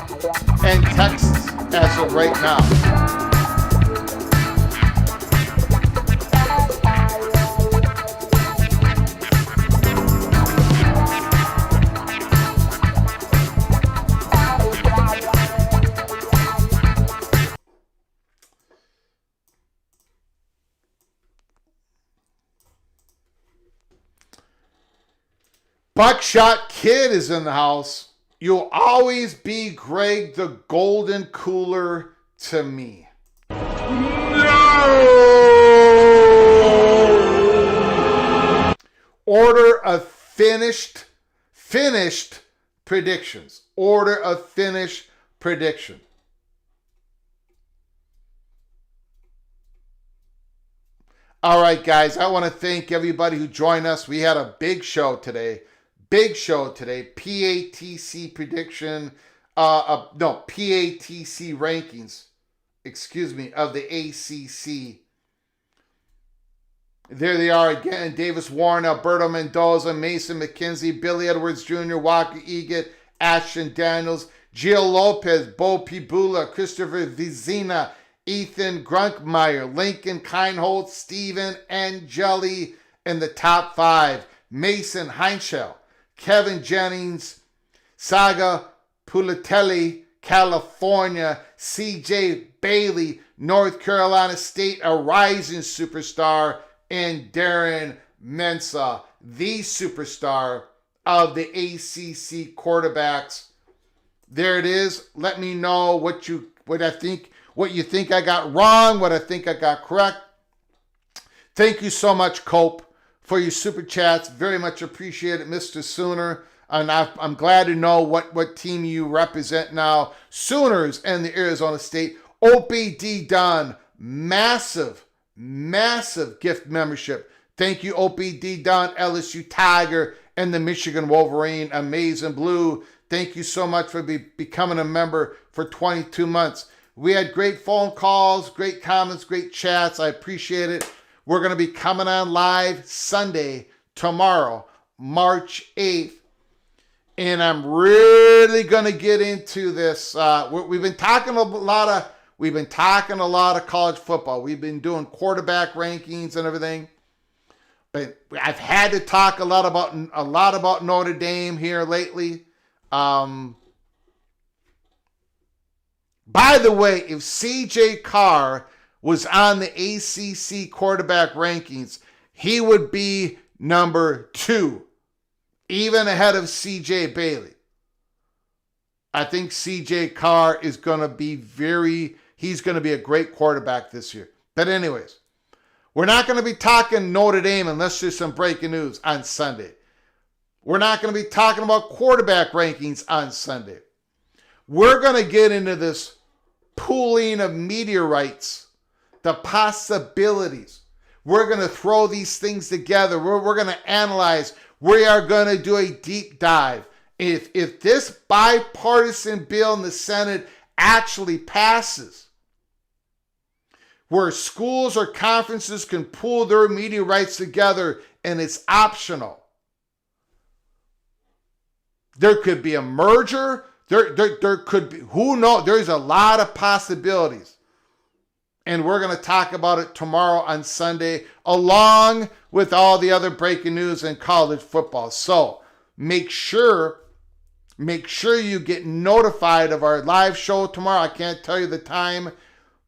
and Texas as of right now. Buckshot Kid is in the house. You'll always be Greg the Golden Cooler to me. No! Order of finished predictions. Order of finished prediction. All right, guys, I want to thank everybody who joined us. We had a big show today. PATC prediction, PATC rankings, of the ACC. There they are again. Davis Warren, Alberto Mendoza, Mason McKenzie, Billy Edwards Jr., Walker Egan, Ashton Daniels, Gio Lopez, Bo Pibula, Christopher Vizina, Ethan Grunkmeyer, Lincoln Kindholt, Steven Angeli in the top 5. Mason Heinschel, Kevin Jennings, Saga Pulitelli, California, CJ Bailey, North Carolina State, a rising superstar, and Darren Mensah, the superstar of the ACC quarterbacks. There it is. Let me know what you think I got wrong, what I think I got correct. Thank you so much, Cope, for your super chats. Very much appreciate it, Mr. Sooner. And I'm glad to know what team you represent now. Sooners and the Arizona State. OPD Dunn, massive gift membership. Thank you, OPD Dunn, LSU Tiger, and the Michigan Wolverine, Amazing Blue. Thank you so much for becoming a member for 22 months. We had great phone calls, great comments, great chats. I appreciate it. We're going to be coming on live Sunday, tomorrow, March 8th. And I'm really going to get into this. We've been talking a lot of college football. We've been doing quarterback rankings and everything. But I've had to talk a lot about Notre Dame here lately. By the way, if CJ Carr was on the ACC quarterback rankings, he would be number 2, even ahead of CJ Bailey. I think CJ Carr is going to be he's going to be a great quarterback this year. But anyways, we're not going to be talking Notre Dame unless there's some breaking news on Sunday. We're not going to be talking about quarterback rankings on Sunday. We're going to get into this pooling of meteorites, the possibilities. We're going to throw these things together. We're going to analyze. We are going to do a deep dive. If this bipartisan bill in the Senate actually passes, where schools or conferences can pool their meteorites together and it's optional, there could be a merger. There could be, who knows? There's a lot of possibilities. And we're going to talk about it tomorrow on Sunday, along with all the other breaking news in college football. So make sure you get notified of our live show tomorrow. I can't tell you the time,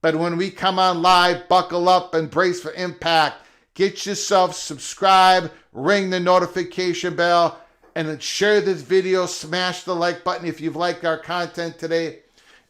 but when we come on live, buckle up and brace for impact. Get yourself subscribed, ring the notification bell, and then share this video. Smash the like button if you've liked our content today.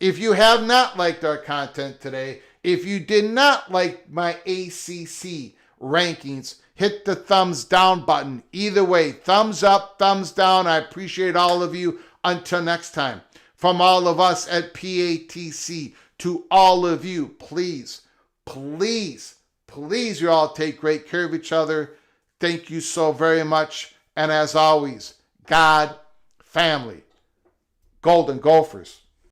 If you have not liked our content today, if you did not like my ACC rankings, hit the thumbs down button. Either way, thumbs up, thumbs down. I appreciate all of you. Until next time, from all of us at PATC to all of you, please, you all take great care of each other. Thank you so very much. And as always, God, family, Golden Gophers.